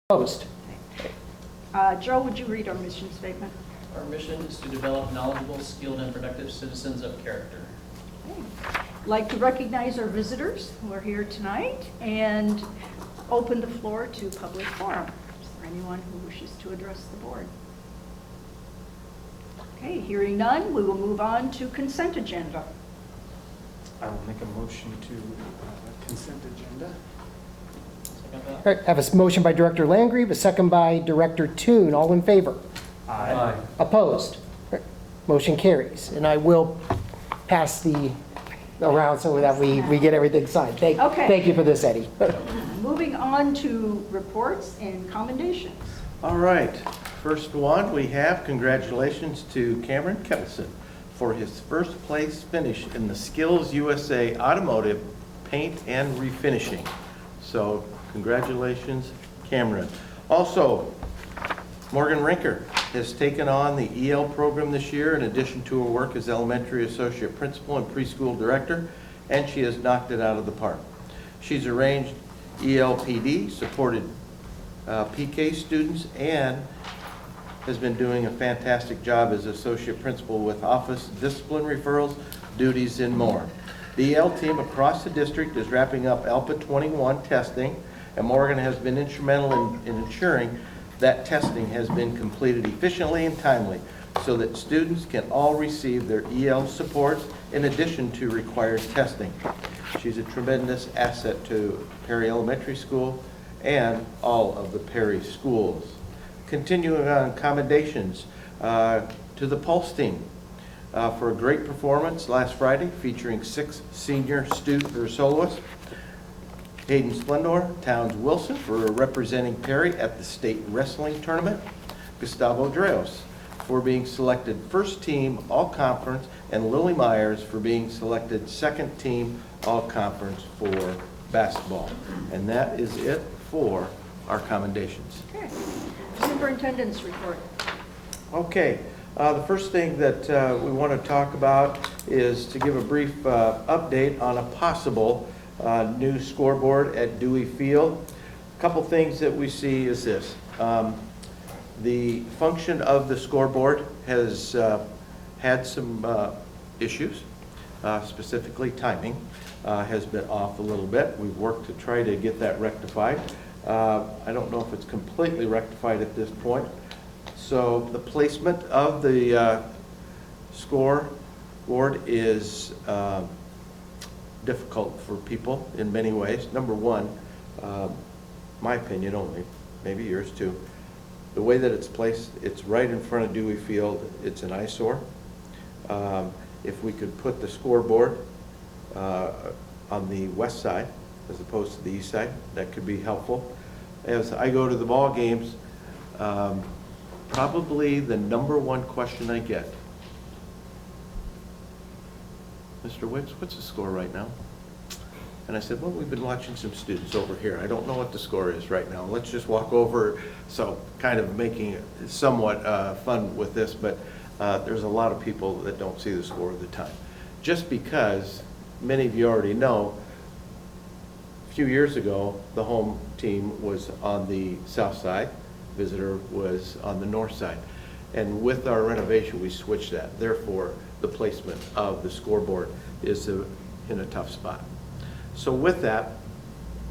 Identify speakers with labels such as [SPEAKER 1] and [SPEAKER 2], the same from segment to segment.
[SPEAKER 1] Opposed?
[SPEAKER 2] Joe, would you read our mission statement?
[SPEAKER 3] Our mission is to develop knowledgeable, skilled, and productive citizens of character.
[SPEAKER 2] Okay. I'd like to recognize our visitors who are here tonight and open the floor to public forum. Is there anyone who wishes to address the board? Okay, hearing none, we will move on to consent agenda.
[SPEAKER 4] I will make a motion to consent agenda.
[SPEAKER 3] Second
[SPEAKER 1] All
[SPEAKER 3] that.
[SPEAKER 1] right, have a motion by Director Landgrave, a second by Director Toon. All in favor?
[SPEAKER 4] Aye.
[SPEAKER 1] Opposed? All right, motion carries. And I will pass the around so that we get everything signed.
[SPEAKER 2] Okay.
[SPEAKER 1] Thank you for this, Eddie.
[SPEAKER 2] Moving on to reports and commendations.
[SPEAKER 5] All right, first one we have, congratulations to Cameron Kettleson for his first place finish in the Skills USA Automotive Paint and Refinishing. So congratulations, Cameron. Also, Morgan Rinker has taken on the EL program this year in addition to her work as elementary associate principal and preschool director, and she has knocked it out of the park. She's arranged ELPD, supported PK students, and has been doing a fantastic job as associate principal with office discipline referrals, duties, and more. The EL team across the district is wrapping up ALPA 21 testing, and Morgan has been instrumental in ensuring that testing has been completed efficiently and timely so that students can all receive their EL supports in addition to required testing. She's a tremendous asset to Perry Elementary School and all of the Perry schools. Continuing on commendations to the Pulse team for a great performance last Friday featuring 6 senior soloists. Hayden Splendor, Towns Wilson for representing Perry at the state wrestling tournament. Gustavo Dreos for being selected first team all-conference, and Lily Myers for being selected second team all-conference for basketball. And that is it for our commendations.
[SPEAKER 2] Okay. Superintendent's report.
[SPEAKER 5] Okay, the first thing that we want to talk about is to give a brief update on a possible new scoreboard at Dewey Field. A couple things that we see is this. The function of the scoreboard has had some issues, specifically timing has been off a little bit. We've worked to try to get that rectified. I don't know if it's completely rectified at this point. So the placement of the scoreboard is difficult for people in many ways. Number one, my opinion only, maybe yours too, the way that it's placed, it's right in front of Dewey Field. It's an eyesore. If we could put the scoreboard on the west side as opposed to the east side, that could be helpful. As I go to the ball games, probably the number one question I get, Mr. Wicks, what's the score right now? And I said, well, we've been watching some students over here. I don't know what the score is right now. Let's just walk over. So kind of making it somewhat fun with this, but there's a lot of people that don't see the score of the time. Just because many of you already know, a few years ago, the home team was on the south side, visitor was on the north side. And with our renovation, we switched that. Therefore, the placement of the scoreboard is in a tough spot. So with that,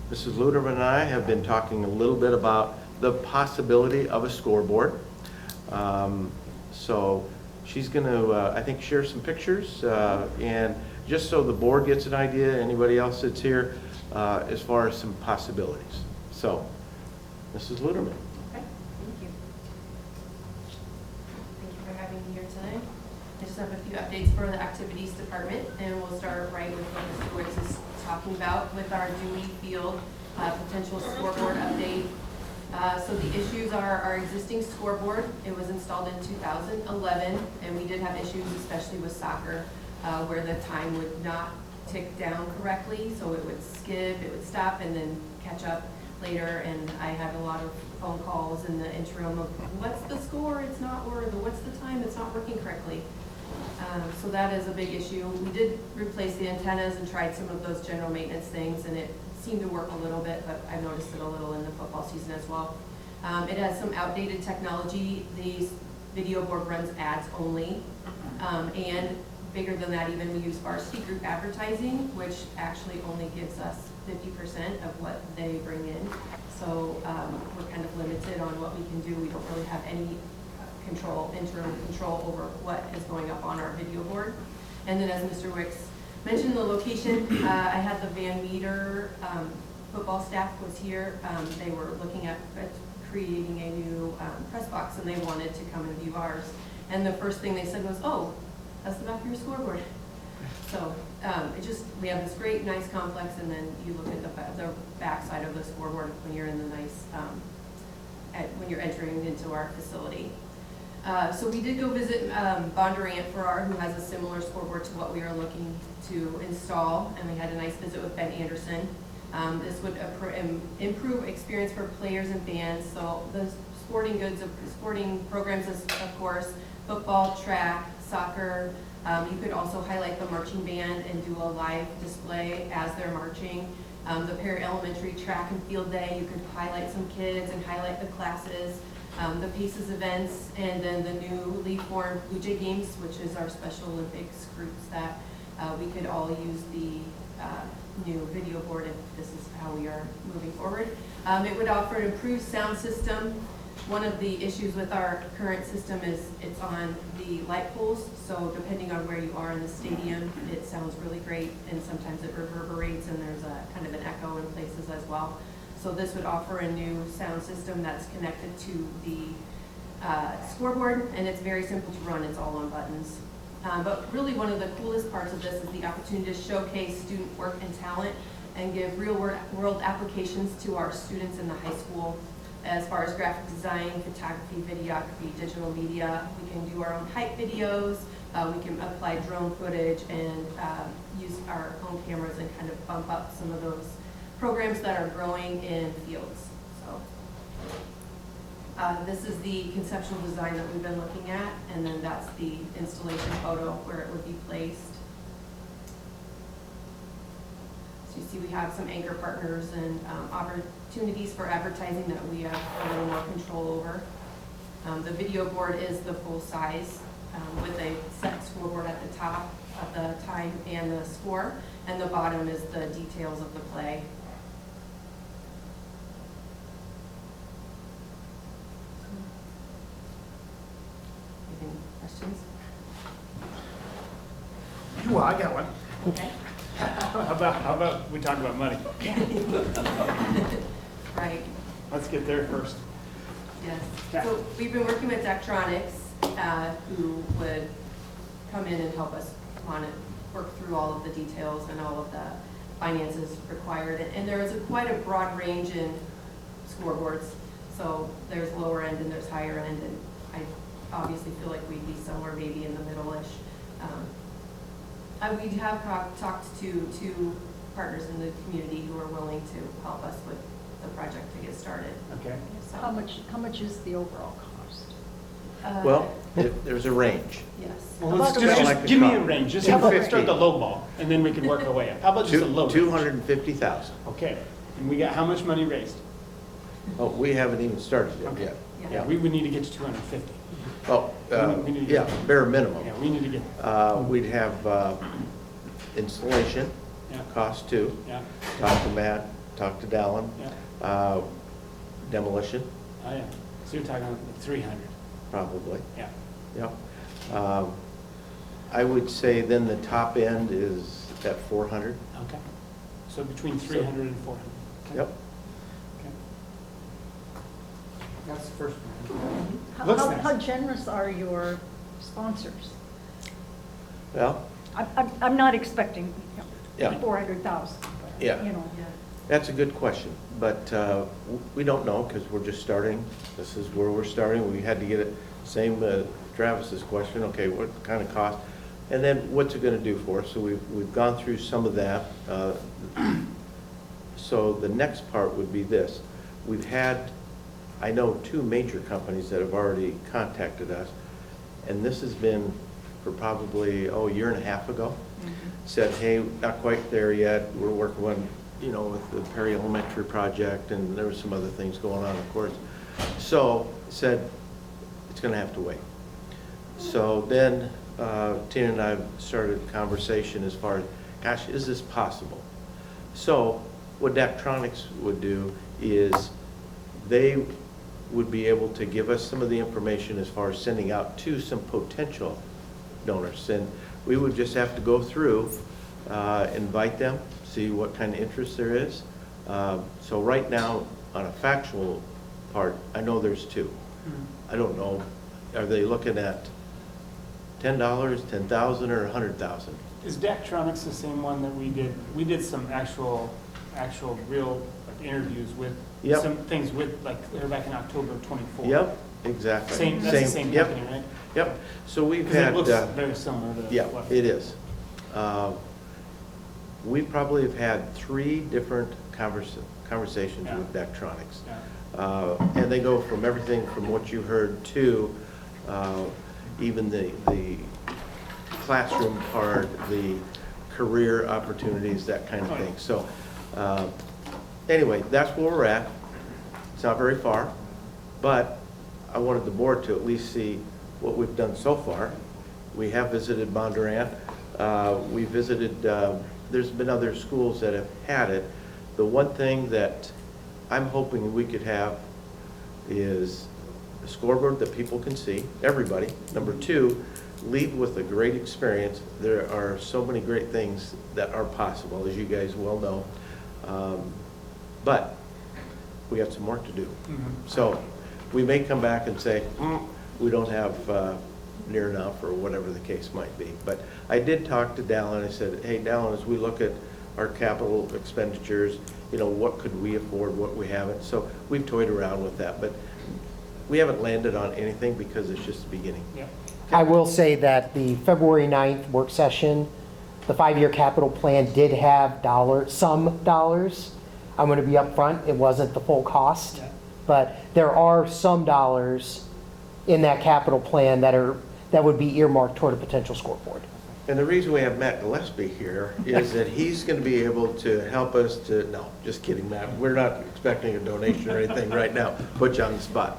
[SPEAKER 5] Mrs. Luderman and I have been talking a little bit about the possibility of a scoreboard. So she's going to, I think, share some pictures. And just so the board gets an idea, anybody else that's here, as far as some possibilities. So, Mrs. Luderman.
[SPEAKER 6] Okay, thank you. Thank you for having me here tonight. I just have a few updates for the activities department, and we'll start right with what Mr. Wicks is talking about with our Dewey Field potential scoreboard update. So the issues are our existing scoreboard. It was installed in 2011, and we did have issues, especially with soccer, where the time would not tick down correctly, so it would skip, it would stop, and then catch up later. And I had a lot of phone calls in the interim of, what's the score? It's not, or what's the time? It's not working correctly. So that is a big issue. We did replace the antennas and tried some of those general maintenance things, and it seemed to work a little bit, but I've noticed it a little in the football season as well. It has some outdated technology. The video board runs ads only. And bigger than that even, we use varsity group advertising, which actually only gives us 50% of what they bring in. So we're kind of limited on what we can do. We don't really have any interim control over what is going up on our video board. And then as Mr. Wicks mentioned, the location, I had the Van Meter football staff was here. They were looking at creating a new press box, and they wanted to come and view ours. And the first thing they said was, "Oh, that's the back of your scoreboard." So we have this great, nice complex, and then you look at the back side of the scoreboard when you're in the nice, when you're entering into our facility. So we did go visit Bondurant Farrar, who has a similar scoreboard to what we are looking to install, and we had a nice visit with Ben Anderson. This would improve experience for players and fans. So the sporting goods of sporting programs is, of course, football, track, soccer. You could also highlight the marching band and do a live display as they're marching. The Perry Elementary track and field day, you could highlight some kids and highlight the classes. The Paces events, and then the newly formed Blue Jay Games, which is our Special Olympics groups that we could all use the new video board if this is how we are moving forward. It would offer an improved sound system. One of the issues with our current system is it's on the light poles, so depending on where you are in the stadium, it sounds really great, and sometimes it reverberates, and there's a kind of an echo in places as well. So this would offer a new sound system that's connected to the scoreboard, and it's very simple to run. It's all on buttons. But really one of the coolest parts of this is the opportunity to showcase student work and talent and give real-world applications to our students in the high school as far as graphic design, photography, videography, digital media. We can do our own hype videos. We can apply drone footage and use our own cameras and kind of bump up some of those programs that are growing in fields. So this is the conceptual design that we've been looking at, and then that's the installation photo where it would be placed. So you see we have some anchor partners and opportunities for advertising that we have a little more control over. The video board is the full size with a set scoreboard at the top of the time and the score, and the bottom is the details of the play. Any questions?
[SPEAKER 4] Well, I got one.
[SPEAKER 6] Okay.
[SPEAKER 4] How about we talk about money?
[SPEAKER 6] Right.
[SPEAKER 4] Let's get there first.
[SPEAKER 6] Yes. So we've been working with Daktronics, who would come in and help us work through all of the details and all of the finances required. And there is quite a broad range in scoreboards. So there's lower end and there's higher end, and I obviously feel like we'd be somewhere maybe in the middle-ish. We have talked to two partners in the community who are willing to help us with the project to get started.
[SPEAKER 4] Okay.
[SPEAKER 6] So,
[SPEAKER 2] How much is the overall cost?
[SPEAKER 5] Well, there's a range.
[SPEAKER 6] Yes.
[SPEAKER 4] Well,
[SPEAKER 1] How
[SPEAKER 4] let's
[SPEAKER 1] about
[SPEAKER 4] just,
[SPEAKER 5] the-
[SPEAKER 4] just give me a range, just
[SPEAKER 1] How about-
[SPEAKER 4] start the low ball, and then we can work our way up. How about just a low range?
[SPEAKER 5] 250,000.
[SPEAKER 4] Okay, and we got how much money raised?
[SPEAKER 5] Oh, we haven't even started it
[SPEAKER 4] Okay.
[SPEAKER 5] yet.
[SPEAKER 6] Yeah.
[SPEAKER 4] We would need to get to 250.
[SPEAKER 5] Oh,
[SPEAKER 4] We need to
[SPEAKER 5] yeah,
[SPEAKER 4] get-
[SPEAKER 5] bare minimum.
[SPEAKER 4] Yeah, we need to get,
[SPEAKER 5] We'd have installation,
[SPEAKER 4] yeah,
[SPEAKER 5] cost two.
[SPEAKER 4] yeah,
[SPEAKER 5] Talk to Matt, talk to Dallin.
[SPEAKER 4] yeah.
[SPEAKER 5] Demolition,
[SPEAKER 4] Oh, yeah. So you're talking 300,
[SPEAKER 5] probably,
[SPEAKER 4] yeah.
[SPEAKER 5] yep. I would say then the top end is at 400.
[SPEAKER 4] Okay. So between 300 and 400. Okay.
[SPEAKER 5] Yep.
[SPEAKER 4] Okay. That's the first one.
[SPEAKER 2] How-
[SPEAKER 4] Looks
[SPEAKER 2] How
[SPEAKER 4] nice.
[SPEAKER 2] how generous are your sponsors?
[SPEAKER 5] Well,
[SPEAKER 2] I'm not expecting
[SPEAKER 5] Yeah.
[SPEAKER 2] 400,000.
[SPEAKER 5] Yeah.
[SPEAKER 2] You know.
[SPEAKER 6] Yeah.
[SPEAKER 5] that's a good question, but we don't know because we're just starting. This is where we're starting. We had to get it, same Travis's question, okay, what kind of cost? And then what's it going to do for us? So we've gone through some of that. So the next part would be this. We've had, I know, two major companies that have already contacted us, and this has been for probably, a year and a half ago. Said, hey, not quite there yet. We're working on, with the Perry Elementary project, and there were some other things going on, of course. So said, it's gonna have to wait. So then Tina and I started a conversation as far as, gosh, is this possible? So what Daktronics would do is they would be able to give us some of the information as far as sending out to some potential donors. And we would just have to go through, invite them, see what kind of interest there is. So right now, on a factual part, I know there's two. I don't know, are they looking at $10, 10,000, or 100,000?
[SPEAKER 4] Is Daktronics the same one that we did? We did some actual real like interviews with
[SPEAKER 5] Yep.
[SPEAKER 4] some things with, like, they were back in October of '24.
[SPEAKER 5] Yep, exactly.
[SPEAKER 4] Same, that's the same
[SPEAKER 5] Yep,
[SPEAKER 4] company, right?
[SPEAKER 5] Yep, so we've
[SPEAKER 4] Because it
[SPEAKER 5] had,
[SPEAKER 4] looks very similar to.
[SPEAKER 5] yeah,
[SPEAKER 4] what-
[SPEAKER 5] it is. We probably have had 3 different conversations
[SPEAKER 4] Yeah.
[SPEAKER 5] with Daktronics.
[SPEAKER 4] Yeah.
[SPEAKER 5] And they go from everything from what you heard to even the classroom part, the career opportunities, that kind of thing. So anyway, that's where we're at. It's not very far, but I wanted the board to at least see what we've done so far. We have visited Bondurant. We visited, there's been other schools that have had it. The one thing that I'm hoping we could have is a scoreboard that people can see, everybody. Number 2, leave with a great experience. There are so many great things that are possible, as you guys well know. But we have some work to do. So we may come back and say, we don't have near enough, or whatever the case might be. But I did talk to Dallin. I said, hey, Dallin, as we look at our capital expenditures, you know, what could we afford, what we haven't. So we've toyed around with that, but we haven't landed on anything because it's just the beginning.
[SPEAKER 4] Yeah.
[SPEAKER 1] I will say that the February 9th work session, the 5-year capital plan did have some dollars. I'm going to be upfront, it wasn't the full cost,
[SPEAKER 4] Yeah.
[SPEAKER 1] but there are some dollars in that capital plan that would be earmarked toward a potential scoreboard.
[SPEAKER 5] And the reason we have Matt Gillespie here is that he's going to be able to help us to, no, just kidding, Matt. We're not expecting a donation or anything right now. Put you on the spot.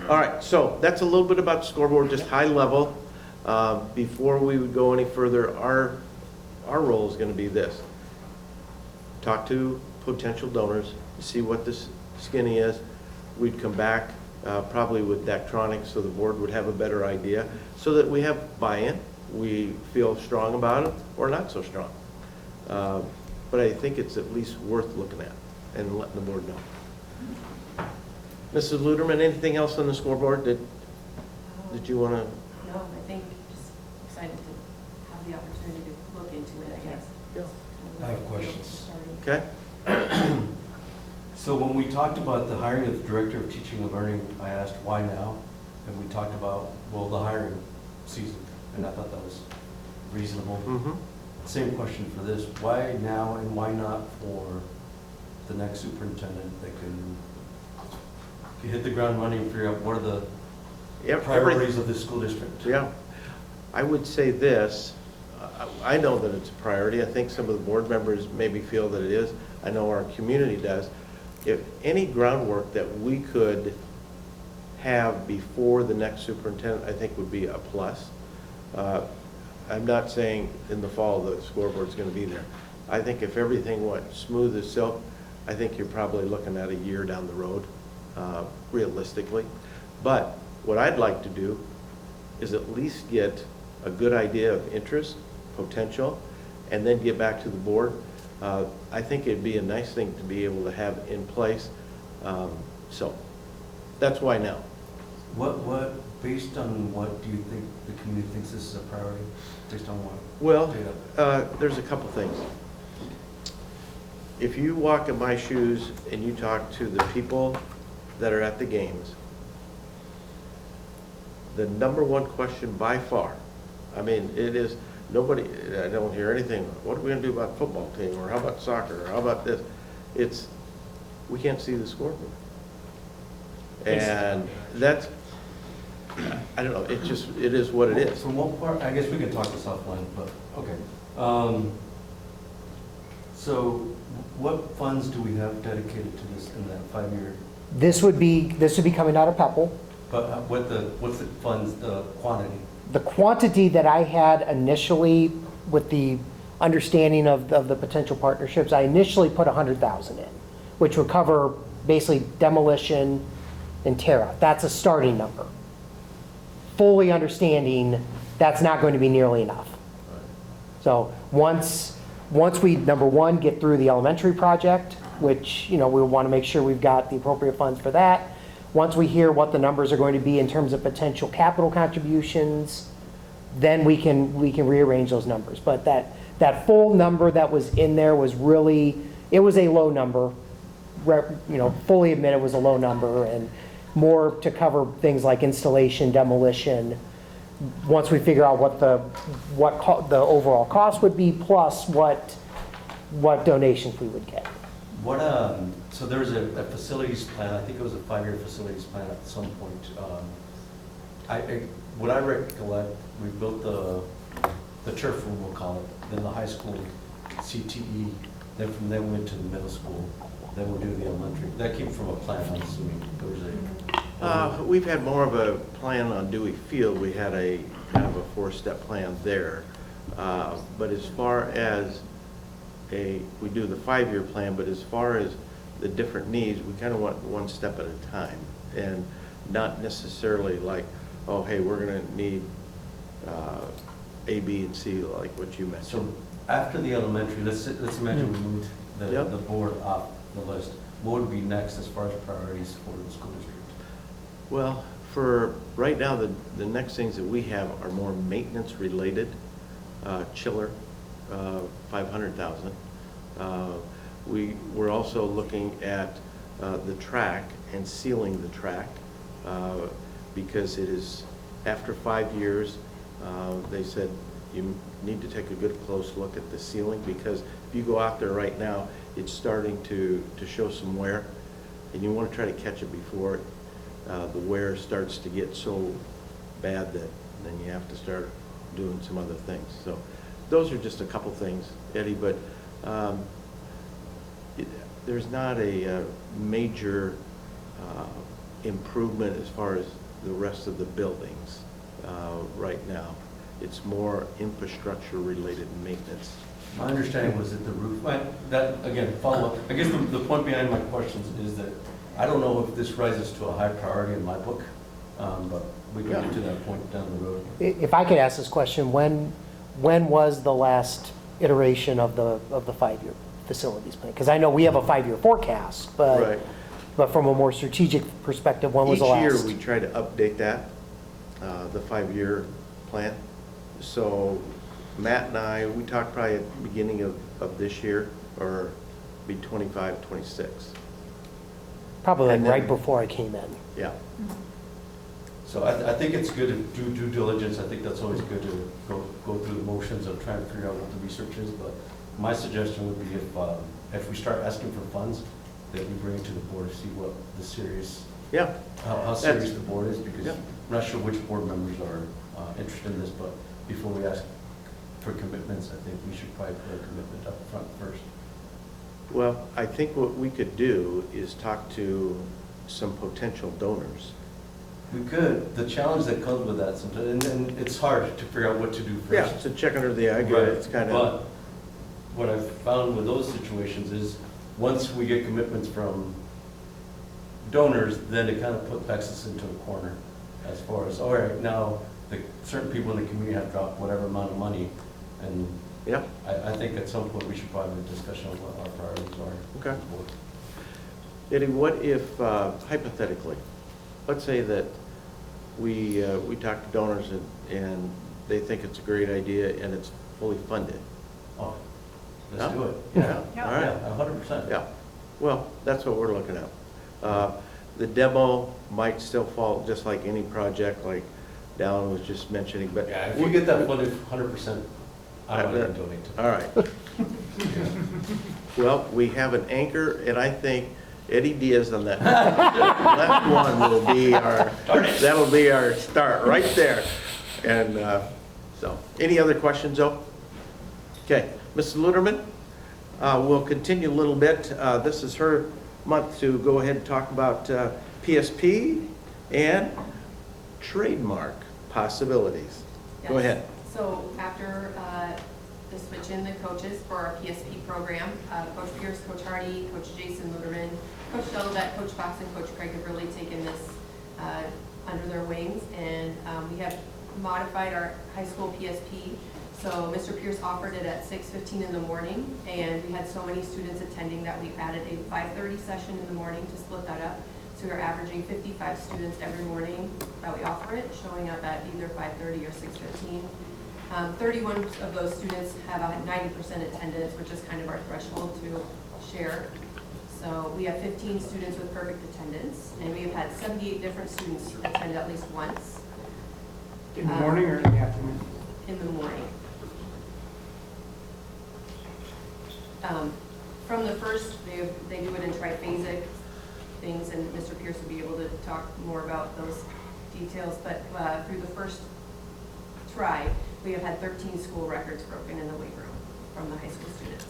[SPEAKER 5] All right, so that's a little bit about the scoreboard, just high level. Before we would go any further, our role is going to be this. Talk to potential donors, see what this skinny is. We'd come back probably with Daktronics so the board would have a better idea, so that we have buy-in. We feel strong about it or not so strong. But I think it's at least worth looking at and letting the board know. Mrs. Luderman, anything else on the scoreboard that you want to?
[SPEAKER 6] No, I think just excited to have the opportunity to look into it, I guess.
[SPEAKER 7] I have questions.
[SPEAKER 5] Okay.
[SPEAKER 7] So when we talked about the hiring of the Director of Teaching and Learning, I asked why now? And we talked about, well, the hiring season, and I thought that was reasonable.
[SPEAKER 5] Mm-hmm.
[SPEAKER 7] Same question for this, why now and why not for the next superintendent that can hit the ground running and figure out what are the priorities of the school district?
[SPEAKER 5] Yeah. I would say this, I know that it's a priority. I think some of the board members maybe feel that it is. I know our community does. If any groundwork that we could have before the next superintendent, I think would be a plus. I'm not saying in the fall the scoreboard's going to be there. I think if everything went smooth as silk, I think you're probably looking at a year down the road, realistically. But what I'd like to do is at least get a good idea of interest, potential, and then get back to the board. I think it'd be a nice thing to be able to have in place. So that's why now.
[SPEAKER 7] Based on what do you think the community thinks this is a priority? Based on what?
[SPEAKER 5] Well,
[SPEAKER 7] data?
[SPEAKER 5] there's a couple things. If you walk in my shoes and you talk to the people that are at the games, the #1 question by far, I mean, it is, nobody, I don't hear anything, what are we going to do about the football team, or how about soccer, or how about this? It's, we can't see the scoreboard. And that's, I don't know, it just, it is what it is.
[SPEAKER 7] So what part, I guess we can talk this offline, but, okay. So what funds do we have dedicated to this in that 5-year
[SPEAKER 1] This would be coming out of PEPAL.
[SPEAKER 7] But what's the funds, the quantity?
[SPEAKER 1] The quantity that I had initially with the understanding of the potential partnerships, I initially put 100,000 in, which would cover basically demolition and tear out. That's a starting number. Fully understanding that's not going to be nearly enough. So once we, number one, get through the elementary project, which, we want to make sure we've got the appropriate funds for that. Once we hear what the numbers are going to be in terms of potential capital contributions, then we can rearrange those numbers. But that full number that was in there was really, it was a low number. Fully admit it was a low number, and more to cover things like installation, demolition. Once we figure out what the overall cost would be, plus what donations we would get.
[SPEAKER 7] So there was a facilities plan, I think it was a 5-year facilities plan at some point. What I recollect, we built the turf room, we'll call it, then the high school CTE, then from there we went to the middle school, then we'll do the elementary. That came from a plan, I'm assuming.
[SPEAKER 5] We've had more of a plan on Dewey Field. We had a kind of a 4-step plan there. But as far as we do the 5-year plan, but as far as the different needs, we kind of want one step at a time, and not necessarily like, oh, hey, we're going to need A, B, and C, like what you mentioned.
[SPEAKER 7] So after the elementary, let's imagine we moved the board off the list. What would be next as far as priorities for the school district?
[SPEAKER 5] Well, for right now, the next things that we have are more maintenance related. Chiller, 500,000. We're also looking at the track and sealing the track because it is, after 5 years, they said you need to take a good close look at the ceiling, because if you go out there right now, it's starting to show some wear, and you want to try to catch it before the wear starts to get so bad that then you have to start doing some other things. So those are just a couple things, Eddie, but there's not a major improvement as far as the rest of the buildings right now. It's more infrastructure related maintenance.
[SPEAKER 7] My understanding was that the roof, that, again, follow up. I guess the point behind my questions is that I don't know if this rises to a high priority in my book, but we can get to that point down the road.
[SPEAKER 1] If I could ask this question, when was the last iteration of the 5-year facilities plan? Because I know we have a 5-year forecast,
[SPEAKER 5] Right.
[SPEAKER 1] but from a more strategic perspective, when was the last?
[SPEAKER 5] Each year we try to update that, the 5-year plan. So Matt and I, we talked probably at the beginning of this year, or be 25, 26.
[SPEAKER 1] Probably like
[SPEAKER 5] And then-
[SPEAKER 1] right before I came in.
[SPEAKER 5] Yeah.
[SPEAKER 7] So I think it's good to do due diligence. I think that's always good to go through the motions of trying to figure out what the research is. But my suggestion would be if we start asking for funds, that we bring it to the board to see what the serious,
[SPEAKER 5] Yeah.
[SPEAKER 7] how serious the board is, because
[SPEAKER 5] Yeah.
[SPEAKER 7] I'm not sure which board members are interested in this, but before we ask for commitments, I think we should probably put a commitment up front first.
[SPEAKER 5] Well, I think what we could do is talk to some potential donors.
[SPEAKER 7] We could. The challenge that comes with that sometimes, and it's hard to figure out what to do first.
[SPEAKER 5] Yeah, it's a check under the eye, good. It's kind of,
[SPEAKER 7] But what I've found with those situations is, once we get commitments from donors, then it kind of backs us into a corner as far as, all right, now, certain people in the community have dropped whatever amount of money, and
[SPEAKER 5] yeah,
[SPEAKER 7] I think at some point we should probably have a discussion on what our priorities are.
[SPEAKER 5] Okay. Eddie, what if, hypothetically, let's say that we talk to donors and they think it's a great idea and it's fully funded.
[SPEAKER 7] Oh, let's
[SPEAKER 5] Yeah?
[SPEAKER 7] do it.
[SPEAKER 5] Yeah,
[SPEAKER 2] Yeah.
[SPEAKER 5] all right.
[SPEAKER 7] Yeah, 100%.
[SPEAKER 5] Yeah, well, that's what we're looking at. The demo might still fall, just like any project, like Dallin was just mentioning, but.
[SPEAKER 7] Yeah, if we get that funded 100%, I don't even donate to it.
[SPEAKER 5] All right. Well, we have an anchor, and I think Eddie Diaz on that left one will be that'll be our start right there. And so, any other questions, though? Okay, Mrs. Luderman, we'll continue a little bit. This is her month to go ahead and talk about PSP and trademark possibilities. Go
[SPEAKER 6] Yes.
[SPEAKER 5] ahead.
[SPEAKER 6] So after the switch in the coaches for our PSP program, Coach Pierce, Coach Hardy, Coach Jason Luderman, Coach Delvet, Coach Fox, and Coach Craig have really taken this under their wings, and we have modified our high school PSP. So Mr. Pierce offered it at 6:15 in the morning, and we had so many students attending that we added a 5:30 session in the morning to split that up. So we're averaging 55 students every morning that we offer it, showing up at either 5:30 or 6:15. 31 of those students have a 90% attendance, which is kind of our threshold to share. So we have 15 students with perfect attendance, and we have had 78 different students attend at least once
[SPEAKER 4] In the morning or in the afternoon?
[SPEAKER 6] in the morning. From the first, they do it in triphasic things, and Mr. Pierce will be able to talk more about those details, but through the first try, we have had 13 school records broken in the weight room from the high school students.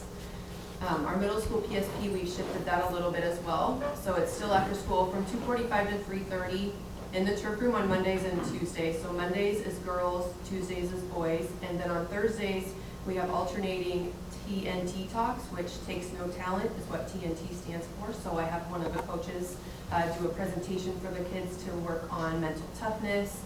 [SPEAKER 6] Our middle school PSP, we've shifted that a little bit as well, so it's still after school from 2:45 to 3:30 in the turf room on Mondays and Tuesdays. So Mondays is girls, Tuesdays is boys, and then on Thursdays, we have alternating TNT talks, which takes no talent is what TNT stands for. So I have one of the coaches do a presentation for the kids to work on mental toughness,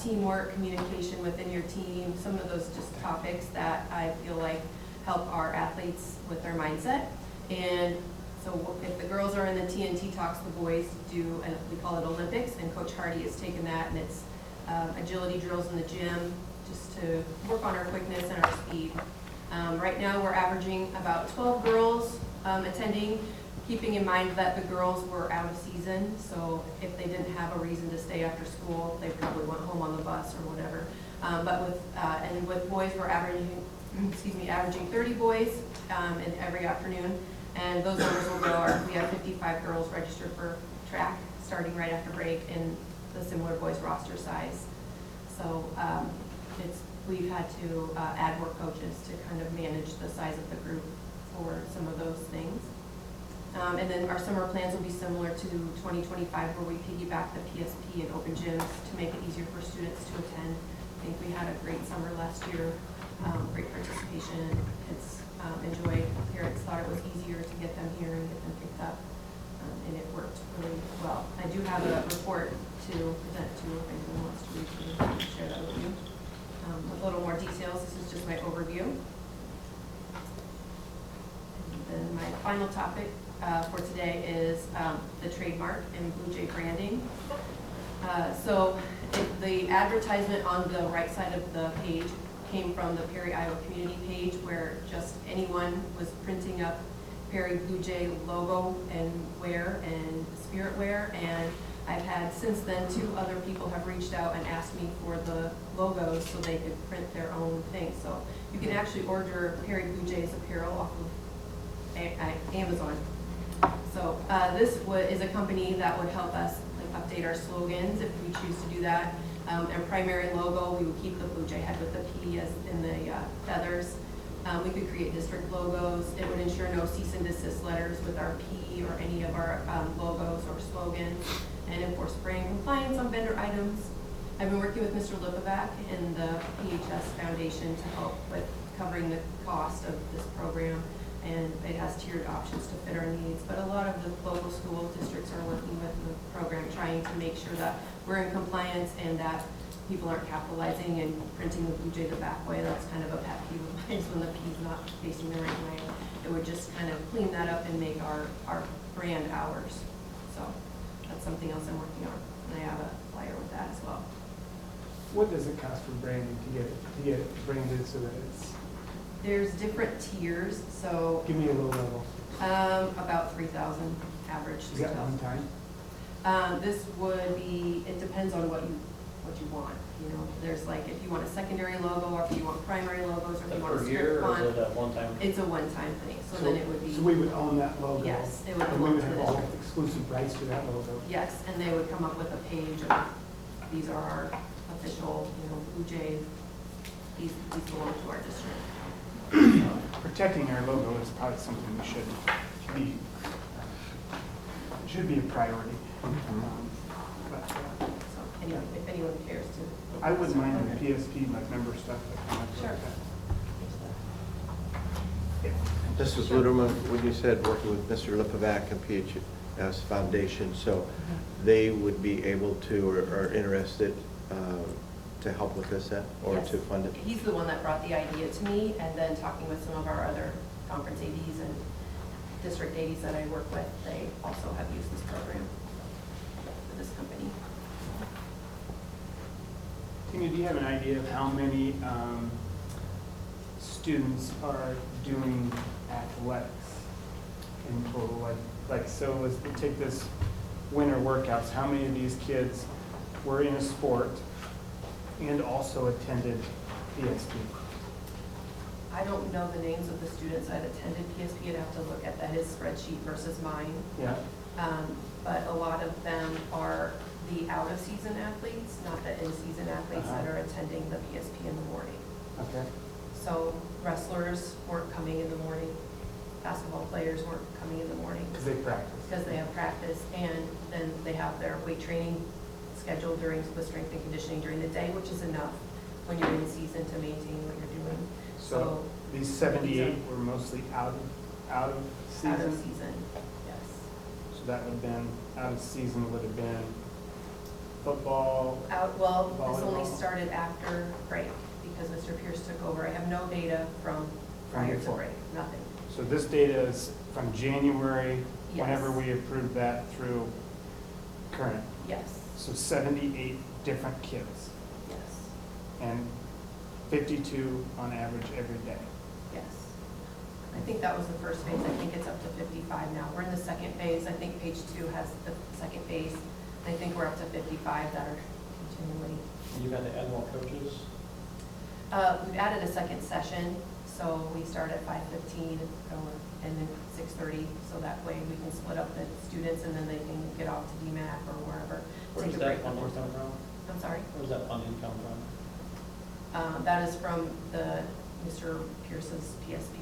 [SPEAKER 6] teamwork, communication within your team, some of those just topics that I feel like help our athletes with their mindset. And so if the girls are in the TNT talks, the boys do, and we call it Olympics, and Coach Hardy has taken that, and it's agility drills in the gym just to work on our quickness and our speed. Right now, we're averaging about 12 girls attending, keeping in mind that the girls were out of season, so if they didn't have a reason to stay after school, they probably went home on the bus or whatever. And with boys, we're averaging 30 boys in every afternoon, and those numbers will go. We have 55 girls registered for track starting right after break in the similar boys roster size. So we've had to add more coaches to kind of manage the size of the group for some of those things. And then our summer plans will be similar to 2025, where we piggyback the PSP and open gyms to make it easier for students to attend. I think we had a great summer last year, great participation. Kids enjoyed, parents thought it was easier to get them here and get them picked up, and it worked really well. I do have a report to present to you if anyone wants to read through, I can share that with you. With a little more details, this is just my overview. And then my final topic for today is the trademark and Blue Jay branding. So the advertisement on the right side of the page came from the Perry Iowa Community page, where just anyone was printing up Perry Blue Jay logo and wear and spirit wear, and I've had since then 2 other people have reached out and asked me for the logos so they could print their own thing. So you can actually order Perry Blue Jays apparel off of Amazon. So this is a company that would help us update our slogans if we choose to do that. And primary logo, we would keep the Blue Jay head with the P as in the feathers. We could create district logos. It would ensure no cease and desist letters with our P or any of our logos or slogans, and enforce brand compliance on vendor items. I've been working with Mr. Lipovac and the PHS Foundation to help with covering the cost of this program, and it has tiered options to fit our needs. But a lot of the local school districts are working with the program, trying to make sure that we're in compliance and that people aren't capitalizing and printing the Blue Jay the back way. That's kind of a pet peeve of mine, when the P's not facing the right way. It would just kind of clean that up and make our brand ours. So that's something else I'm working on, and I have a flyer with that as well.
[SPEAKER 4] What does it cost for branding to get it branded so that it's?
[SPEAKER 6] There's different tiers, so
[SPEAKER 4] Give me a low level.
[SPEAKER 6] about 3,000 average.
[SPEAKER 4] Is that one time?
[SPEAKER 6] This would be, it depends on what you want. You know, there's like, if you want a secondary logo, or if you want primary logos, or if you want a
[SPEAKER 3] Per
[SPEAKER 6] script
[SPEAKER 3] year, or is
[SPEAKER 6] font.
[SPEAKER 3] it a one-time?
[SPEAKER 6] It's a one-time thing, so then it would be.
[SPEAKER 4] So we would own that logo?
[SPEAKER 6] Yes, it would
[SPEAKER 4] And we
[SPEAKER 6] belong
[SPEAKER 4] would
[SPEAKER 6] to
[SPEAKER 4] have
[SPEAKER 6] the
[SPEAKER 4] all
[SPEAKER 6] district.
[SPEAKER 4] exclusive rights to that logo?
[SPEAKER 6] Yes, and they would come up with a page of, these are our official, Blue Jay, these belong to our district.
[SPEAKER 4] Protecting our logo is probably something we should be should be a priority.
[SPEAKER 5] Mm-hmm.
[SPEAKER 4] But,
[SPEAKER 6] So anyway, if anyone cares to.
[SPEAKER 4] I wouldn't mind the PSP, like member stuff.
[SPEAKER 6] Sure.
[SPEAKER 5] Mrs. Luderman, when you said working with Mr. Lipovac and PHS Foundation, so they would be able to or are interested to help with this then, or
[SPEAKER 6] Yes.
[SPEAKER 5] to fund it?
[SPEAKER 6] He's the one that brought the idea to me, and then talking with some of our other conference ADs and district ADs that I work with, they also have used this program for this company.
[SPEAKER 4] Tina, do you have an idea of how many students are doing athletics in total? Like, so let's take this winter workouts. How many of these kids were in a sport and also attended PSP?
[SPEAKER 6] I don't know the names of the students that attended PSP. I'd have to look at his spreadsheet versus mine.
[SPEAKER 4] Yeah.
[SPEAKER 6] But a lot of them are the out-of-season athletes, not the in-season athletes that are attending the PSP in the morning.
[SPEAKER 4] Okay.
[SPEAKER 6] So wrestlers weren't coming in the morning, basketball players weren't coming in the morning
[SPEAKER 4] Because they practice.
[SPEAKER 6] because they have practice, and then they have their weight training scheduled during the strength and conditioning during the day, which is enough when you're in season to maintain what you're doing.
[SPEAKER 4] So these 78 were mostly out of season?
[SPEAKER 6] Out of season, yes.
[SPEAKER 4] So that would have been, out of season would have been football.
[SPEAKER 6] Well, this only
[SPEAKER 4] Volleyball.
[SPEAKER 6] started after break because Mr. Pierce took over. I have no data from prior to
[SPEAKER 4] before.
[SPEAKER 6] break, nothing.
[SPEAKER 4] So this data is from January,
[SPEAKER 6] Yes.
[SPEAKER 4] whenever we approved that through current.
[SPEAKER 6] Yes,
[SPEAKER 4] So 78 different kids
[SPEAKER 6] yes,
[SPEAKER 4] and 52 on average every day.
[SPEAKER 6] yes. I think that was the first phase. I think it's up to 55 now. We're in the second phase. I think page 2 has the second phase. I think we're up to 55 that are continually.
[SPEAKER 3] You got to add more coaches?
[SPEAKER 6] We've added a second session, so we start at 5:15 and then 6:30, so that way we can split up the students and then they can get off to DMAC or wherever.
[SPEAKER 3] Where
[SPEAKER 6] Take
[SPEAKER 3] does
[SPEAKER 6] a break
[SPEAKER 3] that funding
[SPEAKER 6] before-
[SPEAKER 3] come from?
[SPEAKER 6] I'm sorry?
[SPEAKER 3] Where does that funding come from?
[SPEAKER 6] That is from the Mr. Pierce's PSP.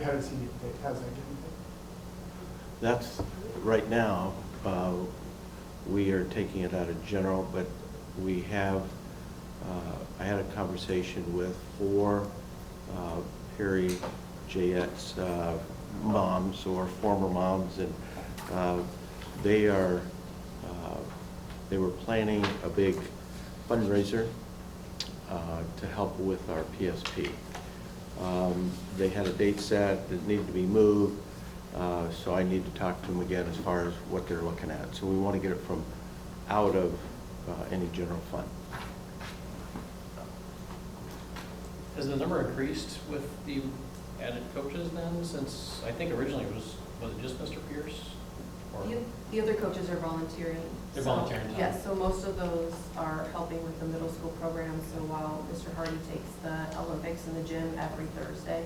[SPEAKER 4] How does he get paid? How's that getting paid?
[SPEAKER 5] That's, right now, we are taking it out of general, but we have, I had a conversation with 4 Harry Jayette's moms or former moms, and they were planning a big fundraiser to help with our PSP. They had a date set that needed to be moved, so I need to talk to them again as far as what they're looking at. So we want to get it from out of any general fund.
[SPEAKER 3] Has the number increased with the added coaches then, since I think originally it was it just Mr. Pierce? Or
[SPEAKER 6] The other coaches are volunteering.
[SPEAKER 3] They're
[SPEAKER 6] So,
[SPEAKER 3] volunteering time.
[SPEAKER 6] Yes, so most of those are helping with the middle school program. So while Mr. Hardy takes the Olympics in the gym every Thursday,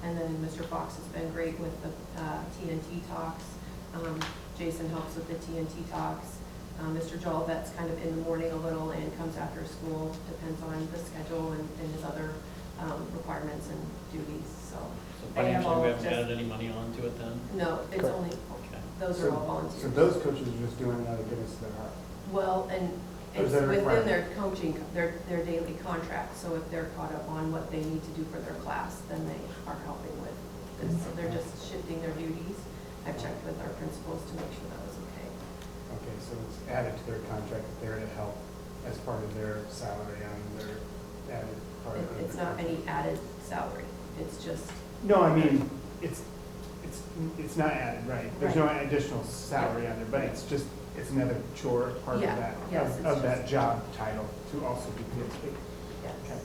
[SPEAKER 6] and then Mr. Fox has been great with the TNT talks. Jason helps with the TNT talks. Mr. Jolivet's kind of in the morning a little and comes after school, depends on the schedule and his other requirements and duties, so.
[SPEAKER 3] So
[SPEAKER 6] they have
[SPEAKER 3] financially,
[SPEAKER 6] all
[SPEAKER 3] we haven't
[SPEAKER 6] just-
[SPEAKER 3] added any money onto it then?
[SPEAKER 6] No, it's
[SPEAKER 1] Correct.
[SPEAKER 6] only,
[SPEAKER 3] Okay.
[SPEAKER 6] those are all volunteers.
[SPEAKER 4] So those coaches are just doing it out of goodness of their heart.
[SPEAKER 6] Well, and
[SPEAKER 4] Or is
[SPEAKER 6] it's
[SPEAKER 4] that a
[SPEAKER 6] within
[SPEAKER 4] requirement?
[SPEAKER 6] their coaching, their daily contract, so if they're caught up on what they need to do for their class, then they are helping with this. So they're just shifting their duties. I've checked with our principals to make sure that was okay.
[SPEAKER 4] Okay, so it's added to their contract that they're to help as part of their salary on their added part of
[SPEAKER 6] It's
[SPEAKER 4] the
[SPEAKER 6] not
[SPEAKER 4] contract.
[SPEAKER 6] any added salary, it's just,
[SPEAKER 4] No, I mean, it's not added, right? There's no additional salary on there, but it's just, it's another chore part of
[SPEAKER 6] Yeah,
[SPEAKER 4] that,
[SPEAKER 6] yes, it's
[SPEAKER 4] of that
[SPEAKER 6] just-
[SPEAKER 4] job title to also be PSP.
[SPEAKER 6] yes.
[SPEAKER 4] Okay.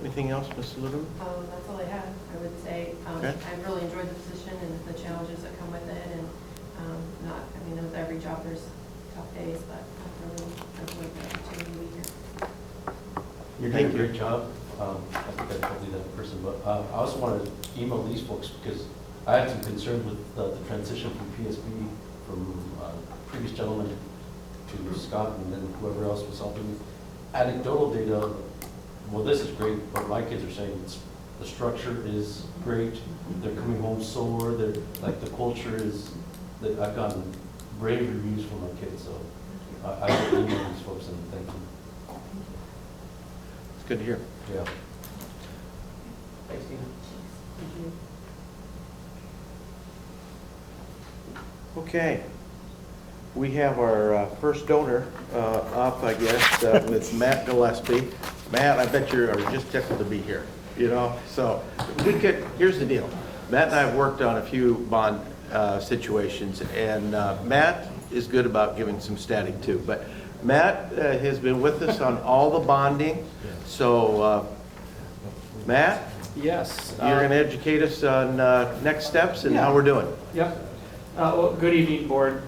[SPEAKER 5] Anything else, Ms. Ludeman?
[SPEAKER 6] That's all I have. I would say,
[SPEAKER 5] Okay.
[SPEAKER 6] I really enjoyed the position and the challenges that come with it, and with every job there's tough days, but I've really enjoyed the opportunity to be here.
[SPEAKER 7] You're doing a great job. I think I told you that in person, but I also want to email these folks because I had some concerns with the transition from PSP from previous gentleman to Scott and then whoever else was helping. Anecdotal data, well, this is great, but my kids are saying it's the structure is great. They're coming home sore. They're, like, the culture is, that I've gotten rave reviews from my kids, so I would leave these folks and thank you.
[SPEAKER 5] It's good to hear.
[SPEAKER 7] Yeah.
[SPEAKER 3] Thanks, Tina.
[SPEAKER 5] Okay. We have our first donor up, I guess, with Matt Gillespie. Matt, I bet you're just tickled to be here, you know? So we could, here's the deal. Matt and I have worked on a few bond situations, and Matt is good about giving some static too. But Matt has been with us on all the bonding. So Matt,
[SPEAKER 8] Yes.
[SPEAKER 5] you're going to educate us on next steps and how we're doing.
[SPEAKER 8] Yep. Well, good evening, board.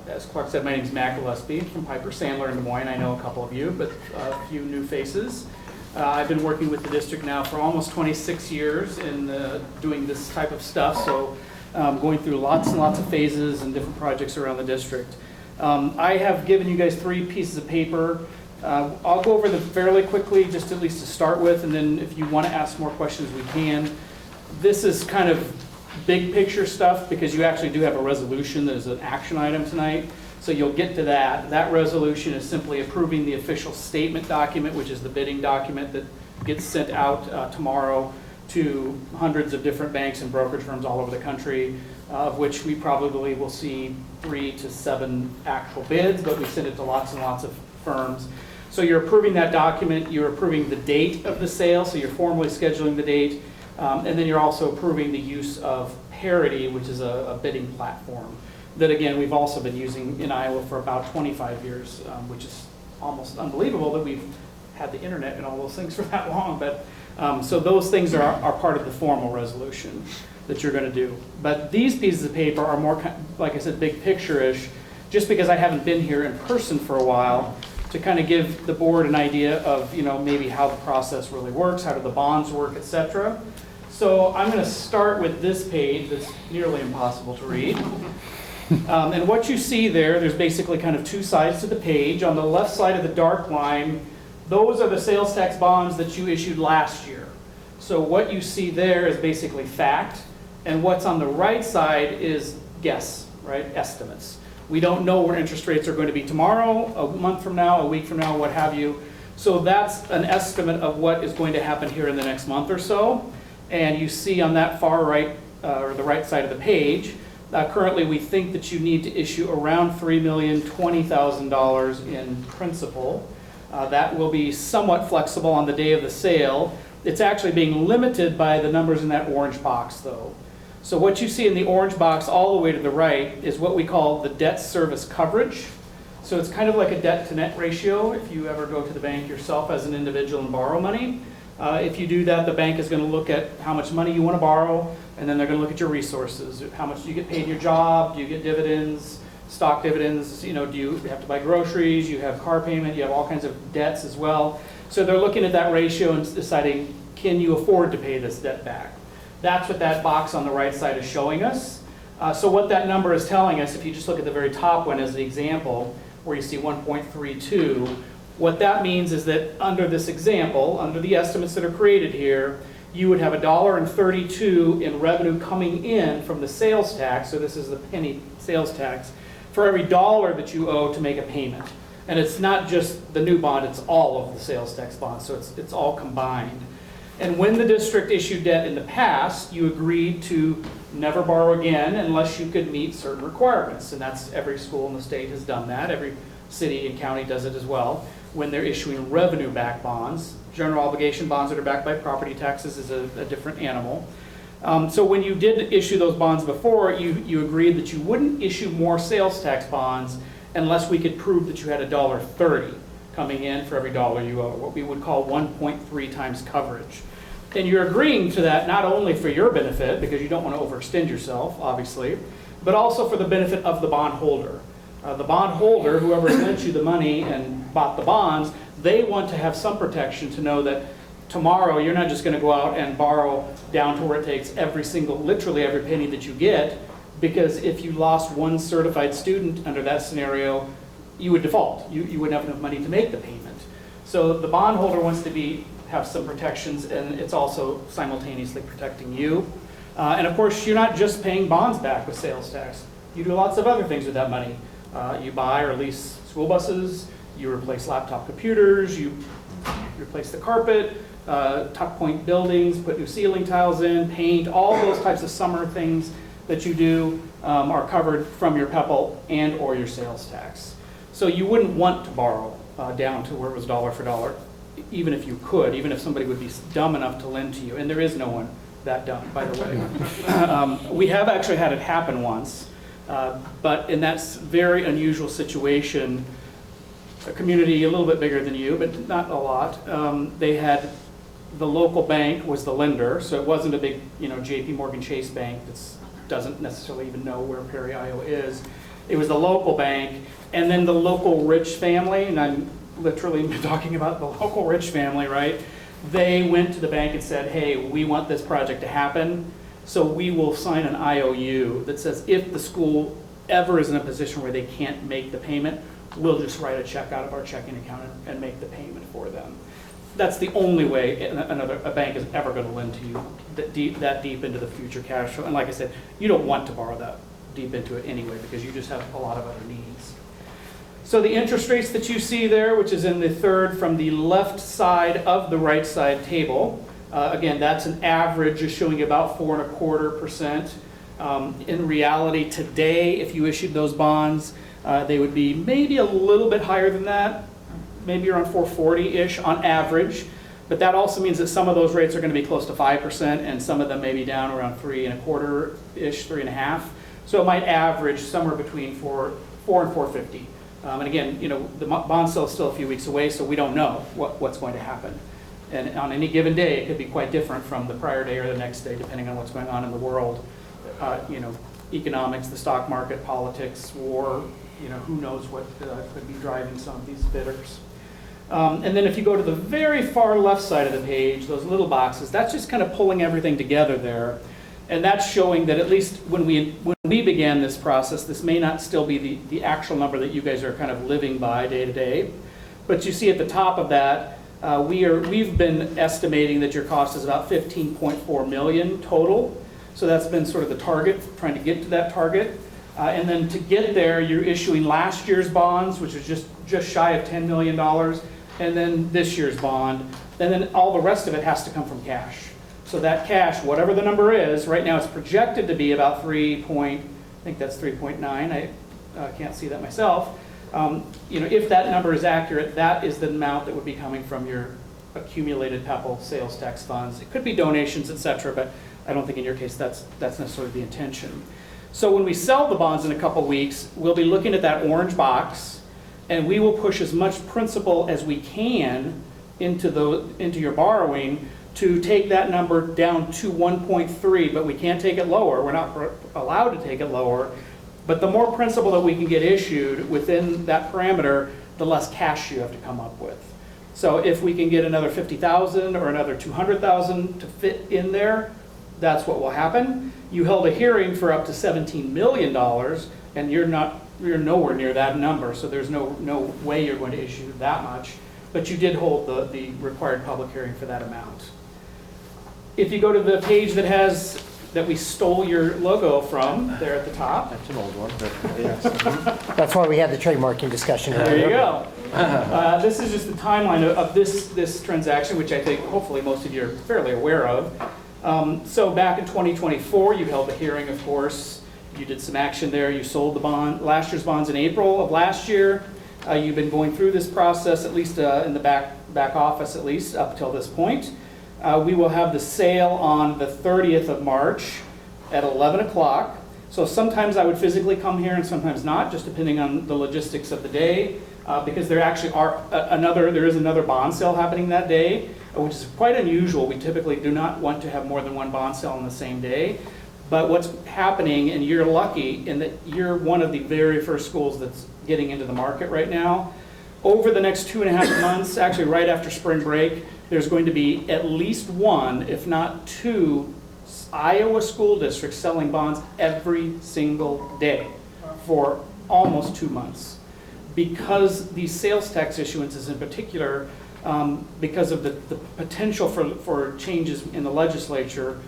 [SPEAKER 8] As Clark said, my name is Matt Gillespie from Piper Sandler in Des Moines. I know a couple of you, but a few new faces. I've been working with the district now for almost 26 years in doing this type of stuff, so going through lots and lots of phases and different projects around the district. I have given you guys 3 pieces of paper. I'll go over them fairly quickly, just at least to start with, and then if you want to ask more questions, we can. This is kind of big picture stuff because you actually do have a resolution that is an action item tonight. So you'll get to that. That resolution is simply approving the official statement document, which is the bidding document that gets sent out tomorrow to hundreds of different banks and brokerage firms all over the country, of which we probably will see 3 to 7 actual bids, but we send it to lots and lots of firms. So you're approving that document, you're approving the date of the sale, so you're formally scheduling the date, and then you're also approving the use of Parity, which is a bidding platform that, again, we've also been using in Iowa for about 25 years, which is almost unbelievable that we've had the internet and all those things for that long. But so those things are part of the formal resolution that you're going to do. But these pieces of paper are more, like I said, big picture-ish, just because I haven't been here in person for a while, to kind of give the board an idea of, you know, maybe how the process really works, how do the bonds work, etc. So I'm going to start with this page that's nearly impossible to read. And what you see there's basically kind of 2 sides to the page. On the left side of the dark line, those are the sales tax bonds that you issued last year. So what you see there is basically fact, and what's on the right side is guess, right? Estimates. We don't know where interest rates are going to be tomorrow, a month from now, a week from now, what have you. So that's an estimate of what is going to happen here in the next month or so. And you see on that far right, or the right side of the page, currently we think that you need to issue around $3,020,000 in principal. That will be somewhat flexible on the day of the sale. It's actually being limited by the numbers in that orange box though. So what you see in the orange box all the way to the right is what we call the debt service coverage. So it's kind of like a debt to net ratio if you ever go to the bank yourself as an individual and borrow money. If you do that, the bank is going to look at how much money you want to borrow, and then they're going to look at your resources. How much do you get paid in your job? Do you get dividends, stock dividends? You know, do you have to buy groceries? You have car payment? You have all kinds of debts as well. So they're looking at that ratio and deciding, can you afford to pay this debt back? That's what that box on the right side is showing us. So what that number is telling us, if you just look at the very top one as the example, where you see 1.32, what that means is that under this example, under the estimates that are created here, you would have $1.32 in revenue coming in from the sales tax, so this is the penny sales tax, for every dollar that you owe to make a payment. And it's not just the new bond, it's all of the sales tax bonds, so it's all combined. And when the district issued debt in the past, you agreed to never borrow again unless you could meet certain requirements. And that's every school in the state has done that. Every city and county does it as well. When they're issuing revenue-backed bonds, general obligation bonds that are backed by property taxes is a different animal. So when you did issue those bonds before, you agreed that you wouldn't issue more sales tax bonds unless we could prove that you had $1.30 coming in for every dollar you owe, what we would call 1.3 times coverage. And you're agreeing to that not only for your benefit, because you don't want to overextend yourself, obviously, but also for the benefit of the bondholder. The bondholder, whoever lent you the money and bought the bonds, they want to have some protection to know that tomorrow you're not just going to go out and borrow down to where it takes literally every penny that you get, because if you lost one certified student under that scenario, you would default. You wouldn't have enough money to make the payment. So the bondholder wants to be have some protections, and it's also simultaneously protecting you. And of course, you're not just paying bonds back with sales tax. You do lots of other things with that money. You buy or lease school buses, you replace laptop computers, you replace the carpet, tuck point buildings, put new ceiling tiles in, paint, all those types of summer things that you do are covered from your PEPAL and or your sales tax. So you wouldn't want to borrow down to where it was dollar for dollar, even if you could, even if somebody would be dumb enough to lend to you. And there is no one that dumb, by the way. We have actually had it happen once, but in that very unusual situation, a community a little bit bigger than you, but not a lot, they had the local bank was the lender, so it wasn't a big, JP Morgan Chase bank that doesn't necessarily even know where Perry, Iowa is. It was the local bank, and then the local rich family, and I'm literally talking about the local rich family, right? They went to the bank and said, hey, we want this project to happen, so we will sign an IOU that says if the school ever is in a position where they can't make the payment, we'll just write a check out of our checking account and make the payment for them. That's the only way a bank is ever going to lend to you that deep into the future cash flow. And like I said, you don't want to borrow that deep into it anyway because you just have a lot of other needs. So the interest rates that you see there, which is in the third from the left side of the right side table, again, that's an average just showing about 4.25%. In reality, today, if you issued those bonds, they would be maybe a little bit higher than that, maybe around 440-ish on average. But that also means that some of those rates are going to be close to 5%, and some of them may be down around 3.25-ish, 3.5. So it might average somewhere between 4 and 450. And again, the bond sale is still a few weeks away, so we don't know what's going to happen. And on any given day, it could be quite different from the prior day or the next day, depending on what's going on in the world. Economics, the stock market, politics, war, who knows what could be driving some of these bidders. And then if you go to the very far left side of the page, those little boxes, that's just kind of pulling everything together there. And that's showing that at least when we began this process, this may not still be the actual number that you guys are kind of living by day to day. But you see at the top of that, we've been estimating that your cost is about $15.4 million total. So that's been sort of the target, trying to get to that target. And then to get there, you're issuing last year's bonds, which was just shy of $10 million, and then this year's bond. And then all the rest of it has to come from cash. So that cash, whatever the number is, right now it's projected to be about I think that's 3.9. I can't see that myself. If that number is accurate, that is the amount that would be coming from your accumulated PEPAL sales tax funds. It could be donations, etc., but I don't think in your case that's necessarily the intention. So when we sell the bonds in a couple weeks, we'll be looking at that orange box, and we will push as much principal as we can into your borrowing to take that number down to 1.3, but we can't take it lower. We're not allowed to take it lower. But the more principal that we can get issued within that parameter, the less cash you have to come up with. So if we can get another 50,000 or another 200,000 to fit in there, that's what will happen. You held a hearing for up to $17 million, and you're nowhere near that number, so there's no way you're going to issue that much. But you did hold the required public hearing for that amount. If you go to the page that we stole your logo from, there at the top.
[SPEAKER 5] That's an old one, but yes.
[SPEAKER 1] That's why we had the trademarking discussion earlier.
[SPEAKER 8] There you go. This is just the timeline of this transaction, which I think hopefully most of you are fairly aware of. So back in 2024, you held a hearing, of course. You did some action there. You sold last year's bonds in April of last year. You've been going through this process, at least in the back office, at least up till this point. We will have the sale on the 30th of March at 11 o'clock. So sometimes I would physically come here and sometimes not, just depending on the logistics of the day, because there actually there is another bond sale happening that day, which is quite unusual. We typically do not want to have more than one bond sale on the same day. But what's happening, and you're lucky in that you're one of the very first schools that's getting into the market right now. Over the next 2.5 months, actually right after spring break, there's going to be at least one, if not two, Iowa school districts selling bonds every single day for almost 2 months. Because these sales tax issuances in particular because of the potential for changes in the legislature.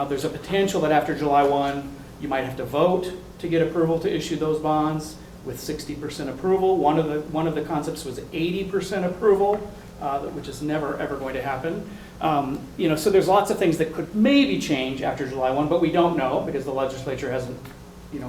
[SPEAKER 8] There's a potential that after July 1, you might have to vote to get approval to issue those bonds with 60% approval. One of the concepts was 80% approval, which is never ever going to happen. So there's lots of things that could maybe change after July 1, but we don't know because the legislature hasn't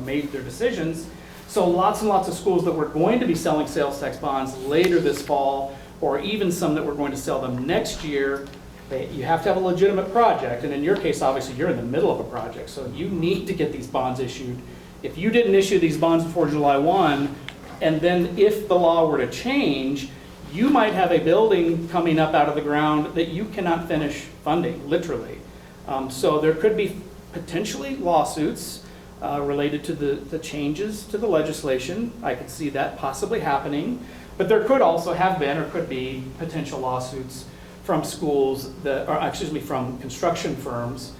[SPEAKER 8] made their decisions. So lots and lots of schools that were going to be selling sales tax bonds later this fall, or even some that were going to sell them next year, you have to have a legitimate project. And in your case, obviously, you're in the middle of a project, so you need to get these bonds issued. If you didn't issue these bonds before July 1, and then if the law were to change, you might have a building coming up out of the ground that you cannot finish funding, literally. So there could be potentially lawsuits related to the changes to the legislation. I could see that possibly happening. But there could also have been, or could be, potential lawsuits from schools that, or excuse me, from construction firms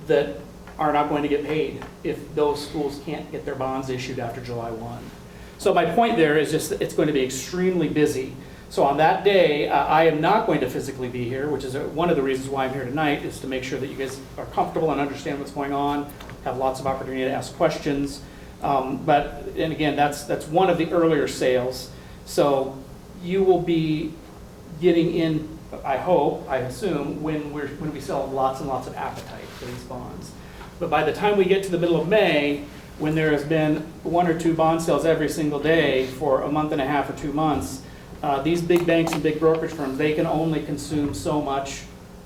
[SPEAKER 8] that are not going to get paid if those schools can't get their bonds issued after July 1. So my point there is just that it's going to be extremely busy. So on that day, I am not going to physically be here, which is one of the reasons why I'm here tonight, is to make sure that you guys are comfortable and understand what's going on, have lots of opportunity to ask questions. And again, that's one of the earlier sales. So you will be getting in, I hope, I assume, when we sell lots and lots of appetite for these bonds. But by the time we get to the middle of May, when there has been 1 or 2 bond sales every single day for a month and a half or 2 months, these big banks and big brokerage firms, they can only consume so much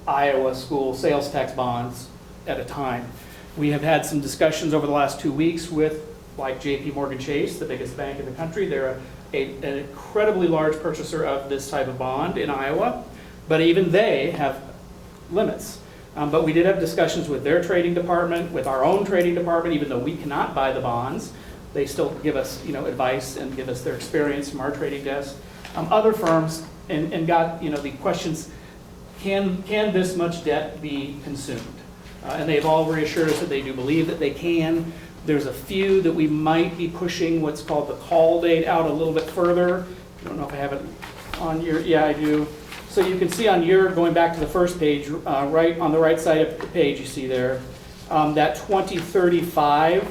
[SPEAKER 8] Iowa school sales tax bonds at a time. We have had some discussions over the last 2 weeks with, like, JP Morgan Chase, the biggest bank in the country. They're an incredibly large purchaser of this type of bond in Iowa, but even they have limits. But we did have discussions with their trading department, with our own trading department, even though we cannot buy the bonds. They still give us, advice and give us their experience from our trading desk. Other firms and got, the questions, can this much debt be consumed? And they've all reassured us that they do believe that they can. There's a few that we might be pushing what's called the call date out a little bit further. I don't know if I have it on your, yeah, I do. So you can see on your, going back to the first page, right on the right side of the page, you see there, that 2035,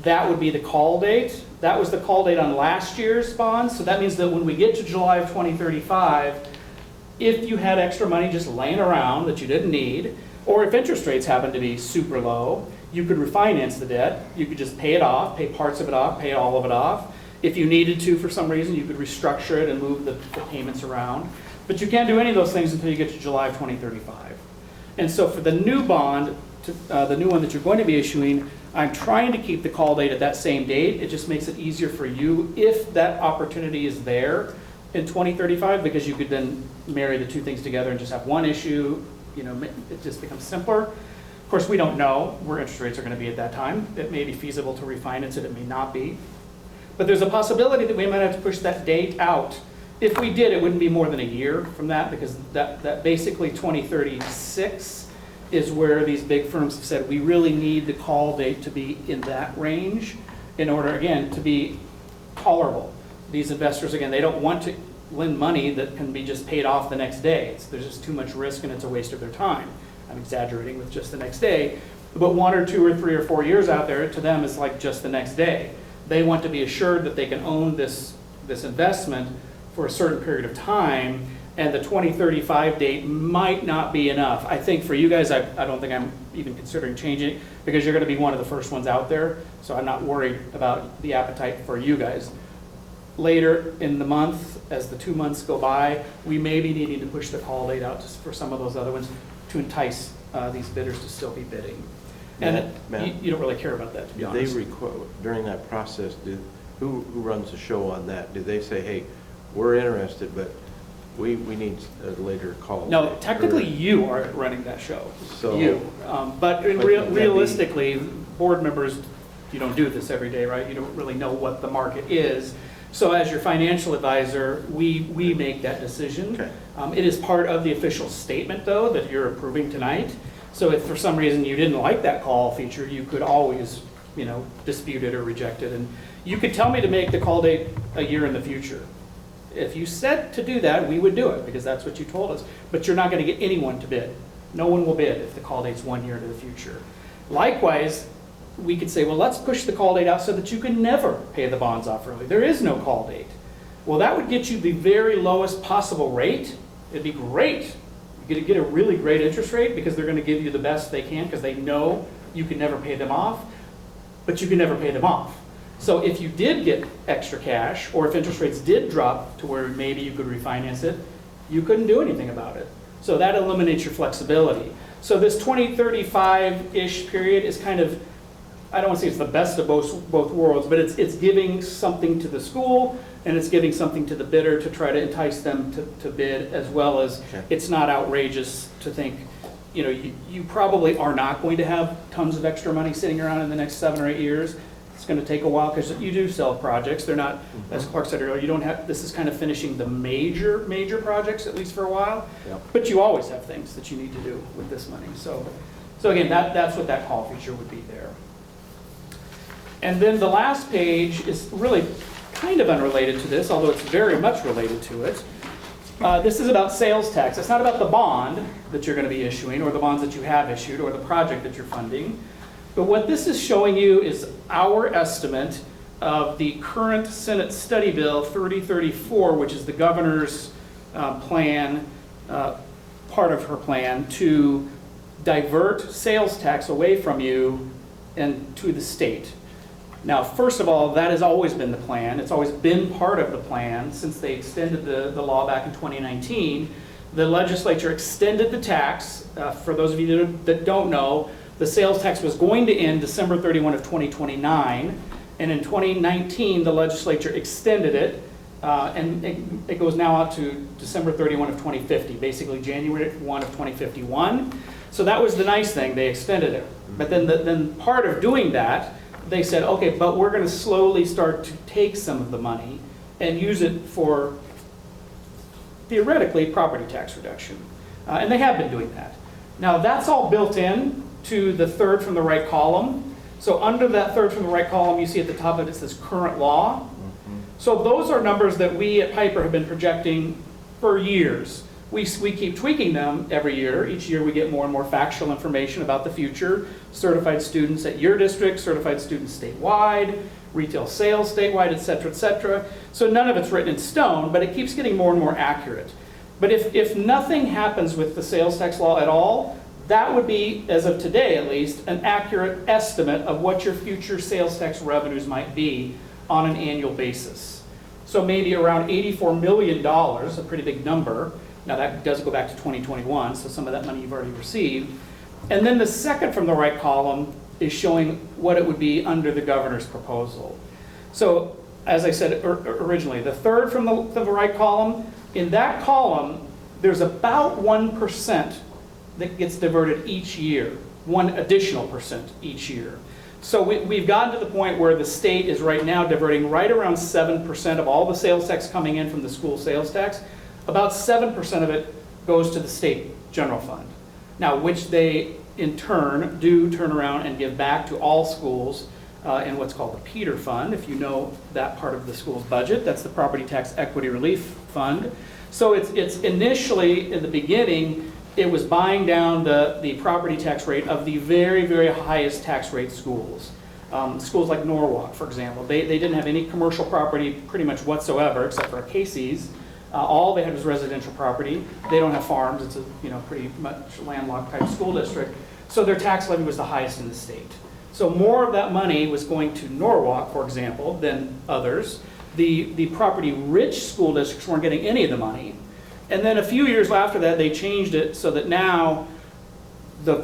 [SPEAKER 8] that would be the call date. That was the call date on last year's bonds. So that means that when we get to July of 2035, if you had extra money just laying around that you didn't need, or if interest rates happen to be super low, you could refinance the debt. You could just pay it off, pay parts of it off, pay all of it off. If you needed to for some reason, you could restructure it and move the payments around. But you can't do any of those things until you get to July of 2035. And so for the new bond, the new one that you're going to be issuing, I'm trying to keep the call date at that same date. It just makes it easier for you if that opportunity is there in 2035, because you could then marry the two things together and just have one issue. It just becomes simpler. Of course, we don't know where interest rates are going to be at that time. It may be feasible to refinance it, it may not be. But there's a possibility that we might have to push that date out. If we did, it wouldn't be more than a year from that, because that basically 2036 is where these big firms have said we really need the call date to be in that range in order, again, to be tolerable. These investors, again, they don't want to lend money that can be just paid off the next day. There's just too much risk and it's a waste of their time. I'm exaggerating with just the next day, but 1 or 2 or 3 or 4 years out there, to them is like just the next day. They want to be assured that they can own this investment for a certain period of time, and the 2035 date might not be enough. I think for you guys, I don't think I'm even considering changing it, because you're going to be one of the first ones out there, so I'm not worried about the appetite for you guys. Later in the month, as the 2 months go by, we may be needing to push the call date out just for some of those other ones to entice these bidders to still be bidding. And
[SPEAKER 5] Matt,
[SPEAKER 8] you don't really care about that, to be honest.
[SPEAKER 5] During that process, who runs the show on that? Do they say, hey, we're interested, but we need a later call?
[SPEAKER 8] No, technically you are running that show.
[SPEAKER 5] So,
[SPEAKER 8] you. But realistically, board members, you don't do this every day, right? You don't really know what the market is. So as your financial advisor, we make that decision.
[SPEAKER 5] Okay.
[SPEAKER 8] It is part of the official statement, though, that you're approving tonight. So if for some reason you didn't like that call feature, you could always, dispute it or reject it. And you could tell me to make the call date a year in the future. If you said to do that, we would do it, because that's what you told us. But you're not going to get anyone to bid. No one will bid if the call date's 1 year to the future. Likewise, we could say, well, let's push the call date out so that you can never pay the bonds off early. There is no call date. Well, that would get you the very lowest possible rate. It'd be great. You're going to get a really great interest rate because they're going to give you the best they can because they know you can never pay them off, but you can never pay them off. So if you did get extra cash, or if interest rates did drop to where maybe you could refinance it, you couldn't do anything about it. So that eliminates your flexibility. So this 2035-ish period is kind of, I don't want to say it's the best of both worlds, but it's giving something to the school and it's giving something to the bidder to try to entice them to bid, as well as it's not outrageous to think, you know, you probably are not going to have tons of extra money sitting around in the next 7 or 8 years. It's going to take a while because you do sell projects. They're not, as Clark said earlier, you don't have, this is kind of finishing the major projects, at least for a while.
[SPEAKER 5] Yep.
[SPEAKER 8] But you always have things that you need to do with this money. So again, that's what that call feature would be there. And then the last page is really kind of unrelated to this, although it's very much related to it. This is about sales tax. It's not about the bond that you're going to be issuing, or the bonds that you have issued, or the project that you're funding. But what this is showing you is our estimate of the current Senate Study Bill 3034, which is the governor's plan, part of her plan, to divert sales tax away from you and to the state. Now, first of all, that has always been the plan. It's always been part of the plan since they extended the law back in 2019. The legislature extended the tax. For those of you that don't know, the sales tax was going to end December 31 of 2029, and in 2019 the legislature extended it, and it goes now out to December 31 of 2050, basically January 1 of 2051. So that was the nice thing, they extended it. But then part of doing that, they said, okay, but we're going to slowly start to take some of the money and use it for, theoretically, property tax reduction. And they have been doing that. Now that's all built in to the third from the right column. So under that third from the right column, you see at the top of it, it says current law. So those are numbers that we at Piper have been projecting for years. We keep tweaking them every year. Each year we get more and more factual information about the future. Certified students at your district, certified students statewide, retail sales statewide, et cetera, et cetera. So none of it's written in stone, but it keeps getting more and more accurate. But if nothing happens with the sales tax law at all, that would be, as of today at least, an accurate estimate of what your future sales tax revenues might be on an annual basis. So maybe around $84 million, a pretty big number. Now that does go back to 2021, so some of that money you've already received. And then the second from the right column is showing what it would be under the governor's proposal. So as I said originally, the third from the right column, in that column, there's about 1% that gets diverted each year, 1 additional percent each year. So we've gotten to the point where the state is right now diverting right around 7% of all the sales tax coming in from the school sales tax. About 7% of it goes to the state general fund. Now, which they in turn do turn around and give back to all schools in what's called the Peter Fund, if you know that part of the school's budget. That's the Property Tax Equity Relief Fund. So it's initially, in the beginning, it was buying down the property tax rate of the very, very highest tax rate schools. Schools like Norwalk, for example, they didn't have any commercial property pretty much whatsoever, except for Casey's. All they had was residential property. They don't have farms. It's a pretty much landlocked type school district. So their tax levy was the highest in the state. So more of that money was going to Norwalk, for example, than others. The property-rich school districts weren't getting any of the money. And then a few years after that, they changed it so that now the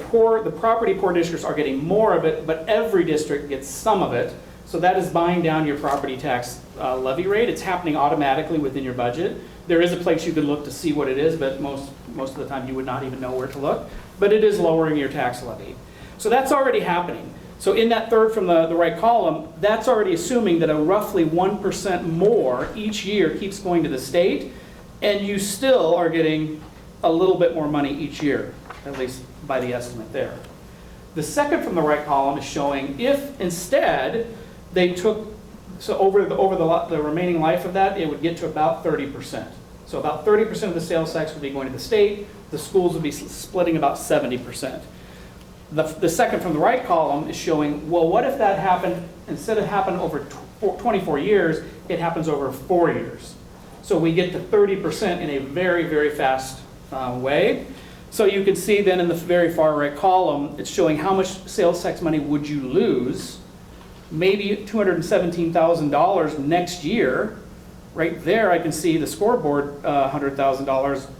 [SPEAKER 8] property-poor districts are getting more of it, but every district gets some of it. So that is buying down your property tax levy rate. It's happening automatically within your budget. There is a place you can look to see what it is, but most of the time you would not even know where to look. But it is lowering your tax levy. So that's already happening. So in that third from the right column, that's already assuming that a roughly 1% more each year keeps going to the state, and you still are getting a little bit more money each year, at least by the estimate there. The second from the right column is showing if instead they took So over the remaining life of that, it would get to about 30%. So about 30% of the sales tax would be going to the state. The schools would be splitting about 70%. The second from the right column is showing, well, what if that happened, instead of happening over 24 years, it happens over 4 years. So we get to 30% in a very, very fast way. So you can see then in the very far right column, it's showing how much sales tax money would you lose. Maybe $217,000 next year. Right there, I can see the scoreboard $100,000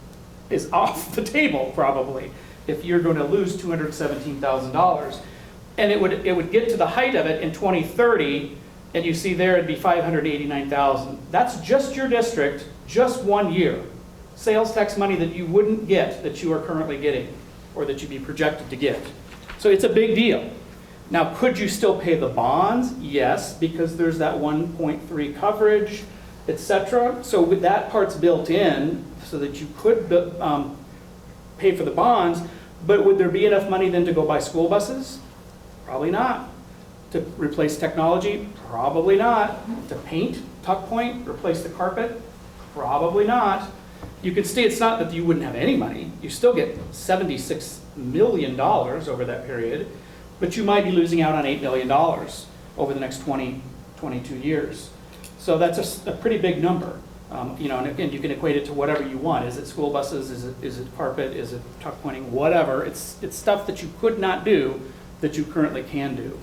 [SPEAKER 8] is off the table probably if you're going to lose $217,000. And it would get to the height of it in 2030, and you see there it'd be $589,000. That's just your district, just 1 year. Sales tax money that you wouldn't get that you are currently getting or that you'd be projected to get. So it's a big deal. Now, could you still pay the bonds? Yes, because there's that 1.3 coverage, etc. So with that part's built in so that you could pay for the bonds, but would there be enough money then to go buy school buses? Probably not. To replace technology? Probably not. To paint, tuck point, replace the carpet? Probably not. You can see it's not that you wouldn't have any money. You still get $76 million over that period, but you might be losing out on $8 million over the next 22 years. So that's a pretty big number. You know, and again, you can equate it to whatever you want. Is it school buses? Is it carpet? Is it tuck pointing? Whatever. It's stuff that you could not do that you currently can do.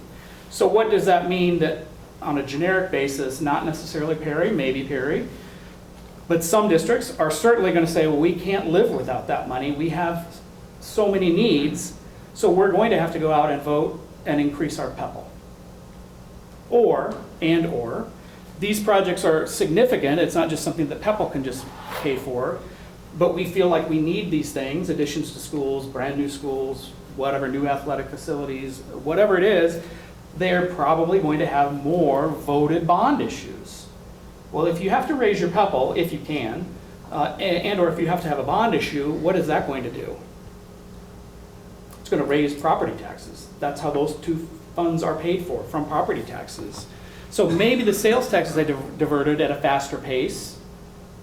[SPEAKER 8] So what does that mean that on a generic basis, not necessarily Perry, maybe Perry, but some districts are certainly going to say, well, we can't live without that money. We have so many needs, so we're going to have to go out and vote and increase our PEPAL. Or, these projects are significant. It's not just something that PEPAL can just pay for, but we feel like we need these things, additions to schools, brand new schools, whatever, new athletic facilities, whatever it is, they're probably going to have more voted bond issues. Well, if you have to raise your PEPAL, if you can, or if you have to have a bond issue, what is that going to do? It's going to raise property taxes. That's how those two funds are paid for, from property taxes. So maybe the sales taxes are diverted at a faster pace,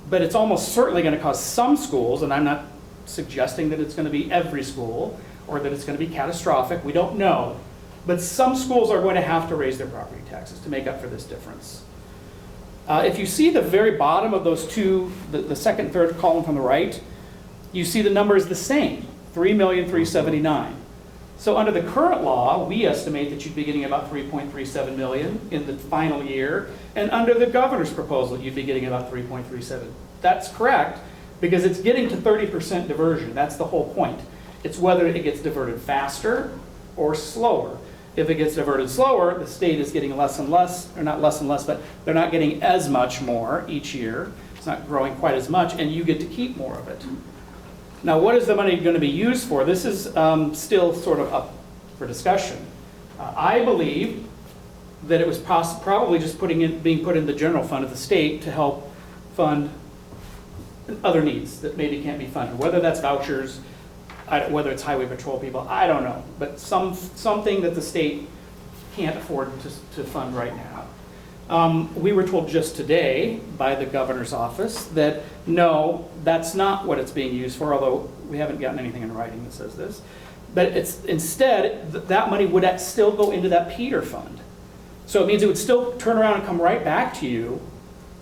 [SPEAKER 8] but it's almost certainly going to cause some schools, and I'm not suggesting that it's going to be every school or that it's going to be catastrophic, we don't know, but some schools are going to have to raise their property taxes to make up for this difference. If you see the very bottom of those two, the second and third column from the right, you see the number is the same, $3,379,000. So under the current law, we estimate that you'd be getting about $3.37 million in the final year, and under the governor's proposal, you'd be getting about $3.37. That's correct, because it's getting to 30% diversion. That's the whole point. It's whether it gets diverted faster or slower. If it gets diverted slower, the state is getting less and less, or not less and less, but they're not getting as much more each year. It's not growing quite as much, and you get to keep more of it. Now, what is the money going to be used for? This is still sort of up for discussion. I believe that it was probably just being put in the general fund of the state to help fund other needs that maybe can't be funded, whether that's vouchers, whether it's highway patrol people, I don't know, but something that the state can't afford to fund right now. We were told just today by the governor's office that no, that's not what it's being used for, although we haven't gotten anything in writing that says this. But it's instead, that money would still go into that Peter fund. So it means it would still turn around and come right back to you,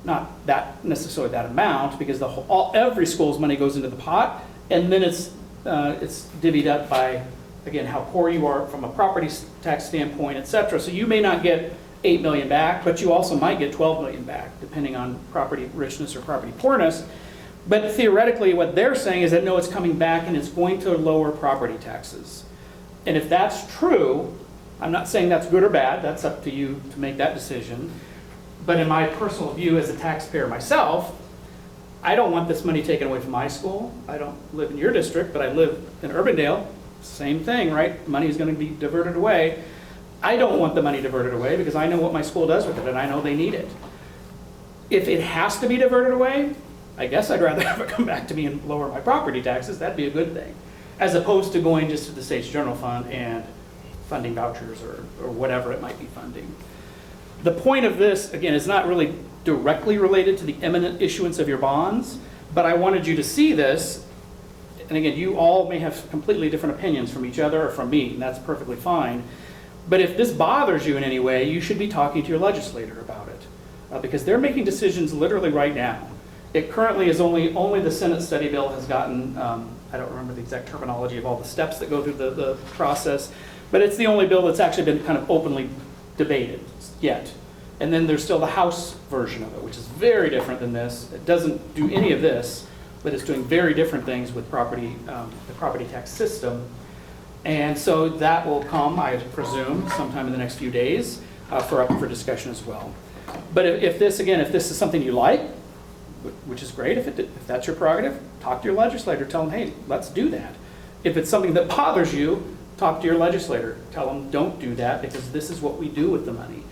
[SPEAKER 8] not that necessarily that amount, because every school's money goes into the pot, and then it's divvied up by, again, how poor you are from a property tax standpoint, et cetera. So you may not get $8 million back, but you also might get $12 million back, depending on property richness or property poorness. But theoretically, what they're saying is that no, it's coming back and it's going to lower property taxes. And if that's true, I'm not saying that's good or bad, that's up to you to make that decision. But in my personal view as a taxpayer myself, I don't want this money taken away from my school. I don't live in your district, but I live in Urbandale. Same thing, right? Money is going to be diverted away. I don't want the money diverted away because I know what my school does with it and I know they need it. If it has to be diverted away, I guess I'd rather have it come back to me and lower my property taxes. That'd be a good thing. As opposed to going just to the state's general fund and funding vouchers or whatever it might be funding. The point of this, again, is not really directly related to the imminent issuance of your bonds, but I wanted you to see this. And again, you all may have completely different opinions from each other or from me, and that's perfectly fine. But if this bothers you in any way, you should be talking to your legislator about it, because they're making decisions literally right now. It currently is only the Senate study bill has gotten, I don't remember the exact terminology of all the steps that go through the process, but it's the only bill that's actually been kind of openly debated yet. And then there's still the House version of it, which is very different than this. It doesn't do any of this, but it's doing very different things with property, the property tax system. And so that will come, I presume, sometime in the next few days for discussion as well. But if this is something you like, which is great, if that's your prerogative, talk to your legislator, tell them, hey, let's do that. If it's something that bothers you, talk to your legislator, tell them don't do that because this is what we do with the money.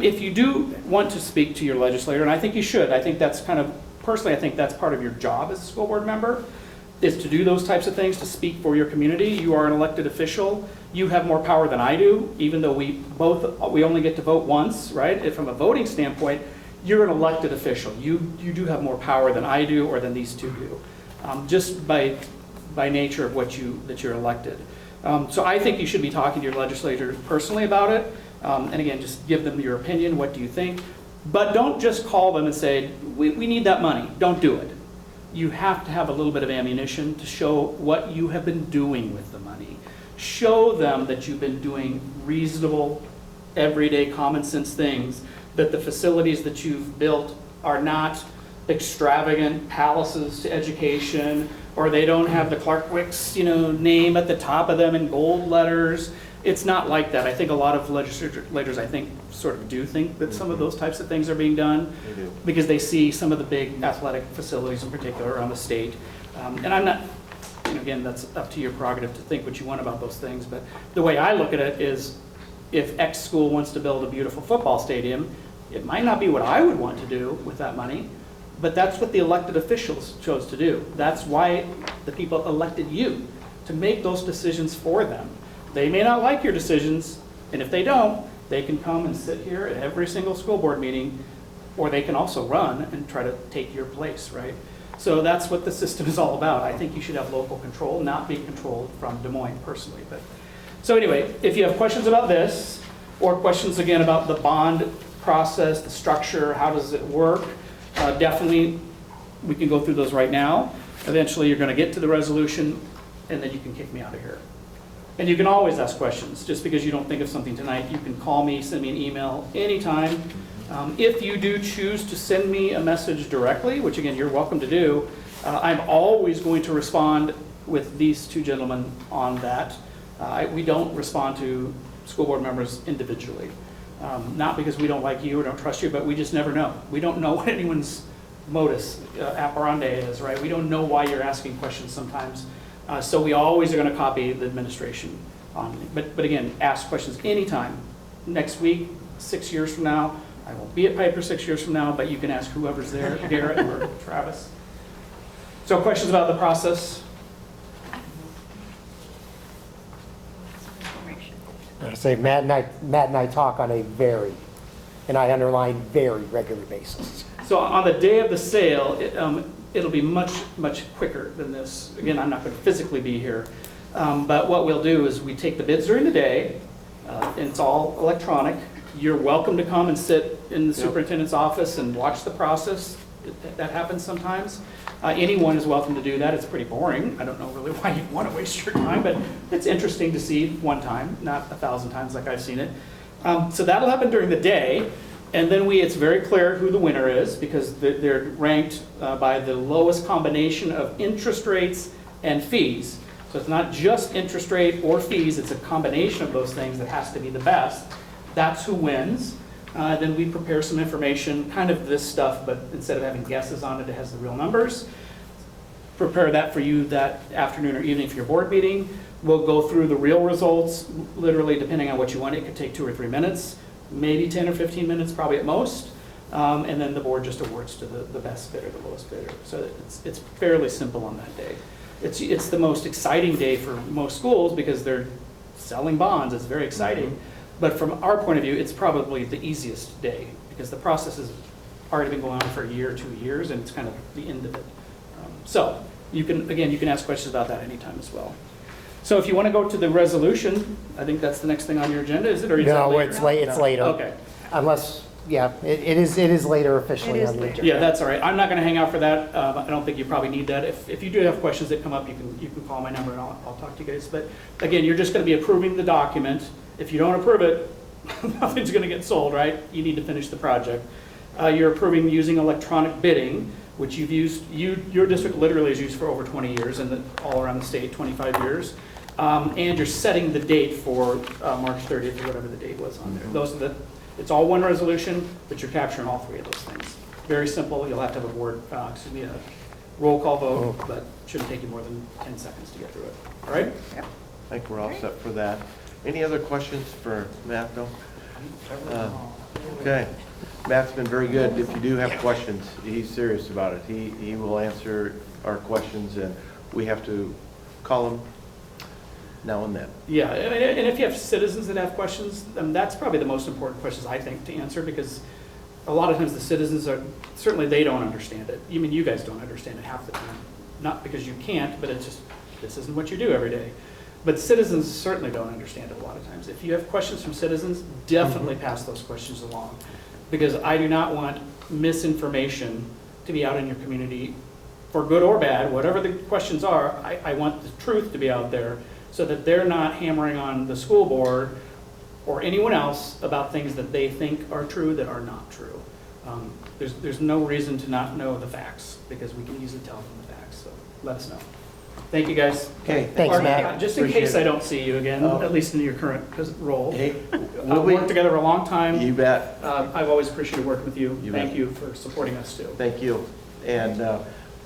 [SPEAKER 8] If you do want to speak to your legislator, and I think you should, I think that's personally, I think that's part of your job as a school board member, is to do those types of things, to speak for your community. You are an elected official. You have more power than I do, even though we only get to vote once, right? From a voting standpoint, you're an elected official. You do have more power than I do or than these two do, just by nature of that you're elected. So I think you should be talking to your legislator personally about it. And again, just give them your opinion. What do you think? But don't just call them and say, we need that money. Don't do it. You have to have a little bit of ammunition to show what you have been doing with the money. Show them that you've been doing reasonable, everyday, common sense things, that the facilities that you've built are not extravagant palaces to education, or they don't have the Clark Wicks, name at the top of them in gold letters. It's not like that. I think a lot of legislators, sort of do think that some of those types of things are being done because they see some of the big athletic facilities in particular around the state. And I'm not, again, that's up to your prerogative to think what you want about those things. But the way I look at it is, if X school wants to build a beautiful football stadium, it might not be what I would want to do with that money, but that's what the elected officials chose to do. That's why the people elected you, to make those decisions for them. They may not like your decisions, and if they don't, they can come and sit here at every single school board meeting, or they can also run and try to take your place, right? So that's what the system is all about. I think you should have local control, not be controlled from Des Moines personally. So anyway, if you have questions about this, or questions again about the bond process, the structure, how does it work, definitely we can go through those right now. Eventually you're going to get to the resolution, and then you can kick me out of here. And you can always ask questions. Just because you don't think of something tonight, you can call me, send me an email anytime. If you do choose to send me a message directly, which again, you're welcome to do, I'm always going to respond with these two gentlemen on that. We don't respond to school board members individually. Not because we don't like you or don't trust you, but we just never know. We don't know what anyone's modus operandi is, right? We don't know why you're asking questions sometimes. So we always are going to copy the administration on it. But again, ask questions anytime. Next week, 6 years from now, I won't be at Piper 6 years from now, but you can ask whoever's there, Garrett or Travis. So questions about the process?
[SPEAKER 1] I say Matt and I talk on a very, and I underline very regular basis.
[SPEAKER 8] So on the day of the sale, it'll be much, much quicker than this. Again, I'm not going to physically be here. But what we'll do is we take the bids during the day, and it's all electronic. You're welcome to come and sit in the superintendent's office and watch the process. That happens sometimes. Anyone is welcome to do that. It's pretty boring. I don't know really why you'd want to waste your time, but it's interesting to see one time, not 1,000 times like I've seen it. So that'll happen during the day. And then it's very clear who the winner is, because they're ranked by the lowest combination of interest rates and fees. So it's not just interest rate or fees, it's a combination of those things that has to be the best. That's who wins. Then we prepare some information, kind of this stuff, but instead of having guesses on it, it has the real numbers. Prepare that for you that afternoon or evening for your board meeting. We'll go through the real results, literally depending on what you want. It could take 2 or 3 minutes. Maybe 10 or 15 minutes, probably at most, and then the board just awards to the best bidder, the lowest bidder. So it's fairly simple on that day. It's the most exciting day for most schools because they're selling bonds. It's very exciting. But from our point of view, it's probably the easiest day, because the process has already been going on for a year, 2 years, and it's kind of the end of it. So, you can ask questions about that anytime as well. So if you want to go to the resolution, I think that's the next thing on your agenda, is it? Or is that
[SPEAKER 1] No,
[SPEAKER 8] later?
[SPEAKER 1] it's later.
[SPEAKER 8] Okay.
[SPEAKER 1] Unless, yeah, it is later officially
[SPEAKER 2] It is
[SPEAKER 1] on the
[SPEAKER 2] later.
[SPEAKER 1] agenda.
[SPEAKER 8] Yeah, that's all right. I'm not going to hang out for that. I don't think you probably need that. If you do have questions that come up, you can call my number and I'll talk to you guys. But again, you're just going to be approving the document. If you don't approve it, nothing's going to get sold, right? You need to finish the project. You're approving using electronic bidding, which your district literally has used for over 20 years, and all around the state, 25 years. And you're setting the date for March 30th, or whatever the date was on there. It's all one resolution, but you're capturing all three of those things. Very simple. You'll have to have a roll call vote, but shouldn't take you more than 10 seconds to get through it. All right?
[SPEAKER 5] I think we're all set for that. Any other questions for Matt, though? Okay. Matt's been very good. If you do have questions, he's serious about it. He will answer our questions, and we have to call him now and then.
[SPEAKER 8] Yeah, and if you have citizens that have questions, that's probably the most important questions, I think, to answer, because a lot of times the citizens certainly they don't understand it. Even you guys don't understand it half the time. Not because you can't, but it's just, this isn't what you do every day. But citizens certainly don't understand it a lot of times. If you have questions from citizens, definitely pass those questions along. Because I do not want misinformation to be out in your community, for good or bad, whatever the questions are. I want the truth to be out there, so that they're not hammering on the school board or anyone else about things that they think are true that are not true. There's no reason to not know the facts, because we can easily tell from the facts, so let us know. Thank you, guys.
[SPEAKER 5] Okay.
[SPEAKER 1] Thanks,
[SPEAKER 8] Or,
[SPEAKER 1] Matt.
[SPEAKER 8] just in
[SPEAKER 5] Appreciate
[SPEAKER 8] case
[SPEAKER 5] it.
[SPEAKER 8] I don't see you again,
[SPEAKER 5] Oh.
[SPEAKER 8] at least in your current role.
[SPEAKER 5] Hey,
[SPEAKER 8] We've worked together a long time.
[SPEAKER 5] You bet.
[SPEAKER 8] I've always appreciated working with you.
[SPEAKER 5] You
[SPEAKER 8] Thank
[SPEAKER 5] bet.
[SPEAKER 8] you for supporting us too.
[SPEAKER 5] Thank you. And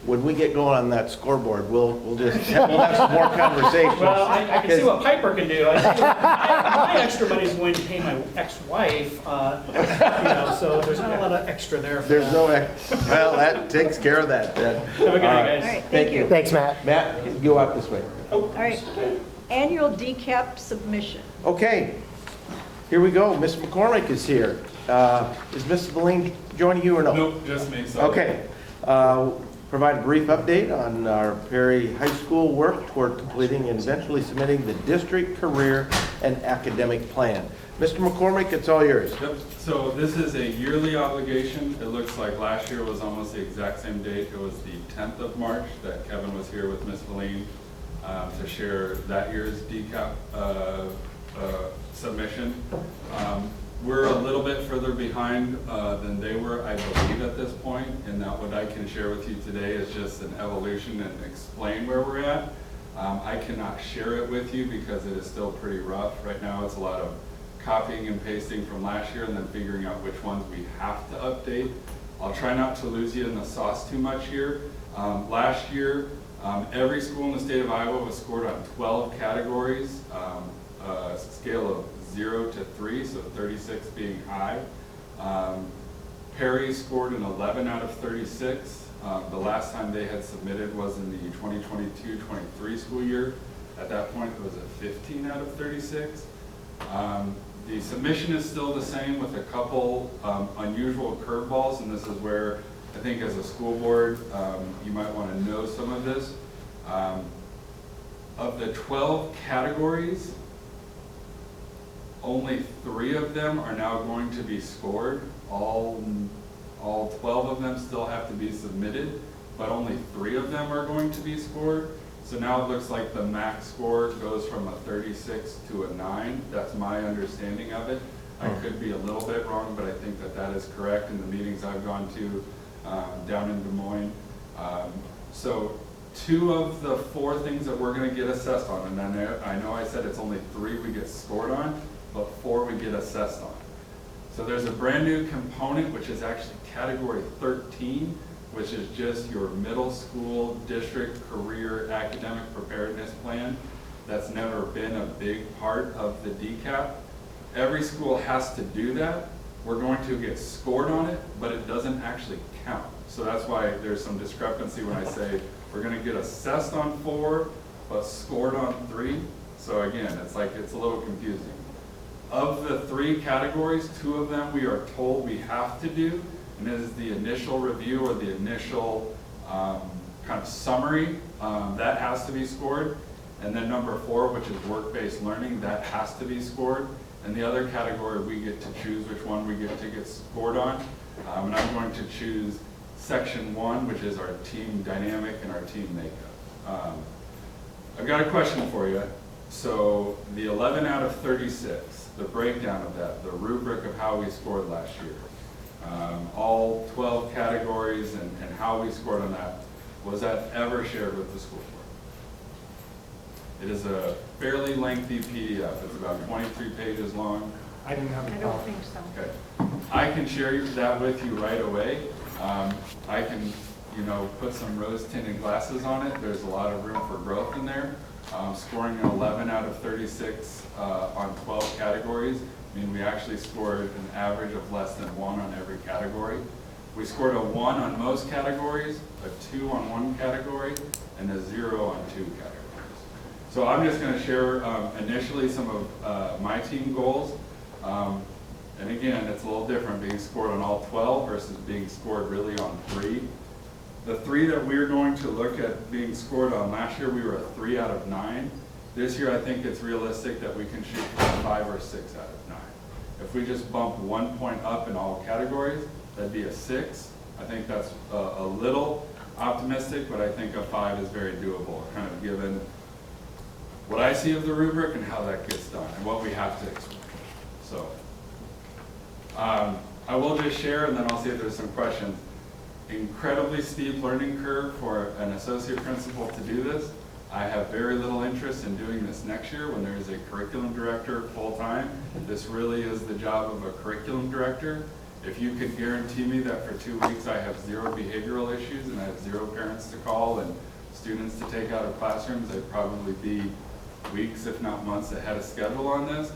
[SPEAKER 5] when we get going on that scoreboard, we'll have some more conversations.
[SPEAKER 8] Well, I can see what Piper can do. I see my extra money is going to pay my ex-wife, so there's not a lot of extra there for
[SPEAKER 5] There's
[SPEAKER 8] that.
[SPEAKER 5] no, well, that takes care of that then.
[SPEAKER 8] Have a good
[SPEAKER 5] All
[SPEAKER 8] night,
[SPEAKER 5] right.
[SPEAKER 8] guys.
[SPEAKER 2] All right, thank you.
[SPEAKER 1] Thanks, Matt.
[SPEAKER 5] Matt, go out this way.
[SPEAKER 2] All right. Annual decap submission.
[SPEAKER 5] Okay, here we go. Ms. McCormick is here. Is Ms. Beline joining you or no?
[SPEAKER 9] Nope, just me. So
[SPEAKER 5] Okay. Provide a brief update on our Perry High School work toward completing and eventually submitting the district career and academic plan. Mr. McCormick, it's all yours.
[SPEAKER 9] Yep. So this is a yearly obligation. It looks like last year was almost the exact same date. It was the 10th of March that Kevin was here with Ms. Feline to share that year's DCAP submission. We're a little bit further behind than they were, I believe, at this point, and that what I can share with you today is just an evolution and explain where we're at. I cannot share it with you because it is still pretty rough. Right now, it's a lot of copying and pasting from last year and then figuring out which ones we have to update. I'll try not to lose you in the sauce too much here. Last year, every school in the state of Iowa was scored on 12 categories, a scale of 0 to 3, so 36 being high. Perry scored an 11 out of 36. The last time they had submitted was in the 2022-23 school year. At that point, it was a 15 out of 36. The submission is still the same with a couple unusual curveballs, and this is where I think as a school board, you might want to know some of this. Of the 12 categories, only 3 of them are now going to be scored. All 12 of them still have to be submitted, but only 3 of them are going to be scored. So now it looks like the max score goes from a 36 to a 9. That's my understanding of it. I could be a little bit wrong, but I think that that is correct in the meetings I've gone to down in Des Moines. So 2 of the 4 things that we're going to get assessed on, and I know I said it's only 3 we get scored on, but 4 we get assessed on. So there's a brand new component, which is actually category 13, which is just your middle school district career academic preparedness plan. That's never been a big part of the DCAP. Every school has to do that. We're going to get scored on it, but it doesn't actually count. So that's why there's some discrepancy when I say we're going to get assessed on 4, but scored on 3. So again, it's a little confusing. Of the 3 categories, 2 of them we are told we have to do, and it is the initial review or the initial kind of summary, that has to be scored. And then number 4, which is work-based learning, that has to be scored. And the other category, we get to choose which one we get to get scored on. And I'm going to choose section 1, which is our team dynamic and our team makeup. I've got a question for you. So the 11 out of 36, the breakdown of that, the rubric of how we scored last year, all 12 categories and how we scored on that, was that ever shared with the school board? It is a fairly lengthy PDF. It's about 23 pages long.
[SPEAKER 4] I didn't have
[SPEAKER 2] I
[SPEAKER 4] a
[SPEAKER 2] don't
[SPEAKER 4] thought.
[SPEAKER 2] think so.
[SPEAKER 9] Okay. I can share that with you right away. I can, put some rose-tinted glasses on it. There's a lot of room for growth in there. Scoring an 11 out of 36 on 12 categories. I mean, we actually scored an average of less than 1 on every category. We scored a 1 on most categories, a 2 on 1 category, and a 0 on 2 categories. So I'm just going to share initially some of my team goals. And again, it's a little different being scored on all 12 versus being scored really on 3. The 3 that we're going to look at being scored on, last year we were a 3 out of 9. This year I think it's realistic that we can shoot for a 5 or 6 out of 9. If we just bump 1 point up in all categories, that'd be a 6. I think that's a little optimistic, but I think a 5 is very doable, kind of given what I see of the rubric and how that gets done and what we have to explain. So I will just share, and then I'll see if there's some questions. Incredibly steep learning curve for an associate principal to do this. I have very little interest in doing this next year when there is a curriculum director full-time. This really is the job of a curriculum director. If you could guarantee me that for 2 weeks I have 0 behavioral issues and I have 0 parents to call and students to take out of classrooms, I'd probably be weeks, if not months, ahead of schedule on this.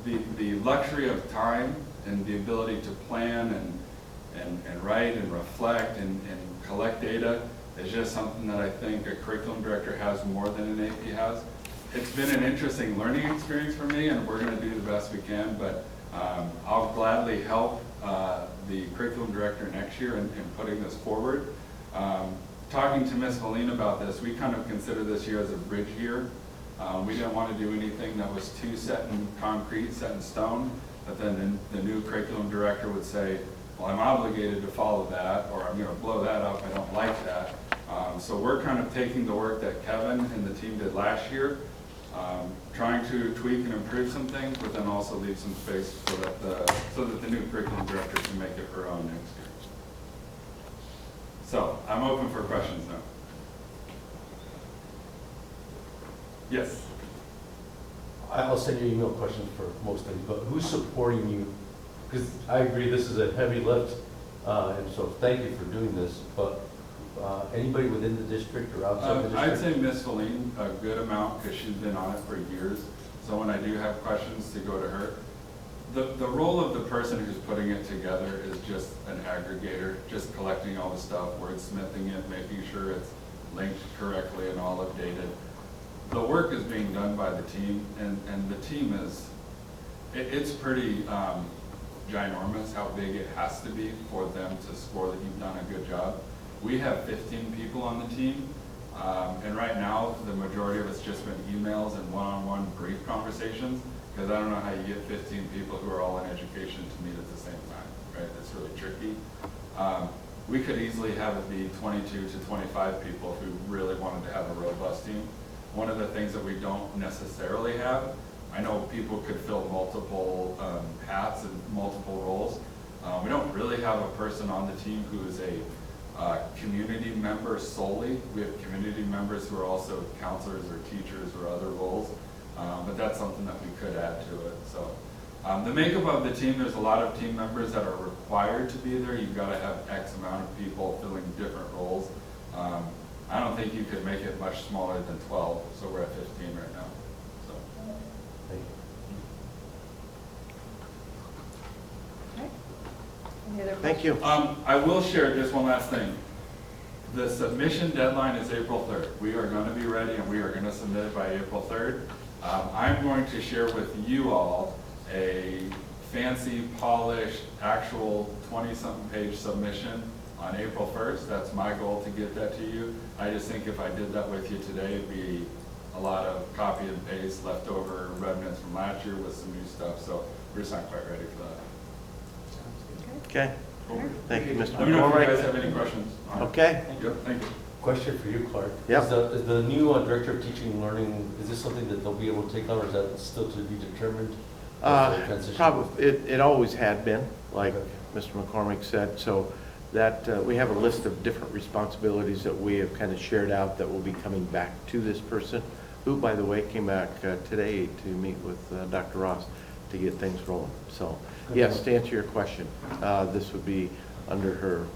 [SPEAKER 9] The luxury of time and the ability to plan and write and reflect and collect data is just something that I think a curriculum director has more than an AP has. It's been an interesting learning experience for me, and we're going to do the best we can, but I'll gladly help the curriculum director next year in putting this forward. Talking to Ms. Helene about this, we kind of consider this year as a bridge year. We didn't want to do anything that was too set in concrete, set in stone, but then the new curriculum director would say, well, I'm obligated to follow that, or I'm going to blow that up, I don't like that. So we're kind of taking the work that Kevin and the team did last year, trying to tweak and improve some things, but then also leave some space so that the new curriculum director can make it her own next year. So I'm open for questions now. Yes.
[SPEAKER 7] I'll send you email questions for most things, but who's supporting you? Because I agree this is a heavy lift, and so thank you for doing this, but anybody within the district or outside the district?
[SPEAKER 9] I'd say Ms. Helene a good amount because she's been on it for years. So when I do have questions, to go to her. The role of the person who's putting it together is just an aggregator, just collecting all the stuff, wordsmithing it, making sure it's linked correctly and all updated. The work is being done by the team, and the team is, it's pretty ginormous how big it has to be for them to score that you've done a good job. We have 15 people on the team, and right now the majority of it's just been emails and one-on-one brief conversations, because I don't know how you get 15 people who are all in education to meet at the same time, right? It's really tricky. We could easily have it be 22 to 25 people who really wanted to have a robust team. One of the things that we don't necessarily have, I know people could fill multiple hats and multiple roles. We don't really have a person on the team who is a community member solely. We have community members who are also counselors or teachers or other roles, but that's something that we could add to it. So the makeup of the team, there's a lot of team members that are required to be there. You've got to have X amount of people filling different roles. I don't think you could make it much smaller than 12, so we're at 15 right now. So.
[SPEAKER 7] Thank you.
[SPEAKER 2] Okay. Any other
[SPEAKER 5] Thank you.
[SPEAKER 9] I will share just one last thing. The submission deadline is April 3rd. We are going to be ready and we are going to submit it by April 3rd. I'm going to share with you all a fancy, polished, actual 20-something page submission on April 1st. That's my goal, to get that to you. I just think if I did that with you today, it'd be a lot of copy and paste, leftover remnants from last year with some new stuff, so we're just not quite ready for that.
[SPEAKER 5] Okay, thank you, Mr.
[SPEAKER 9] Let me know if you guys
[SPEAKER 5] McCormick.
[SPEAKER 9] have any questions. on it.
[SPEAKER 5] Okay,
[SPEAKER 9] Yep, thank you.
[SPEAKER 7] Question for you, Clark.
[SPEAKER 5] Yep.
[SPEAKER 7] Is the new Director of Teaching and Learning, is this something that they'll be able to take on, or is that still to be determined? as they transition?
[SPEAKER 5] probably, it always had been, like Mr. McCormick said, so that, we have a list of different responsibilities that we have kind of shared out that will be coming back to this person, who, by the way, came back today to meet with Dr. Ross to get things rolling. So, yes, to answer your question, this would be under her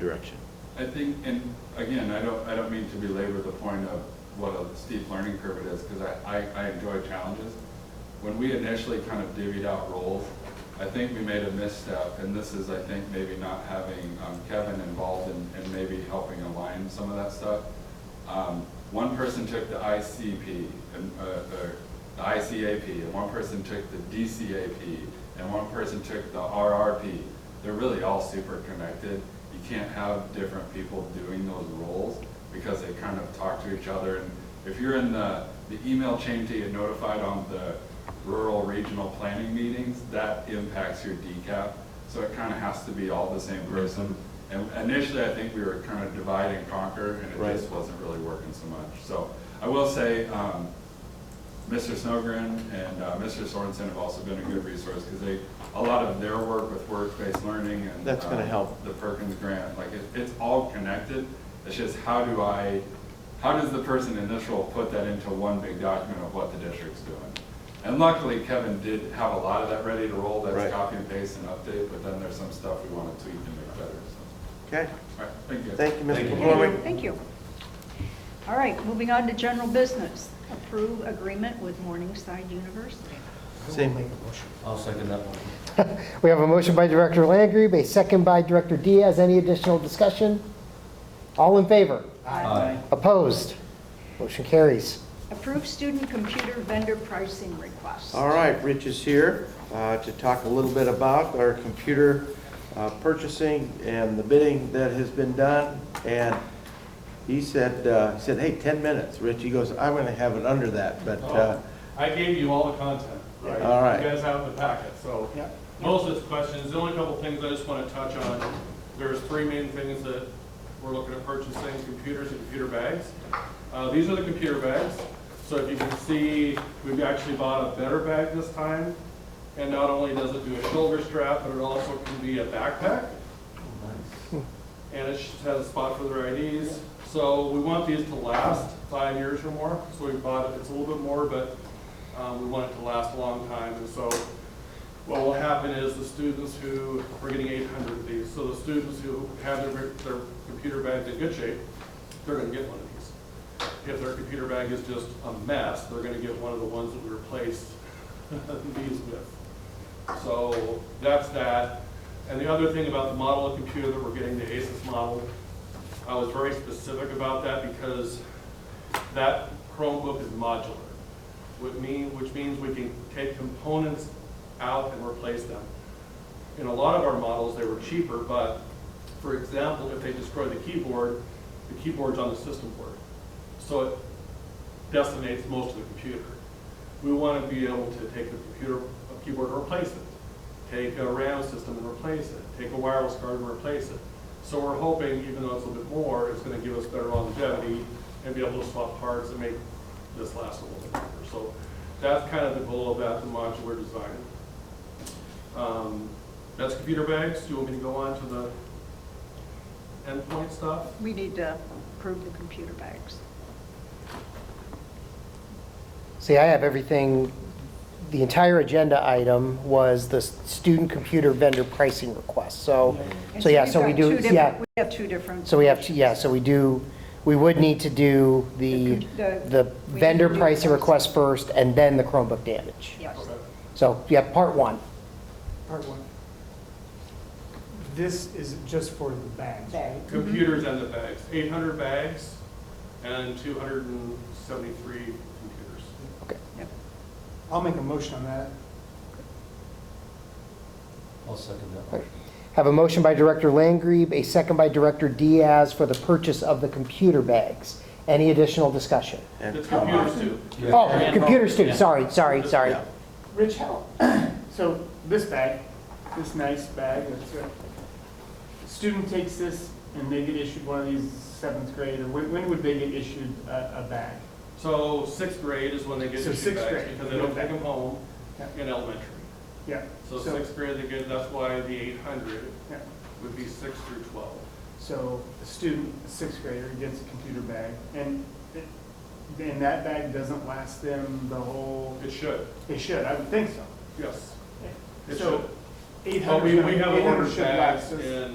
[SPEAKER 5] direction.
[SPEAKER 9] I think, and again, I don't mean to belabor the point of what a steep learning curve it is, because I enjoy challenges. When we initially kind of divvied out roles, I think we made a misstep, and this is, I think, maybe not having Kevin involved in maybe helping align some of that stuff. One person took the ICP, and the ICAP, and one person took the DCAP, and one person took the RRP. They're really all super connected. You can't have different people doing those roles because they kind of talk to each other. And if you're in the email chain to get notified on the rural regional planning meetings, that impacts your DCAP. So it kind of has to be all the same person. And initially, I think we were kind of divide and conquer, and it just wasn't really working so much. So I will say, Mr. Snogren and Mr. Sorensen have also been a good resource, because a lot of their work with work-based learning and
[SPEAKER 5] That's going to help.
[SPEAKER 9] the Perkins grant, like it's all connected. It's just how does the person in this role put that into one big document of what the district's doing? And luckily, Kevin did have a lot of that ready to roll. That's copy and paste and update, but then there's some stuff we want to tweak and make better. So.
[SPEAKER 5] Okay,
[SPEAKER 9] All right, thank you.
[SPEAKER 5] thank you, Mr.
[SPEAKER 7] Thank you.
[SPEAKER 5] McCormick.
[SPEAKER 2] Thank you. All right, moving on to general business. Approve agreement with Morningside University.
[SPEAKER 5] Same.
[SPEAKER 7] I'll second that one.
[SPEAKER 1] We have a motion by Director Landry, a second by Director Diaz. Any additional discussion? All in favor?
[SPEAKER 7] Aye.
[SPEAKER 1] Opposed? Motion carries.
[SPEAKER 2] Approve student computer vendor pricing request.
[SPEAKER 5] All right, Rich is here to talk a little bit about our computer purchasing and the bidding that has been done. And he said, hey, 10 minutes, Rich. He goes, I'm going to have it under that, but
[SPEAKER 10] I gave you all the content, right?
[SPEAKER 5] All right.
[SPEAKER 10] You guys have the packet, so most of it's questions. The only couple things I just want to touch on, there's three main things that we're looking at purchasing: computers and computer bags. These are the computer bags. So if you can see, we've actually bought a better bag this time. And not only does it do a shoulder strap, but it also can be a backpack. And it has a spot for their IDs. So we want these to last 5 years or more. So we bought it, it's a little bit more, but we want it to last a long time. And so what will happen is the students who, we're getting 800 of these. So the students who have their computer bags in good shape, they're going to get one of these. If their computer bag is just a mess, they're going to get one of the ones that we replaced these with. So that's that. And the other thing about the model of computer that we're getting, the Asus model, I was very specific about that because that Chromebook is modular, which means we can take components out and replace them. In a lot of our models, they were cheaper, but for example, if they destroy the keyboard's on the system board. So it decimates most of the computer. We want to be able to take the keyboard and replace it. Take a RAM system and replace it. Take a wireless card and replace it. So we're hoping, even though it's a little bit more, it's going to give us better longevity and be able to swap parts and make this last a little bit longer. So that's kind of the goal of that, the modular design. That's computer bags. Do you want me to go on to the endpoint stuff?
[SPEAKER 2] We need to approve the computer bags.
[SPEAKER 1] See, I have everything, the entire agenda item was the student computer vendor pricing request. So yeah, so we do, yeah.
[SPEAKER 2] We have two different.
[SPEAKER 1] So we have, we would need to do the vendor pricing request first and then the Chromebook damage.
[SPEAKER 2] Yes.
[SPEAKER 1] So, yeah, part one.
[SPEAKER 4] Part one. This is just for the bags, right?
[SPEAKER 10] Computers and the bags. 800 bags and 273 computers.
[SPEAKER 1] Okay.
[SPEAKER 2] Yep.
[SPEAKER 4] I'll make a motion on that.
[SPEAKER 7] I'll second that.
[SPEAKER 1] Have a motion by Director Langrieb, a second by Director Diaz for the purchase of the computer bags. Any additional discussion?
[SPEAKER 5] And
[SPEAKER 3] It's computers too.
[SPEAKER 1] Oh, computers too,
[SPEAKER 3] Yeah.
[SPEAKER 1] sorry.
[SPEAKER 5] Yeah.
[SPEAKER 4] Rich, how, so this bag, this nice bag, student takes this and they get issued one of these 7th grade, or when would they get issued a bag?
[SPEAKER 3] So 6th grade is when they get
[SPEAKER 4] So
[SPEAKER 3] issued
[SPEAKER 4] sixth
[SPEAKER 3] bags,
[SPEAKER 4] grade.
[SPEAKER 3] because they don't take them home
[SPEAKER 4] Yeah.
[SPEAKER 3] in elementary.
[SPEAKER 4] Yeah.
[SPEAKER 3] So 6th grade, they get, that's why the 800
[SPEAKER 4] Yeah.
[SPEAKER 3] would be 6 through 12.
[SPEAKER 4] So a student, a 6th grader, gets a computer bag, and then that bag doesn't last them the whole,
[SPEAKER 3] It should,
[SPEAKER 4] they should, I would think so.
[SPEAKER 3] yes. It
[SPEAKER 4] So
[SPEAKER 3] should.
[SPEAKER 4] 800
[SPEAKER 3] But we have
[SPEAKER 4] 800
[SPEAKER 3] ordered
[SPEAKER 4] should
[SPEAKER 3] bags
[SPEAKER 4] last us.
[SPEAKER 3] in,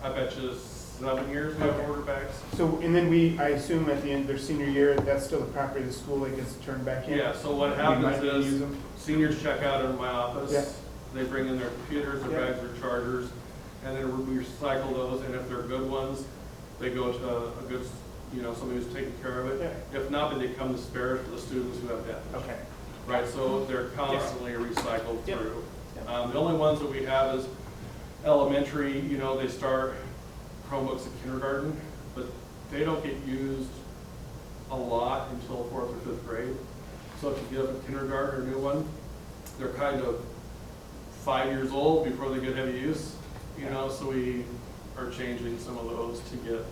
[SPEAKER 3] I bet you 7 years we have
[SPEAKER 4] Okay.
[SPEAKER 3] ordered bags.
[SPEAKER 4] So, and then I assume at the end of their senior year, that's still the property of the school that gets turned back in?
[SPEAKER 3] Yeah, so what
[SPEAKER 4] We might
[SPEAKER 3] happens
[SPEAKER 4] use
[SPEAKER 3] is,
[SPEAKER 4] them.
[SPEAKER 3] seniors check out in my
[SPEAKER 4] Yeah.
[SPEAKER 3] office. They bring in their computers, their
[SPEAKER 4] Yeah.
[SPEAKER 3] bags, their chargers, and then we recycle those, and if they're good ones, they go to a good, somebody who's taking care of it.
[SPEAKER 4] Yeah.
[SPEAKER 3] If not, then they come to spares for the students who have damage.
[SPEAKER 4] Okay.
[SPEAKER 3] Right, so they're constantly recycled
[SPEAKER 4] Yep.
[SPEAKER 3] through.
[SPEAKER 4] Yep.
[SPEAKER 3] The only ones that we have is elementary, they start Chromebooks in kindergarten, but they don't get used a lot until 4th or 5th grade. So if you get up in kindergarten or a new one, they're kind of 5 years old before they get heavy use, so we are changing some of those to get,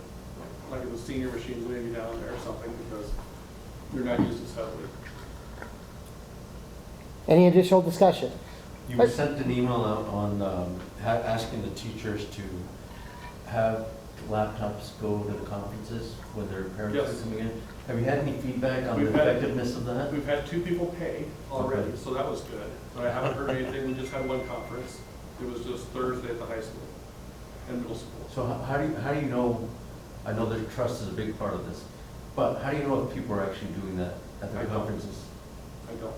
[SPEAKER 3] like the senior machines maybe down there or something, because they're not used as heavily.
[SPEAKER 1] Any additional discussion?
[SPEAKER 7] You sent an email out on asking the teachers to have laptops go to the conferences when their parents
[SPEAKER 3] Yes.
[SPEAKER 7] are coming in. Have you had any feedback on the
[SPEAKER 3] We've had-
[SPEAKER 7] effectiveness of that?
[SPEAKER 3] We've had 2 people pay already,
[SPEAKER 7] Okay.
[SPEAKER 3] so that was good. But I haven't heard anything, we just had one conference. It was just Thursday at the high school and middle school.
[SPEAKER 7] So how do you know, I know that trust is a big part of this, but how do you know if people are actually doing that at
[SPEAKER 3] I
[SPEAKER 7] their
[SPEAKER 3] don't.
[SPEAKER 7] conferences?
[SPEAKER 3] I don't.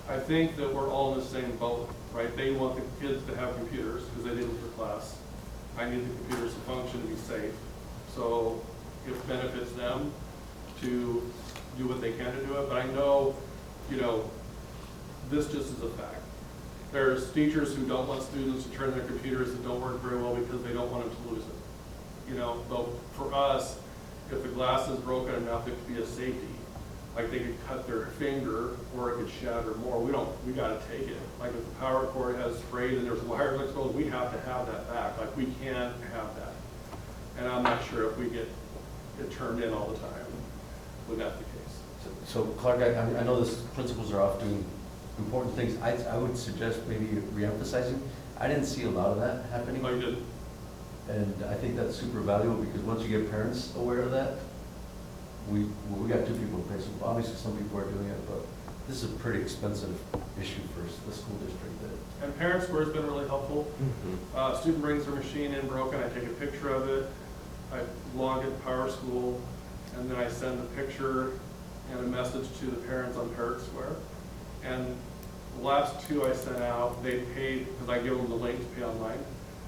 [SPEAKER 3] I think that we're all in the same boat, right? They want the kids to have computers because they need them for class. I need the computers to function, to be safe. So it benefits them to do what they can to do it, but I know, this just is a fact. There's teachers who don't want students to turn their computers that don't work very well because they don't want them to lose it. Though for us, if the glass is broken enough, it could be a safety. Like they could cut their finger or it could shatter more. We gotta take it. Like if the power cord has frayed and there's wires exposed, we have to have that back. Like we can't have that. And I'm not sure if we get it turned in all the time, would that be the case?
[SPEAKER 7] So Clark, I know this principals are off doing important things. I would suggest maybe reemphasizing. I didn't see a lot of that happening.
[SPEAKER 3] No, you didn't.
[SPEAKER 7] And I think that's super valuable because once you get parents aware of that, we got 2 people in place. Obviously, some people are doing it, but this is a pretty expensive issue for the school district.
[SPEAKER 3] And Parent Square's been really helpful. Student brings their machine in broken, I take a picture of it, I log it Power School, and then I send a picture and a message to the parents on Parent Square. And the last 2 I sent out, they paid, because I give them the link to pay online,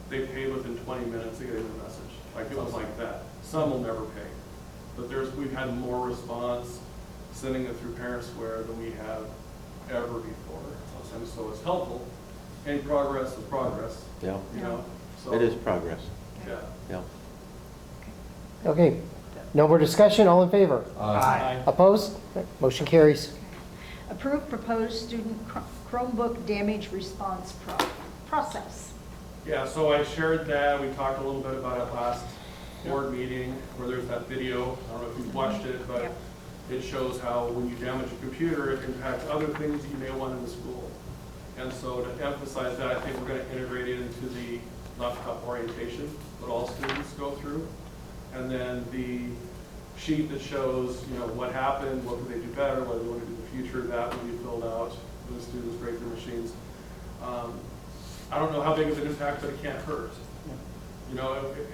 [SPEAKER 3] they paid within 20 minutes of getting the message. Like it was like that. Some will never pay. But we've had more response sending it through Parent Square than we have ever before. And so it's helpful. Any progress is progress,
[SPEAKER 5] Yeah,
[SPEAKER 3] so.
[SPEAKER 5] it is progress.
[SPEAKER 3] Yeah.
[SPEAKER 5] Yeah.
[SPEAKER 1] Okay, no more discussion, all in favor?
[SPEAKER 4] Aye.
[SPEAKER 1] Opposed? Motion carries.
[SPEAKER 2] Approve proposed student Chromebook damage response process.
[SPEAKER 3] Yeah, so I shared that, we talked a little bit about it last board meeting, where there's that video, I don't know if you've watched it, but
[SPEAKER 2] Yep.
[SPEAKER 3] it shows how when you damage a computer, it impacts other things that you may want in the school. And so to emphasize that, I think we're gonna integrate it into the laptop orientation that all students go through. And then the sheet that shows, what happened, what could they do better, what do they want to do in the future, that will be filled out when the students break their machines. I don't know how big of an impact, but it can't hurt.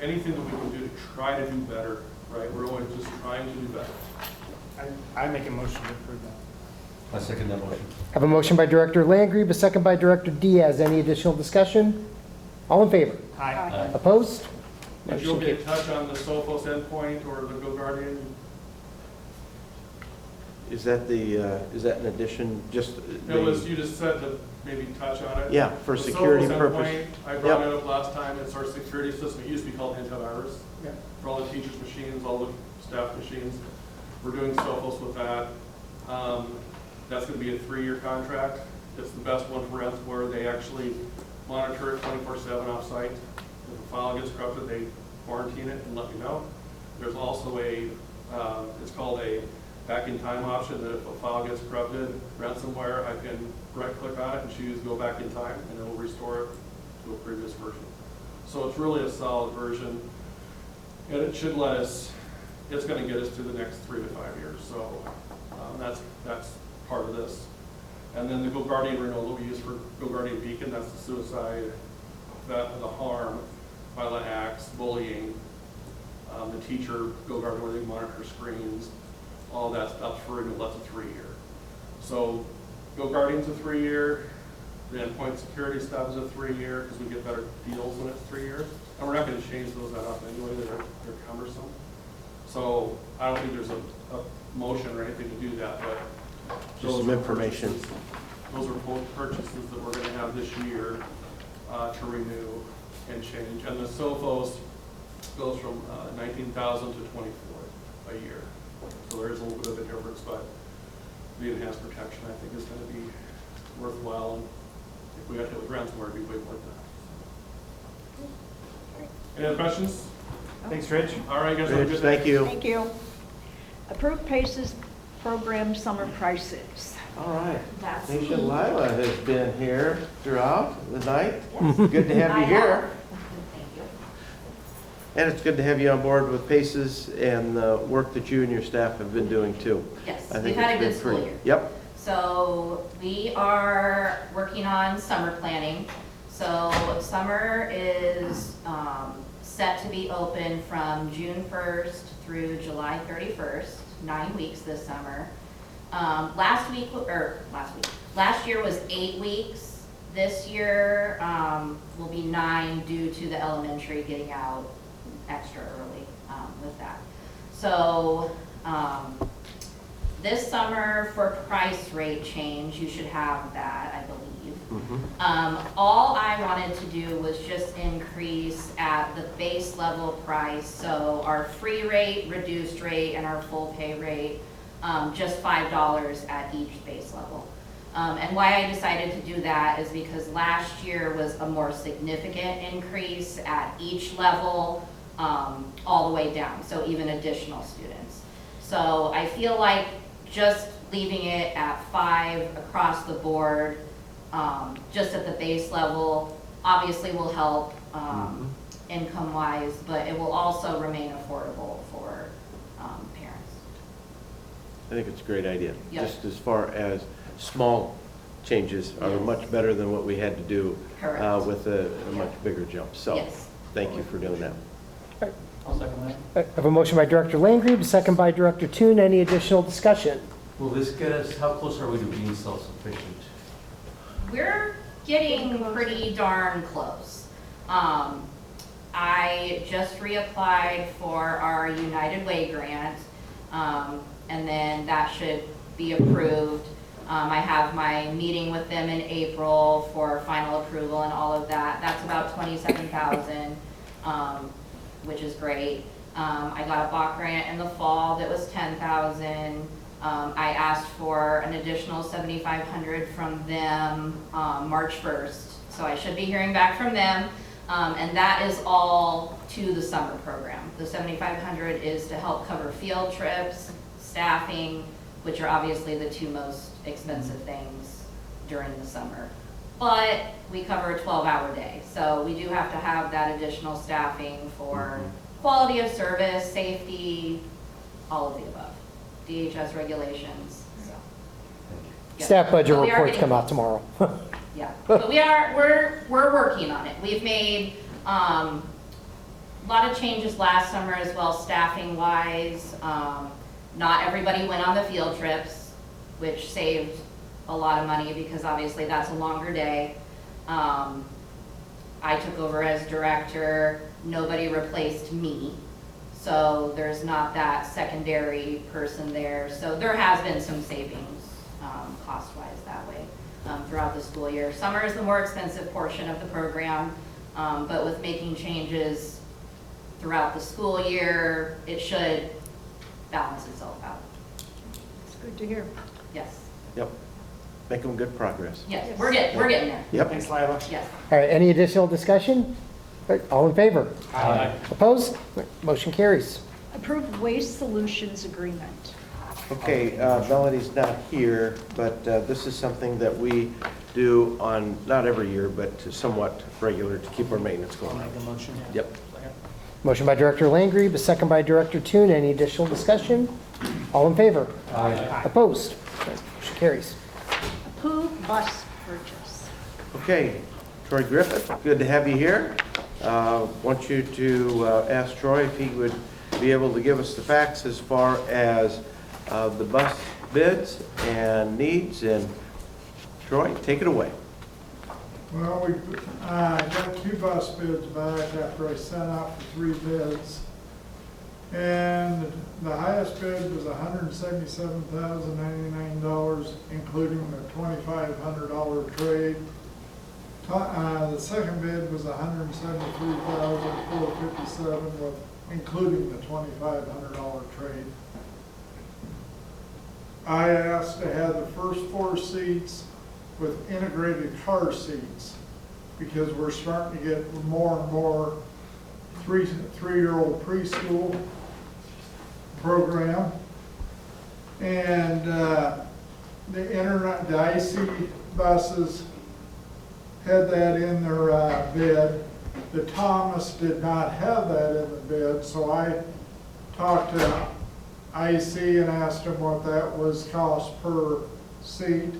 [SPEAKER 3] Anything that we can do to try to do better, right? We're always just trying to do better.
[SPEAKER 4] I make a motion to approve that.
[SPEAKER 7] I second that motion.
[SPEAKER 1] Have a motion by Director Langrieb, a second by Director Diaz. Any additional discussion? All in favor?
[SPEAKER 4] Aye.
[SPEAKER 1] Opposed?
[SPEAKER 3] If you'll
[SPEAKER 1] Motion
[SPEAKER 3] get in
[SPEAKER 1] carries.
[SPEAKER 3] touch on the Sophos endpoint or the GoGuardian,
[SPEAKER 5] Is that an addition, just?
[SPEAKER 3] It was, you just said to maybe touch on it.
[SPEAKER 5] Yeah, for
[SPEAKER 3] The
[SPEAKER 5] security
[SPEAKER 3] Sophos
[SPEAKER 5] purpose.
[SPEAKER 3] endpoint, I brought it up last time, it's our security system, it used to be called antivirus.
[SPEAKER 8] Yeah.
[SPEAKER 3] For all the teachers' machines, all the staff machines. We're doing Sophos with that. That's gonna be a 3-year contract. It's the best one for ransomware. They actually monitor it 24/7 off-site. If a file gets corrupted, they quarantine it and let me know. There's also it's called a back-in-time option, that if a file gets corrupted, ransomware, I can right-click on it and choose go back in time, and it will restore it to a previous version. So it's really a solid version, and it should let us, it's gonna get us through the next 3 to 5 years, so that's part of this. And then the GoGuardian renewal we use for GoGuardian Beacon, that's the suicide, the harm, violent acts, bullying, the teacher GoGuardian where they monitor screens, all that stuff for renewal, that's a 3-year. So GoGuardian's a 3-year, the endpoint security stuff is a 3-year, because we get better deals when it's 3 years. And we're not gonna change those that up anyway, they're cumbersome. So I don't think there's a motion or anything to do that, but
[SPEAKER 5] Just
[SPEAKER 3] those
[SPEAKER 5] some
[SPEAKER 3] are
[SPEAKER 5] information.
[SPEAKER 3] purchases- Those are both purchases that we're gonna have this year to renew and change. And the Sophos goes from 19,000 to 24 a year. So there is a little bit of a difference, but the enhanced protection, I think, is gonna be worthwhile. And if we got hit with ransomware, it'd be way more than that. Any other questions?
[SPEAKER 4] Thanks, Rich.
[SPEAKER 3] All right, guys, have a
[SPEAKER 5] Rich,
[SPEAKER 3] good day.
[SPEAKER 5] thank you.
[SPEAKER 2] Thank you. Approved PACES program summer prices.
[SPEAKER 5] All right.
[SPEAKER 6] That's
[SPEAKER 5] Nisha
[SPEAKER 6] me.
[SPEAKER 5] Lila has been here throughout the night. Good to have you here.
[SPEAKER 6] Thank you.
[SPEAKER 5] And it's good to have you on board with PACES and the work that you and your staff have been doing too.
[SPEAKER 6] Yes,
[SPEAKER 5] I
[SPEAKER 6] we've
[SPEAKER 5] think
[SPEAKER 6] had a
[SPEAKER 5] it's
[SPEAKER 6] good
[SPEAKER 5] been
[SPEAKER 6] school
[SPEAKER 5] pretty-
[SPEAKER 6] year.
[SPEAKER 5] Yep.
[SPEAKER 6] So we are working on summer planning. So summer is set to be open from June 1st through July 31st, 9 weeks this summer. Last year was 8 weeks. This year will be 9 due to the elementary getting out extra early with that. So this summer for price rate change, you should have that, I believe. All I wanted to do was just increase at the base level price, so our free rate, reduced rate, and our full pay rate, just $5 at each base level. And why I decided to do that is because last year was a more significant increase at each level, all the way down, so even additional students. So I feel like just leaving it at 5 across the board, just at the base level, obviously will help income-wise, but it will also remain affordable for parents.
[SPEAKER 5] I think it's a great idea.
[SPEAKER 6] Yep.
[SPEAKER 5] Just as far as small changes are
[SPEAKER 6] Yes.
[SPEAKER 5] much better than what we had to do
[SPEAKER 6] Correct.
[SPEAKER 5] with a much bigger jump. So
[SPEAKER 6] Yes.
[SPEAKER 5] thank you for doing that.
[SPEAKER 8] I'll second that.
[SPEAKER 1] I have a motion by Director Landry, second by Director Toon. Any additional discussion?
[SPEAKER 7] Will this get us, how close are we to being self-sufficient?
[SPEAKER 6] We're getting pretty darn close. I just reapplied for our United Way grant, and then that should be approved. I have my meeting with them in April for final approval and all of that. That's about $27,000, which is great. I got a Bach grant in the fall that was $10,000. I asked for an additional $7,500 from them March 1st, so I should be hearing back from them. And that is all to the summer program. The $7,500 is to help cover field trips, staffing, which are obviously the 2 most expensive things during the summer. But we cover a 12-hour day, so we do have to have that additional staffing for quality of service, safety, all of the above, DHS regulations, so. Yeah.
[SPEAKER 1] Staff budget
[SPEAKER 6] But we are
[SPEAKER 1] reports
[SPEAKER 6] getting
[SPEAKER 1] come out
[SPEAKER 6] close.
[SPEAKER 1] tomorrow.
[SPEAKER 6] Yeah, but we're working on it. We've made a lot of changes last summer as well, staffing wise. Not everybody went on the field trips, which saved a lot of money because obviously that's a longer day. I took over as director. Nobody replaced me.
[SPEAKER 11] So there's not that secondary person there. So there has been some savings cost-wise that way throughout the school year. Summer is the more expensive portion of the program, but with making changes throughout the school year, it should balance itself out.
[SPEAKER 2] It's good to hear.
[SPEAKER 11] Yes,
[SPEAKER 5] Yep. Making good progress.
[SPEAKER 11] yes, we're getting there.
[SPEAKER 5] Yep.
[SPEAKER 4] Thanks, Lila.
[SPEAKER 11] Yes.
[SPEAKER 1] All right, any additional discussion? All right, all in favor?
[SPEAKER 8] Aye.
[SPEAKER 1] Opposed? Motion carries.
[SPEAKER 2] Approved Waste Solutions Agreement.
[SPEAKER 5] Okay, Melody's not here, but this is something that we do on, not every year, but somewhat regular to keep our maintenance
[SPEAKER 4] I'll
[SPEAKER 5] going
[SPEAKER 4] make
[SPEAKER 5] on.
[SPEAKER 4] a motion.
[SPEAKER 5] Yep.
[SPEAKER 1] Motion by Director Langry, but second by Director Toon. Any additional discussion? All in favor?
[SPEAKER 8] Aye.
[SPEAKER 1] Opposed? Motion carries.
[SPEAKER 2] Approved bus purchase.
[SPEAKER 5] Okay, Troy Griffith, good to have you here. Want you to ask Troy if he would be able to give us the facts as far as the bus bids and needs. And Troy, take it away.
[SPEAKER 12] Well, we got 2 bus bids back after I sent out for 3 bids. And the highest bid was $177,099, including the $2,500 trade. The second bid was $173,457, with including the $2,500 trade. I asked to have the first 4 seats with integrated car seats, because we're starting to get more and more three-year-old preschool program. And the IC buses had that in their bid. The Thomas did not have that in the bid, so I talked to IC and asked them what that was cost per seat.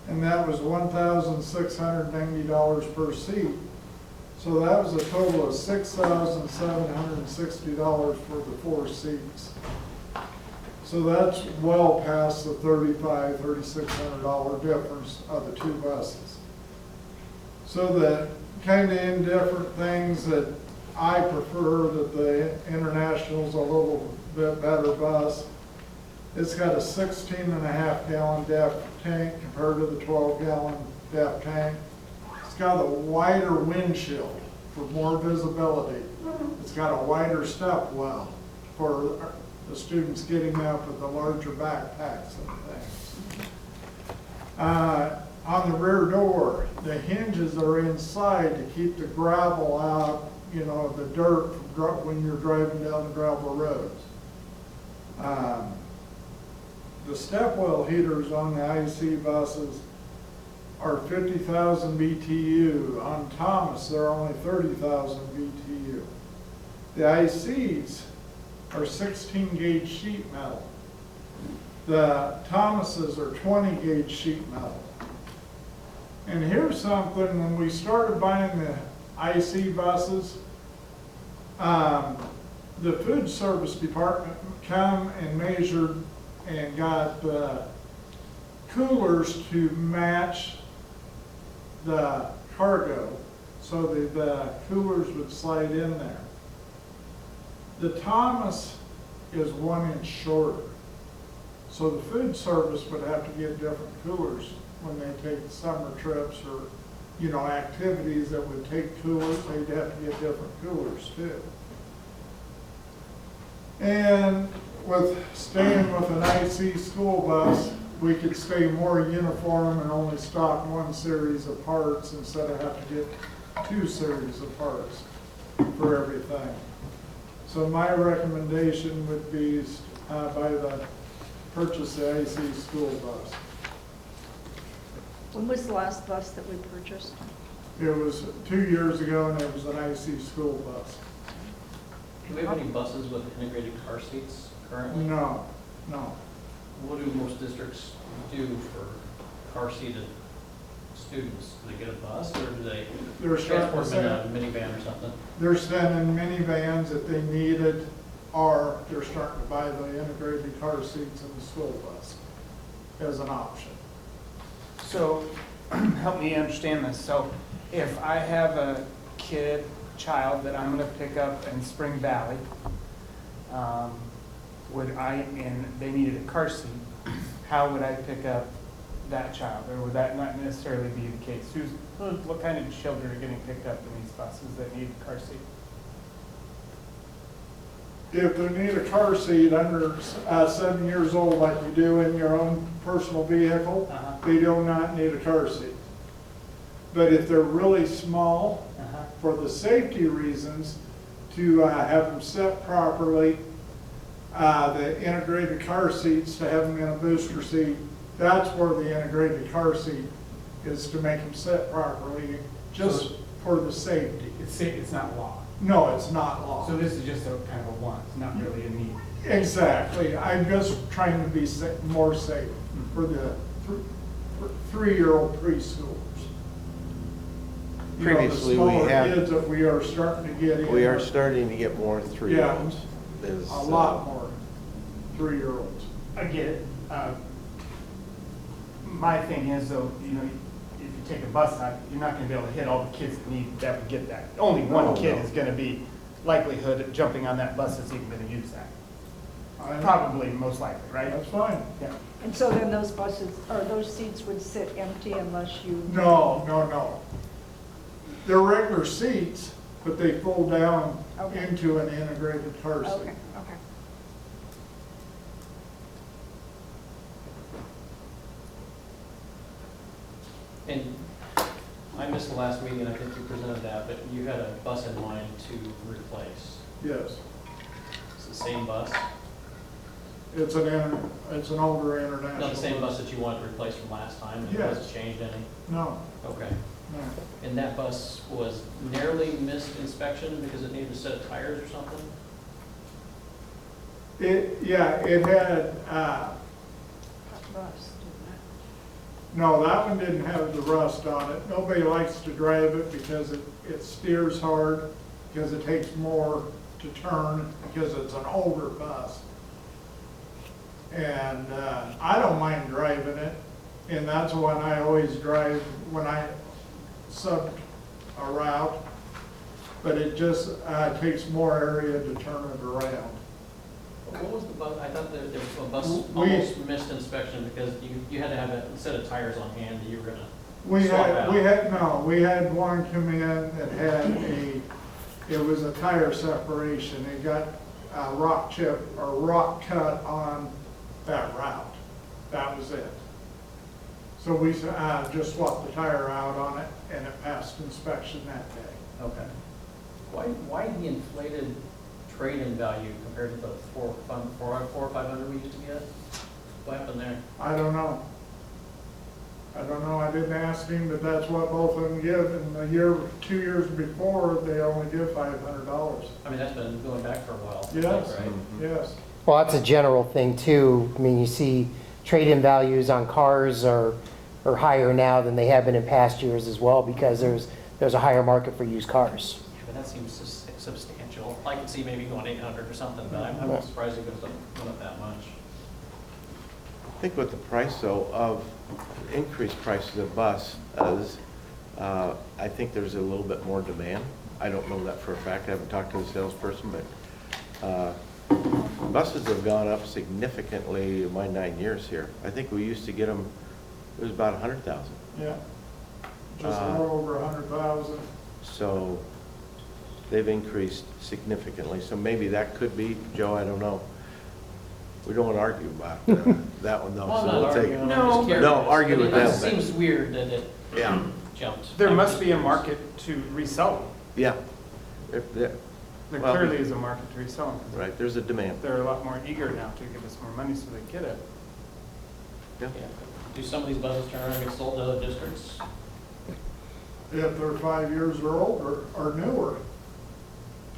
[SPEAKER 12] And that was $1,690 per seat. So that was a total of $6,760 for the 4 seats. So that's well past the $3,500, $3,600 difference of the 2 buses. So the kind of indifferent things that I prefer, that the International's a little bit better bus. It's got a 16.5 gallon DEF tank compared to the 12-gallon DEF tank. It's got a wider windshield for more visibility. It's got a wider step well for the students getting up with the larger backpacks and things. On the rear door, the hinges are inside to keep the gravel out, you know, the dirt when you're driving down the gravel roads. The step well heaters on the IC buses are 50,000 BTU. On Thomas, they're only 30,000 BTU. The ICs are 16 gauge sheet metal. The Thomases are 20 gauge sheet metal. And here's something, when we started buying the IC buses, the food service department come and measured and got coolers to match the cargo, so the coolers would slide in there. The Thomas is 1 inch shorter, so the food service would have to get different coolers when they take summer trips or, you know, activities that would take coolers. They'd have to get different coolers too. And with staying with an IC school bus, we could stay more uniform and only stock 1 series of parts instead of having to get 2 series of parts for everything. So my recommendation would be by the purchase the IC school bus.
[SPEAKER 2] When was the last bus that we purchased?
[SPEAKER 12] It was 2 years ago, and it was an IC school bus.
[SPEAKER 13] Do we have any buses with integrated car seats currently?
[SPEAKER 12] No.
[SPEAKER 13] What do most districts do for car-seated students? Do they get a bus, or do they transport them in a minivan or something?
[SPEAKER 12] They're sending minivans if they need it, or they're starting to buy the integrated car seats in the school bus as an option.
[SPEAKER 4] So, help me understand this. So, if I have a child that I'm going to pick up in Spring Valley, and they needed a car seat, how would I pick up that child? Or would that not necessarily be the case? What kind of children are getting picked up in these buses that need a car seat?
[SPEAKER 12] If they need a car seat under 7 years old, like you do in your own personal vehicle, they do not need a car seat. But if they're really small, for the safety reasons, to have them set properly, the integrated car seats, to have them in a booster seat, that's where the integrated car seat is, to make them sit properly, just for the safety.
[SPEAKER 4] It's not law.
[SPEAKER 12] No, it's not law.
[SPEAKER 4] So this is just a kind of a want, it's not really a need.
[SPEAKER 12] Exactly. I'm just trying to be more safe for the 3-year-old preschoolers. You know,
[SPEAKER 5] Previously,
[SPEAKER 12] the
[SPEAKER 5] we
[SPEAKER 12] smaller
[SPEAKER 5] have-
[SPEAKER 12] kids that we are starting to get in.
[SPEAKER 5] We are starting to get more 3-year-olds. Is,
[SPEAKER 12] A lot more 3-year-olds.
[SPEAKER 4] I get it. My thing is though, you know, if you take a bus out, you're not gonna be able to hit all the kids that would get that. Only one kid is gonna be likelihood of jumping on that bus that's even gonna use that. Probably, most likely, right?
[SPEAKER 12] That's fine.
[SPEAKER 4] Yeah.
[SPEAKER 2] And so then those buses, or those seats would sit empty unless you...
[SPEAKER 12] No. They're regular seats, but they fold down
[SPEAKER 2] Okay.
[SPEAKER 12] into an integrated car seat.
[SPEAKER 2] Okay.
[SPEAKER 13] And I missed the last meeting, and I think you presented that, but you had a bus in mind to replace.
[SPEAKER 12] Yes.
[SPEAKER 13] It's the same bus?
[SPEAKER 12] It's an older international.
[SPEAKER 13] Not the same bus that you wanted to replace from last time, and it
[SPEAKER 12] Yes.
[SPEAKER 13] hasn't changed any?
[SPEAKER 12] No,
[SPEAKER 13] Okay.
[SPEAKER 12] no.
[SPEAKER 13] And that bus was narrowly missed inspection because it needed a set of tires or something?
[SPEAKER 12] It had,
[SPEAKER 2] Rust,
[SPEAKER 12] no, that one didn't have the rust on it. Nobody likes to drive it because it steers hard, because it takes more to turn, because it's an older bus. And I don't mind driving it, and that's one I always drive when I sub a route, but it just takes more area to turn it around.
[SPEAKER 13] What was the bus, I thought there was a bus
[SPEAKER 12] We-
[SPEAKER 13] almost missed inspection because you had to have a set of tires on hand that you were gonna
[SPEAKER 12] We
[SPEAKER 13] swap out.
[SPEAKER 12] we had one come in that had it was a tire separation. It got a rock chip or rock cut on that route. That was it. So we just swapped the tire out on it, and it passed inspection that day.
[SPEAKER 13] Okay. Why the inflated trade-in value compared to the 400 or 500 we used to get? What happened there?
[SPEAKER 12] I don't know. I didn't ask him, but that's what both of them give. And 2 years before, they only give $500.
[SPEAKER 13] I mean, that's been going back for a while. I think,
[SPEAKER 12] Yes,
[SPEAKER 13] Right?
[SPEAKER 12] yes.
[SPEAKER 1] Well, that's a general thing too. I mean, you see trade-in values on cars are higher now than they have been in past years as well, because there's a higher market for used cars.
[SPEAKER 13] But that seems substantial. I could see maybe going 800 or something, but I'm surprised it went up that much.
[SPEAKER 5] I think with the price though of increased prices of bus is, I think there's a little bit more demand. I don't know that for a fact. I haven't talked to the salesperson, but buses have gone up significantly in my 9 years here. I think we used to get them, it was about 100,000.
[SPEAKER 12] Yeah. Just a little over 100,000.
[SPEAKER 5] So they've increased significantly. So maybe that could be, Joe, I don't know. We don't want to argue about that one though.
[SPEAKER 13] Well, I'm
[SPEAKER 5] so
[SPEAKER 13] not
[SPEAKER 5] we'll take
[SPEAKER 13] arguing,
[SPEAKER 5] it.
[SPEAKER 13] I'm
[SPEAKER 4] No,
[SPEAKER 13] just curious.
[SPEAKER 5] No, argue
[SPEAKER 13] I mean,
[SPEAKER 5] with them,
[SPEAKER 13] It
[SPEAKER 5] but-
[SPEAKER 13] seems weird that it
[SPEAKER 5] Yeah,
[SPEAKER 13] jumped.
[SPEAKER 4] There
[SPEAKER 13] I'm
[SPEAKER 4] must
[SPEAKER 13] just
[SPEAKER 4] be a
[SPEAKER 13] curious.
[SPEAKER 4] market to resell them.
[SPEAKER 5] yeah.
[SPEAKER 4] There
[SPEAKER 5] Well,
[SPEAKER 4] clearly is a market to resell them.
[SPEAKER 5] Right, there's a demand.
[SPEAKER 4] They're a lot more eager now to give us more money so they get it.
[SPEAKER 5] Yeah.
[SPEAKER 13] Yeah. Do some of these buses turn around and get sold to other districts?
[SPEAKER 12] If they're 5 years or older or newer.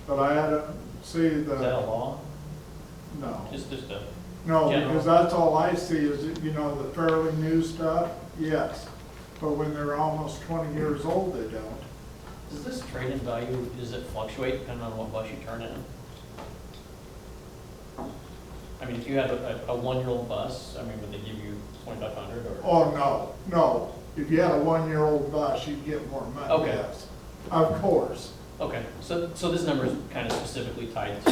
[SPEAKER 12] But I had to see
[SPEAKER 13] Is that a
[SPEAKER 12] the,
[SPEAKER 13] law?
[SPEAKER 12] no.
[SPEAKER 13] Just a,
[SPEAKER 12] No,
[SPEAKER 13] general?
[SPEAKER 12] because that's all I see is, the fairly new stuff, yes. But when they're almost 20 years old, they don't.
[SPEAKER 13] does this trade-in value, does it fluctuate depending on what bus you turn in? I mean, if you had a one-year-old bus, I mean, would they give you 2,500 or?
[SPEAKER 12] Oh, no. If you had a 1-year-old bus, you'd get more money,
[SPEAKER 13] Okay.
[SPEAKER 12] yes. Of course.
[SPEAKER 13] Okay, so this number is kind of specifically tied to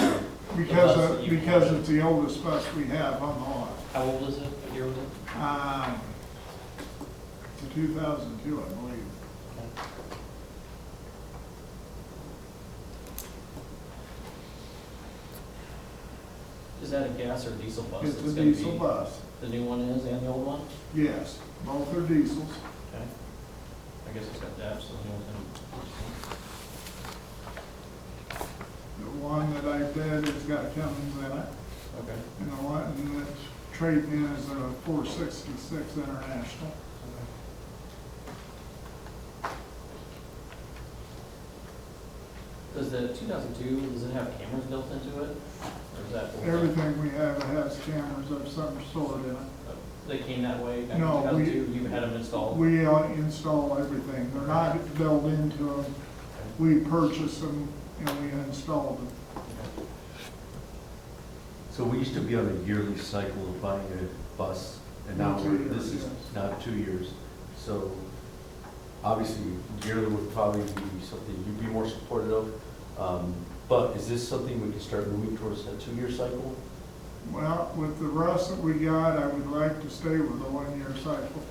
[SPEAKER 13] the bus that you
[SPEAKER 12] Because
[SPEAKER 13] bought.
[SPEAKER 12] it's the oldest bus we have on the lot.
[SPEAKER 13] How old is it? What year was it?
[SPEAKER 12] 2002, I believe.
[SPEAKER 13] Okay. Is that a gas or diesel bus?
[SPEAKER 12] It's
[SPEAKER 13] that's
[SPEAKER 12] a
[SPEAKER 13] gonna
[SPEAKER 12] diesel
[SPEAKER 13] be-
[SPEAKER 12] bus.
[SPEAKER 13] The new one is and the old one?
[SPEAKER 12] Yes, both are diesels.
[SPEAKER 13] Okay. I guess it's got that, so the new one's gonna.
[SPEAKER 12] The one that I bid has got Cummins in it.
[SPEAKER 13] Okay.
[SPEAKER 12] And the one that's trading in is a 466 International.
[SPEAKER 13] Does the 2002, does it have cameras built into it? Or is that?
[SPEAKER 12] Everything we have has cameras of some sort in it.
[SPEAKER 13] They came that way back in
[SPEAKER 12] No,
[SPEAKER 13] 2002? You had them installed?
[SPEAKER 12] We install everything. They're not built into them. We purchase them and we install them.
[SPEAKER 13] Okay.
[SPEAKER 7] So we used to be on a yearly cycle of buying a bus, and now
[SPEAKER 12] Now 2 years,
[SPEAKER 7] this is
[SPEAKER 12] yes.
[SPEAKER 7] now 2 years. So obviously, yearly would probably be something you'd be more supportive of. But is this something we can start moving towards a 2-year cycle?
[SPEAKER 12] Well, with the rust that we got, I would like to stay with a 1-year cycle.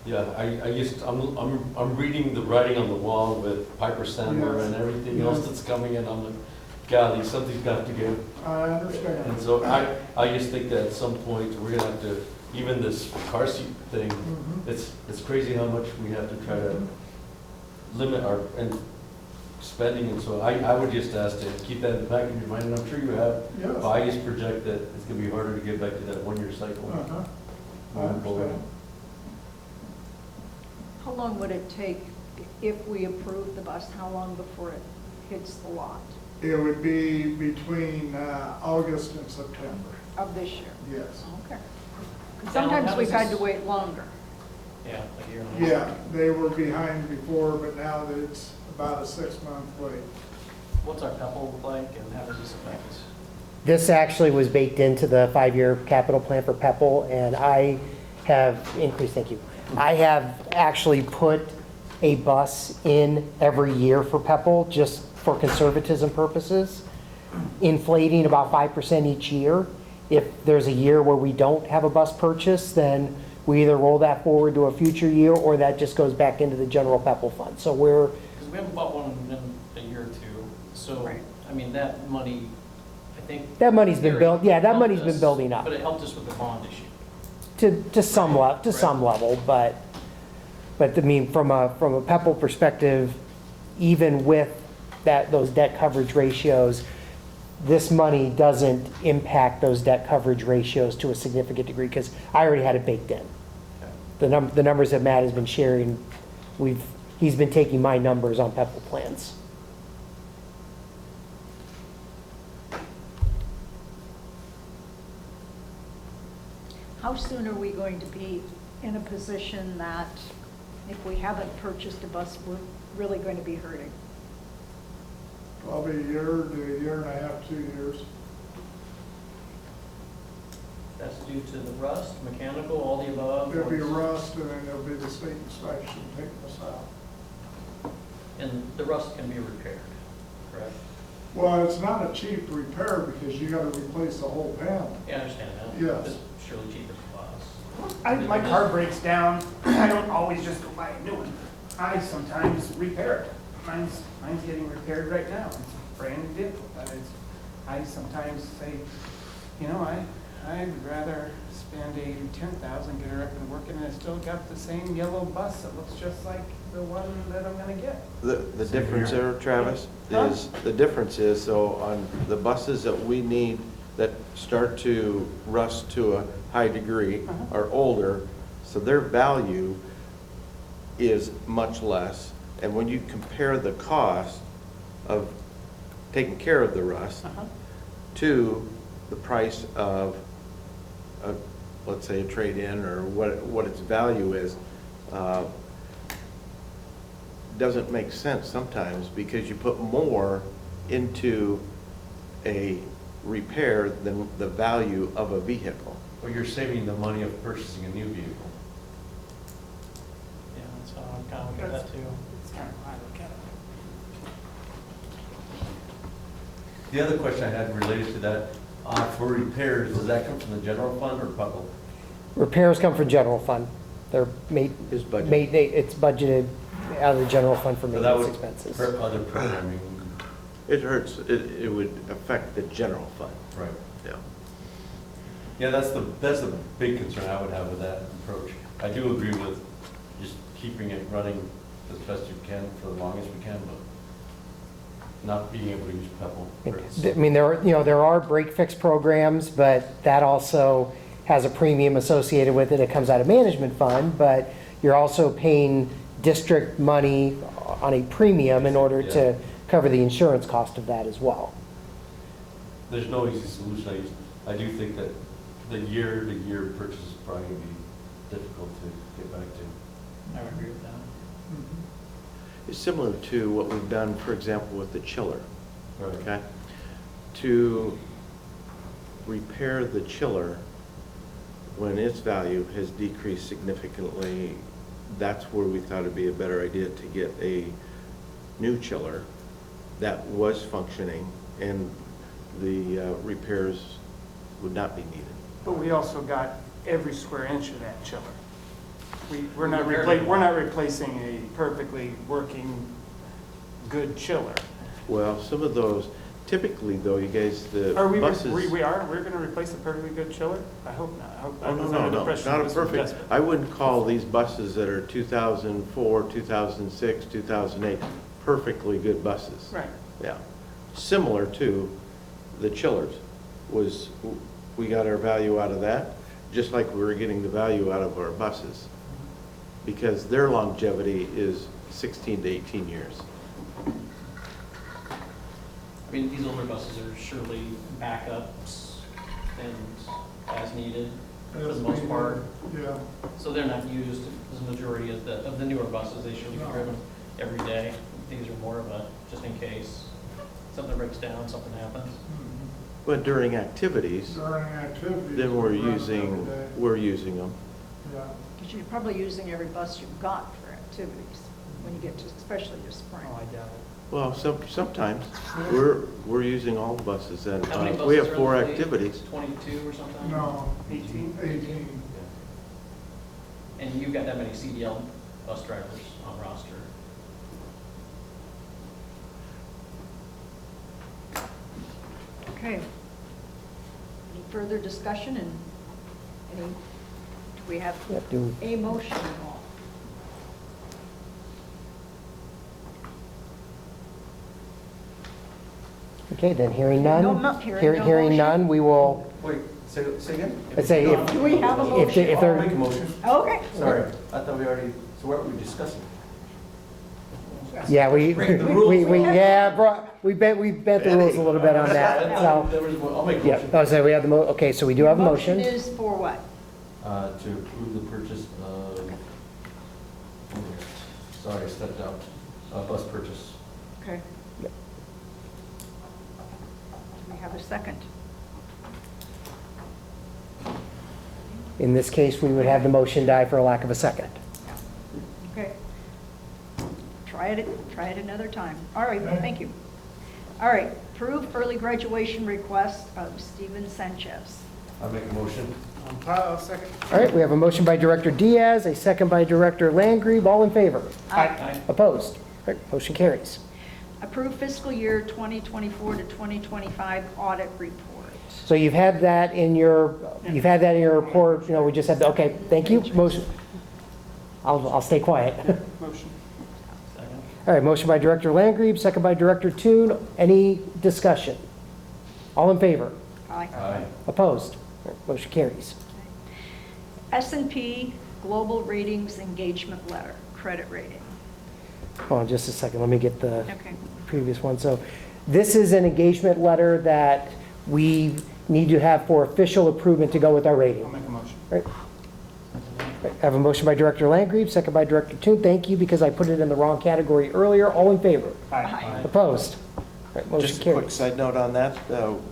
[SPEAKER 7] Yeah, I'm reading the writing on the wall with Piper Sandler
[SPEAKER 12] Yes.
[SPEAKER 7] and everything else
[SPEAKER 12] Yes.
[SPEAKER 7] that's coming in. I'm like, golly, something's got to give.
[SPEAKER 12] I understand.
[SPEAKER 7] And so I just think that at some point, we're gonna have to, even this car seat thing,
[SPEAKER 12] Mhm.
[SPEAKER 7] it's crazy how much we have to try to limit our, and spending, and so I would just ask to keep that in the back of your mind, and I'm sure you have.
[SPEAKER 12] Yes.
[SPEAKER 7] But I just project that it's gonna be harder to get back to that 1-year cycle.
[SPEAKER 12] Uh-huh. I
[SPEAKER 7] moving forward.
[SPEAKER 12] understand.
[SPEAKER 2] How long would it take if we approve the bus? How long before it hits the lot
[SPEAKER 12] It would be between August and September,
[SPEAKER 2] of this year?
[SPEAKER 12] yes.
[SPEAKER 2] Okay.
[SPEAKER 13] Alan,
[SPEAKER 2] Sometimes
[SPEAKER 13] how
[SPEAKER 2] we've
[SPEAKER 13] does
[SPEAKER 2] had to
[SPEAKER 13] this-
[SPEAKER 2] wait longer.
[SPEAKER 13] Yeah, like a year and a half.
[SPEAKER 12] Yeah, they were behind before, but now that it's about a 6-month wait.
[SPEAKER 13] What's our PEPAL look like and how does this affect?
[SPEAKER 1] This actually was baked into the 5-year capital plan for PEPAL, and I have increased, thank you. I have actually put a bus in every year for PEPAL, just for conservatism purposes, inflating about 5% each year. If there's a year where we don't have a bus purchase, then we either roll that forward to a future year, or that just goes back into the general PEPAL fund. So we're,
[SPEAKER 13] Because we haven't bought one in a year or two, so,
[SPEAKER 2] Right.
[SPEAKER 13] I mean, that money, I think.
[SPEAKER 1] that money's been built, yeah, that
[SPEAKER 13] helped
[SPEAKER 1] money's been
[SPEAKER 13] us,
[SPEAKER 1] building up
[SPEAKER 13] But it helped us with the bond issue.
[SPEAKER 1] to some level, but I mean, from a PEPAL perspective, even with those debt coverage ratios, this money doesn't impact those debt coverage ratios to a significant degree, because I already had it baked in.
[SPEAKER 13] Okay.
[SPEAKER 1] The numbers that Matt has been sharing, he's been taking my numbers on PEPAL plans.
[SPEAKER 2] How soon are we going to be in a position that if we haven't purchased a bus, we're really going to be hurting?
[SPEAKER 12] Probably a year to a year and a half, 2 years.
[SPEAKER 13] That's due to the rust, mechanical, all the above?
[SPEAKER 12] There'll be
[SPEAKER 13] or-
[SPEAKER 12] rust, and then there'll be the state inspection taking us out.
[SPEAKER 13] And the rust can be repaired, correct?
[SPEAKER 12] Well, it's not a cheap repair because you gotta replace the whole panel.
[SPEAKER 13] Yeah, I understand that.
[SPEAKER 12] Yes.
[SPEAKER 13] It's surely cheaper for us.
[SPEAKER 4] My car breaks down, I don't always just go buy a new one. I sometimes repair it. Mine's getting repaired right now. It's a brand new vehicle, but I sometimes say, you know, I'd rather spend $10,000, get her up and working, and I still got the same yellow bus that looks just like the one that I'm gonna get.
[SPEAKER 5] The difference there, Travis, is, so on the buses that we need that start to rust to a high degree are older, so their value is much less. And when you compare the cost of taking care of the rust to the price of, let's say, a trade-in or what its value is, doesn't make sense sometimes because you put more into a repair than the value of a vehicle.
[SPEAKER 7] Or you're saving the money of purchasing a new vehicle.
[SPEAKER 13] Yeah, that's how I kind of look at that too.
[SPEAKER 4] It's kind of how I look at
[SPEAKER 7] The other question I had related to that, for repairs, does that come from the general fund or public?
[SPEAKER 1] Repairs come from general fund. They're made,
[SPEAKER 5] Is budgeted.
[SPEAKER 1] it's budgeted out of the general fund for
[SPEAKER 7] So that
[SPEAKER 1] maintenance
[SPEAKER 7] would
[SPEAKER 1] expenses.
[SPEAKER 7] hurt other programming.
[SPEAKER 5] It hurts, it would affect the general fund,
[SPEAKER 7] Right.
[SPEAKER 5] yeah.
[SPEAKER 7] Yeah, that's the big concern I would have with that approach. I do agree with just keeping it running as best you can for the longest we can, but not being able to use Pebble.
[SPEAKER 1] I mean, there are break fix programs, but that also has a premium associated with it. It comes out of management fund, but you're also paying district money on a premium in order to cover the insurance cost of that as well.
[SPEAKER 7] There's no easy solution. I do think that the year-to-year purchase is probably going to be difficult to get back to.
[SPEAKER 13] I would agree with that.
[SPEAKER 5] It's similar to what we've done, for example, with the chiller,
[SPEAKER 7] Right.
[SPEAKER 5] okay? To repair the chiller, when its value has decreased significantly, that's where we thought it'd be a better idea to get a new chiller that was functioning and the repairs would not be needed.
[SPEAKER 4] But we also got every square inch of that chiller. We're not
[SPEAKER 13] Repaired.
[SPEAKER 4] we're not replacing a perfectly working, good chiller.
[SPEAKER 5] Well, some of those, typically though, you guys, the
[SPEAKER 4] Are we,
[SPEAKER 5] buses.
[SPEAKER 4] we're going to replace a perfectly good chiller? I hope not. I hope, I
[SPEAKER 5] Oh, no,
[SPEAKER 4] was
[SPEAKER 5] no,
[SPEAKER 4] under the
[SPEAKER 5] no,
[SPEAKER 4] impression
[SPEAKER 5] not a
[SPEAKER 4] this was
[SPEAKER 5] perfect.
[SPEAKER 4] just-
[SPEAKER 5] I wouldn't call these buses that are 2004, 2006, 2008 perfectly good buses.
[SPEAKER 4] Right.
[SPEAKER 5] Yeah. Similar to the chillers was, we got our value out of that, just like we were getting the value out of our buses. Because their longevity is 16 to 18 years.
[SPEAKER 13] I mean, these older buses are surely backups and as needed for the most part.
[SPEAKER 12] Yeah.
[SPEAKER 13] So they're not used as a majority of the newer buses. They should be driven every day. These are more of a, just in case something breaks down, something happens.
[SPEAKER 5] But during activities,
[SPEAKER 12] During activities.
[SPEAKER 5] then
[SPEAKER 12] we run every day.
[SPEAKER 5] we're using them.
[SPEAKER 12] Yeah.
[SPEAKER 2] Because you're probably using every bus you've got for activities, when you get to, especially this spring.
[SPEAKER 4] Oh, I doubt it.
[SPEAKER 5] Well, sometimes we're using all the buses and
[SPEAKER 13] How many
[SPEAKER 5] we
[SPEAKER 13] buses
[SPEAKER 5] have
[SPEAKER 13] are
[SPEAKER 5] 4
[SPEAKER 13] in the fleet?
[SPEAKER 5] activities.
[SPEAKER 13] 22 or something?
[SPEAKER 12] No,
[SPEAKER 4] 18?
[SPEAKER 12] 18.
[SPEAKER 13] And you've got that many CDL bus drivers on roster.
[SPEAKER 2] Okay. Any further discussion and any, do we have
[SPEAKER 1] Yep, do-
[SPEAKER 2] a motion at all?
[SPEAKER 1] Okay, then hearing none.
[SPEAKER 2] Hearing no
[SPEAKER 1] Hearing
[SPEAKER 2] motion.
[SPEAKER 1] none, we will,
[SPEAKER 7] Wait, say again?
[SPEAKER 1] let's say, if,
[SPEAKER 2] Do we have a
[SPEAKER 1] if they-
[SPEAKER 2] motion?
[SPEAKER 1] if
[SPEAKER 7] I'll make
[SPEAKER 1] they're,
[SPEAKER 7] a motion.
[SPEAKER 2] Okay.
[SPEAKER 7] Sorry, I thought we already, so what were we discussing?
[SPEAKER 1] yeah, we,
[SPEAKER 7] Break the rules.
[SPEAKER 1] we bent the rules a little bit on that, so.
[SPEAKER 7] I'll make a
[SPEAKER 1] Yeah,
[SPEAKER 7] motion.
[SPEAKER 1] oh, so we have the okay, so we do have a motion.
[SPEAKER 2] Motion is for what?
[SPEAKER 7] To approve the purchase of, sorry, I stepped out, bus purchase.
[SPEAKER 2] Okay. Do we have a second?
[SPEAKER 1] In this case, we would have the motion die for a lack of a second.
[SPEAKER 2] Okay. Try it another time. All right, thank you. All right, approve early graduation request of Steven Sanchez.
[SPEAKER 7] I make a motion.
[SPEAKER 4] I'll second.
[SPEAKER 1] All right, we have a motion by Director Diaz, a second by Director Landgrebe. All in favor?
[SPEAKER 2] Aye.
[SPEAKER 1] Opposed? All right, motion carries.
[SPEAKER 2] Approve fiscal year 2024 to 2025 audit report.
[SPEAKER 1] So you've had that in your report, you know, we just had, okay, thank you. Motion, I'll stay quiet.
[SPEAKER 4] Motion.
[SPEAKER 13] Second.
[SPEAKER 1] All right, motion by Director Landgrebe, second by Director Toon. Any discussion? All in favor?
[SPEAKER 2] Aye.
[SPEAKER 7] Aye.
[SPEAKER 1] Opposed? All right, motion carries.
[SPEAKER 2] S&P Global Ratings Engagement Letter, credit rating.
[SPEAKER 1] Hold on just a second, let me get the
[SPEAKER 2] Okay.
[SPEAKER 1] previous one. So this is an engagement letter that we need to have for official approval to go with our rating.
[SPEAKER 4] I'll make a motion.
[SPEAKER 1] Right. I have a motion by Director Landgrebe, second by Director Toon. Thank you, because I put it in the wrong category earlier. All in favor?
[SPEAKER 2] Aye.
[SPEAKER 1] Opposed? All right, motion
[SPEAKER 5] Just a quick
[SPEAKER 1] carries.
[SPEAKER 5] side note on that,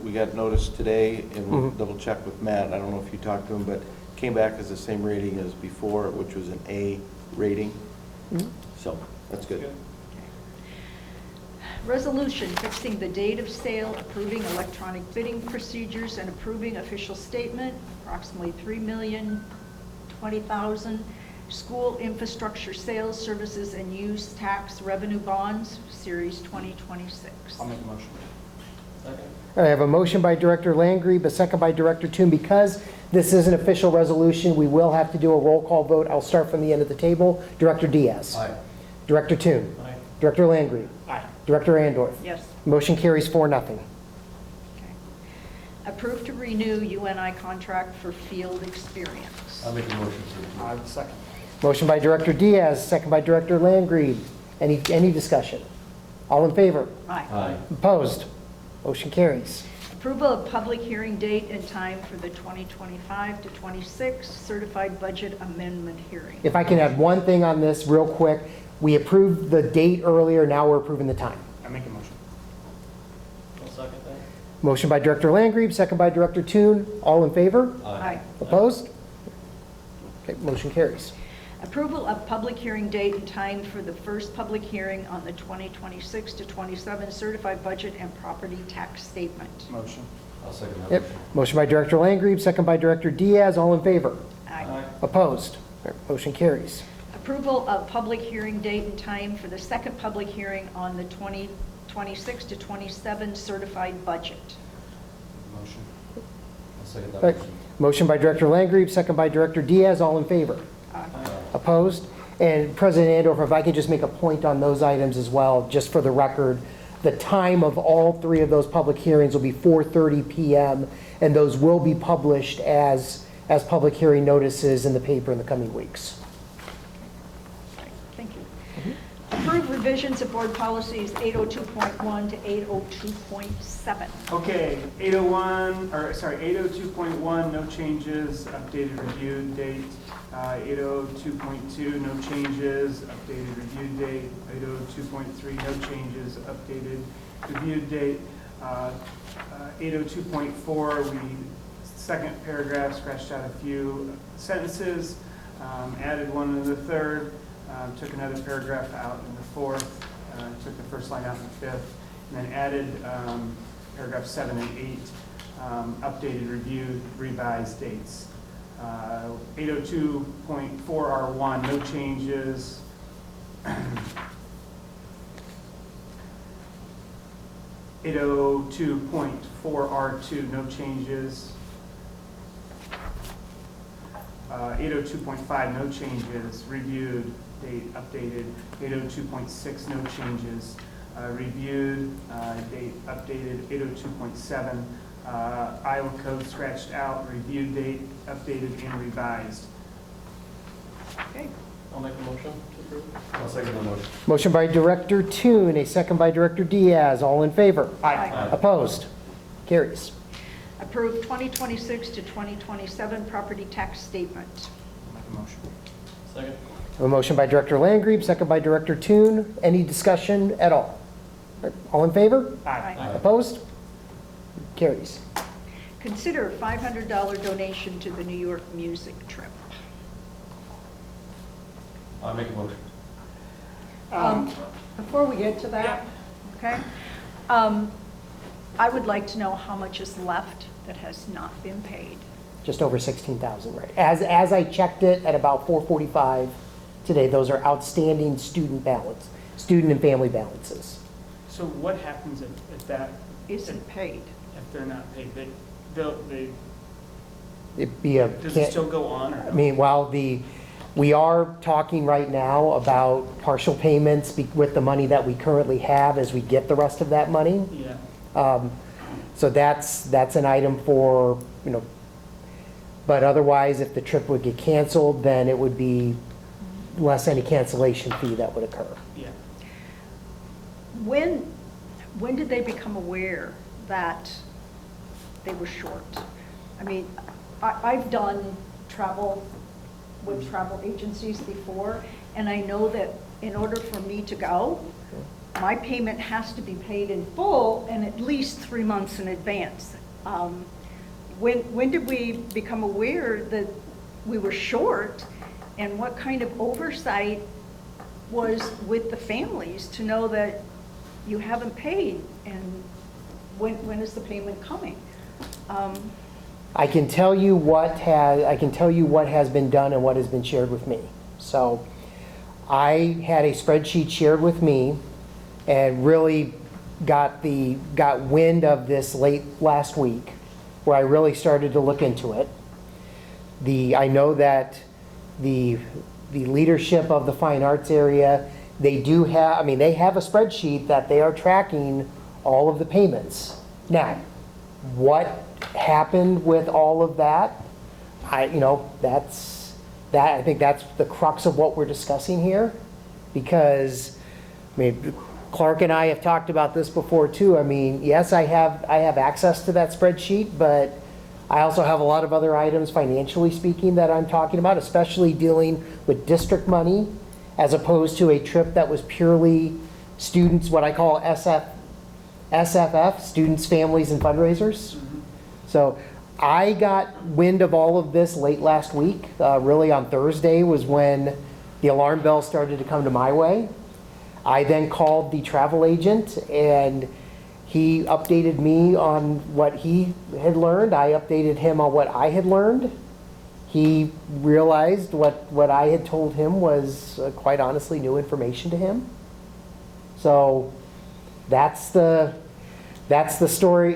[SPEAKER 5] we got notice today, and we'll
[SPEAKER 1] Mhm.
[SPEAKER 5] double check with Matt, I don't know if you talked to him, but came back as the same rating as before, which was an A rating.
[SPEAKER 1] Mhm.
[SPEAKER 5] So, that's good.
[SPEAKER 2] Resolution fixing the date of sale, approving electronic bidding procedures, and approving official statement, approximately $3,020,000, school infrastructure sales, services, and use tax revenue bonds, Series 2026.
[SPEAKER 13] I'll make a motion. Second.
[SPEAKER 1] I have a motion by Director Landry, a second by Director Toon. Because this is an official resolution, we will have to do a roll call vote. I'll start from the end of the table. Director Diaz.
[SPEAKER 7] Aye.
[SPEAKER 1] Director Toon.
[SPEAKER 13] Aye.
[SPEAKER 1] Director Landry.
[SPEAKER 8] Aye.
[SPEAKER 1] Director Andorf.
[SPEAKER 2] Yes.
[SPEAKER 1] Motion carries 4-0.
[SPEAKER 2] Okay. Approve to renew UNI contract for field experience.
[SPEAKER 7] I'll make a motion to
[SPEAKER 8] Second.
[SPEAKER 1] Motion by Director Diaz, second by Director Landry. Any discussion? All in favor?
[SPEAKER 2] Aye.
[SPEAKER 7] Aye.
[SPEAKER 1] Opposed? Motion carries.
[SPEAKER 2] Approval of public hearing date and time for the 2025 to 26 certified budget amendment hearing.
[SPEAKER 1] If I can add one thing on this real quick, we approved the date earlier, now we're approving the time.
[SPEAKER 8] I make a motion.
[SPEAKER 13] I'll second that.
[SPEAKER 1] Motion by Director Landry, second by Director Toon. All in favor?
[SPEAKER 2] Aye.
[SPEAKER 1] Opposed? Okay, motion carries.
[SPEAKER 2] Approval of public hearing date and time for the first public hearing on the 2026 to 27 certified budget and property tax statement.
[SPEAKER 8] Motion.
[SPEAKER 7] I'll second that
[SPEAKER 1] Yep.
[SPEAKER 7] motion.
[SPEAKER 1] Motion by Director Landry, second by Director Diaz. All in favor?
[SPEAKER 2] Aye.
[SPEAKER 1] Opposed? Motion carries.
[SPEAKER 2] Approval of public hearing date and time for the second public hearing on the 2026 to 27 certified budget.
[SPEAKER 13] Motion.
[SPEAKER 7] I'll second that
[SPEAKER 1] Right.
[SPEAKER 7] motion.
[SPEAKER 1] Motion by Director Landry, second by Director Diaz. All in favor?
[SPEAKER 2] Aye.
[SPEAKER 1] Opposed? And President Andorf, if I could just make a point on those items as well, just for the record, the time of all three of those public hearings will be 4:30 PM, and those will be published as public hearing notices in the paper in the coming weeks.
[SPEAKER 2] Thank you. Approve revisions of board policies 802.1 to 802.7.
[SPEAKER 4] Okay, 802.1, no changes, updated review date. 802.2, no changes, updated review date. 802.3, no changes, updated review date. 802.4, second paragraph, scratched out a few sentences, added one in the third, took another paragraph out in the fourth, took the first line out in the fifth, and then added paragraph 7 and 8, updated, reviewed, revised dates. 802.4R1, no changes. 802.4R2, no changes. 802.5, no changes, reviewed, date updated. 802.6, no changes, reviewed, date updated. 802.7, Iowa code scratched out, reviewed date updated and revised.
[SPEAKER 2] Okay.
[SPEAKER 13] I'll make a motion to approve.
[SPEAKER 7] I'll second the motion.
[SPEAKER 1] Motion by Director Toon, a second by Director Diaz. All in favor?
[SPEAKER 2] Aye.
[SPEAKER 1] Opposed? Carries.
[SPEAKER 2] Approve 2026 to 2027 property tax statement.
[SPEAKER 4] I'll make a motion.
[SPEAKER 13] Second.
[SPEAKER 1] A motion by Director Landry, second by Director Toon. Any discussion at all? All in favor?
[SPEAKER 2] Aye.
[SPEAKER 1] Opposed? Carries.
[SPEAKER 2] Consider $500 donation to the New York music trip.
[SPEAKER 7] I'll make a motion.
[SPEAKER 2] Before we get to that, okay, I would like to know how much is left that has not been paid.
[SPEAKER 1] Just over 16,000, right? As I checked it at about 4:45 today, those are outstanding student and family balances.
[SPEAKER 4] So what happens if that,
[SPEAKER 2] Isn't paid.
[SPEAKER 4] if they're not paid?
[SPEAKER 1] It'd be a.
[SPEAKER 4] Does it still go on or?
[SPEAKER 1] I mean, we are talking right now about partial payments with the money that we currently have as we get the rest of that money.
[SPEAKER 4] Yeah.
[SPEAKER 1] So that's an item for, but otherwise, if the trip would get canceled, then it would be less any cancellation fee that would occur.
[SPEAKER 4] Yeah.
[SPEAKER 2] When did they become aware that they were short? I mean, I've done travel with travel agencies before, and I know that in order for me to go, my payment has to be paid in full and at least 3 months in advance. When did we become aware that we were short, and what kind of oversight was with the families to know that, you haven't paid, and when is the payment coming?
[SPEAKER 1] I can tell you what has been done and what has been shared with me. So I had a spreadsheet shared with me and really got wind of this late last week, where I really started to look into it. I know that the leadership of the fine arts area, they have a spreadsheet that they are tracking all of the payments. Now, what happened with all of that? I think that's the crux of what we're discussing here, because, Clark and I have talked about this before too. Yes, I have access to that spreadsheet, but I also have a lot of other items, financially speaking, that I'm talking about, especially dealing with district money, as opposed to a trip that was purely students, what I call SFF, students, families, and fundraisers. So I got wind of all of this late last week. Really on Thursday was when the alarm bells started to come to my way. I then called the travel agent, and he updated me on what he had learned. I updated him on what I had learned. He realized what I had told him was, quite honestly, new information to him. So that's the story.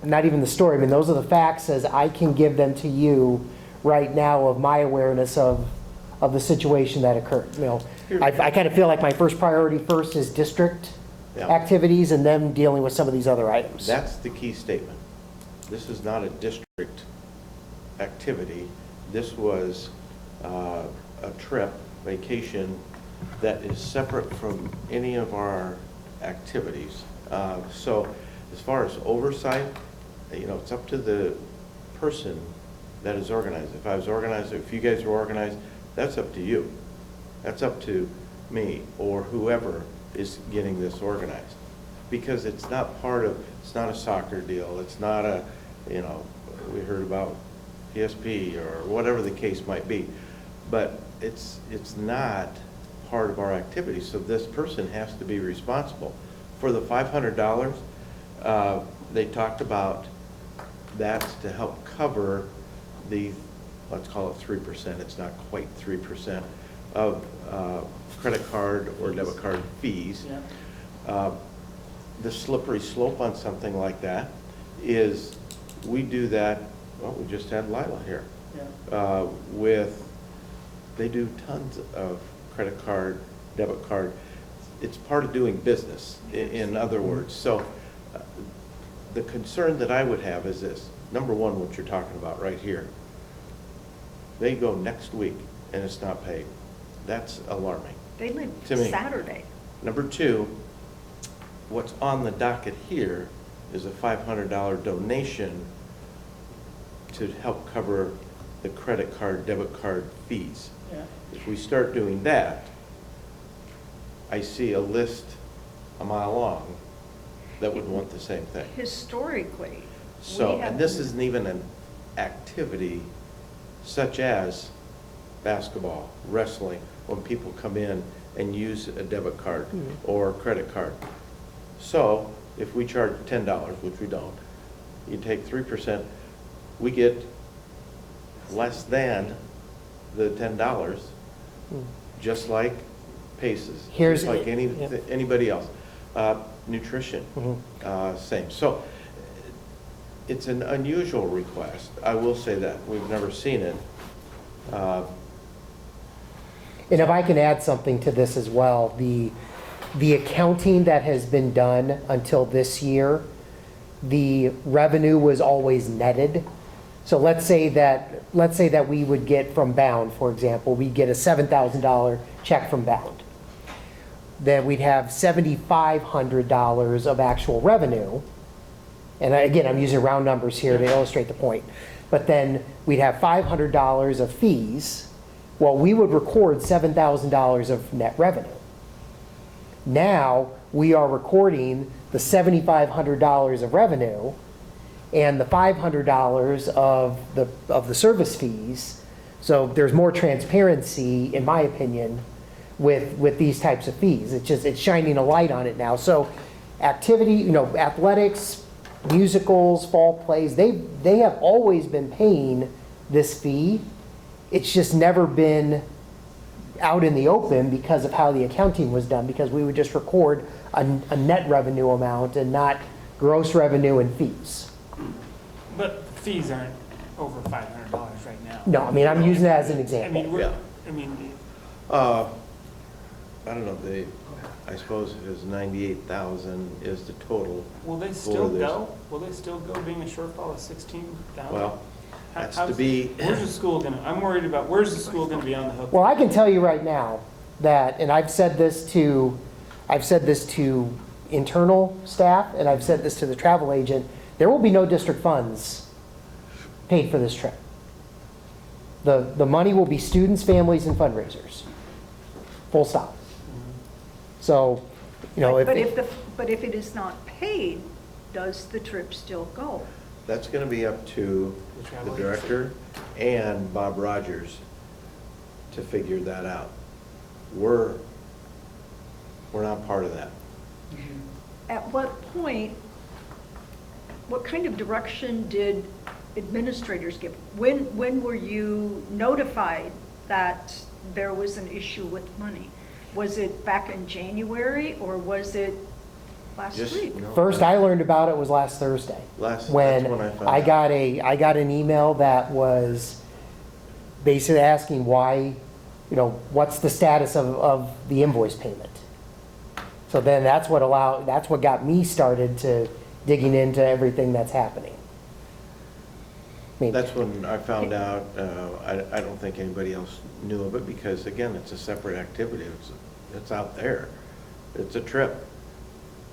[SPEAKER 1] Not even the story. Those are the facts as I can give them to you right now of my awareness of the situation that occurred. I kind of feel like my first priority first is district activities, and then dealing with some of these other items.
[SPEAKER 5] That's the key statement. This is not a district activity. This was a trip, vacation, that is separate from any of our activities. So as far as oversight, it's up to the person that is organized. If I was organized, if you guys were organized, that's up to you. That's up to me or whoever is getting this organized. Because it's not a soccer deal. It's not we heard about PSP or whatever the case might be. But it's not part of our activity. So this person has to be responsible. For the $500, they talked about that's to help cover the, let's call it 3%, it's not quite 3%, of credit card or debit card fees. The slippery slope on something like that is we do that, we just had Lila here. They do tons of credit card, debit card. It's part of doing business, in other words. So the concern that I would have is this. Number one, what you're talking about right here. They go next week and it's not paid. That's alarming.
[SPEAKER 2] They leave
[SPEAKER 5] to me.
[SPEAKER 2] Saturday.
[SPEAKER 5] Number two, what's on the docket here is a $500 donation to help cover the credit card, debit card fees. If we start doing that, I see a list a mile long that would want the same thing.
[SPEAKER 2] Historically.
[SPEAKER 5] So, and this isn't even an activity such as basketball, wrestling, when people come in and use a debit card or credit card. So, if we charge $10, which we don't, you take 3%, we get less than the $10, just like Paces, just like anybody else. Nutrition, same. So it's an unusual request. I will say that. We've never seen it.
[SPEAKER 1] And if I can add something to this as well, the accounting that has been done until this year, the revenue was always netted. So let's say that we would get from Bound, for example, we'd get a $7,000 check from Bound. Then we'd have $7,500 of actual revenue. And again, I'm using round numbers here to illustrate the point. But then we'd have $500 of fees. Well, we would record $7,000 of net revenue. Now we are recording the $7,500 of revenue and the $500 of the service fees. So there's more transparency, in my opinion, with these types of fees. It's shining a light on it now. So activity, athletics, musicals, fall plays, they have always been paying this fee. It's just never been out in the open because of how the accounting was done, because we would just record a net revenue amount and not gross revenue and fees.
[SPEAKER 4] But fees aren't over $500 right now.
[SPEAKER 1] No, I mean, I'm using that as an
[SPEAKER 4] I
[SPEAKER 1] example.
[SPEAKER 4] mean,
[SPEAKER 5] Yeah.
[SPEAKER 4] I
[SPEAKER 5] don't know, I suppose it is 98,000 is the total.
[SPEAKER 4] will they still
[SPEAKER 5] this.
[SPEAKER 4] go? Will they still go being a shortfall of 16,000?
[SPEAKER 5] Well, that's to be,
[SPEAKER 4] Where's the school gonna, I'm worried about, where's the school gonna be on the hook?
[SPEAKER 1] Well, I can tell you right now that, and I've said this to internal staff, and I've said this to the travel agent, there will be no district funds paid for this trip. The money will be students, families, and fundraisers. Full stop. So,
[SPEAKER 2] But if it is not paid, does the trip still go?
[SPEAKER 5] that's going to be up to the director and Bob Rogers to figure that out. We're not part of that.
[SPEAKER 2] At what point, what kind of direction did administrators give? When were you notified that there was an issue with money? Was it back in January, or was it last
[SPEAKER 5] Just,
[SPEAKER 2] week?
[SPEAKER 1] first I learned about it was last Thursday.
[SPEAKER 5] That's
[SPEAKER 1] When
[SPEAKER 5] when I found
[SPEAKER 1] I
[SPEAKER 5] out.
[SPEAKER 1] got an email that was basically asking why, what's the status of the invoice payment. So then that's what got me started to digging into everything that's happening. I mean,
[SPEAKER 5] That's when I found out, I don't think anybody else knew of it, because again, it's a separate activity. It's out there. It's a trip.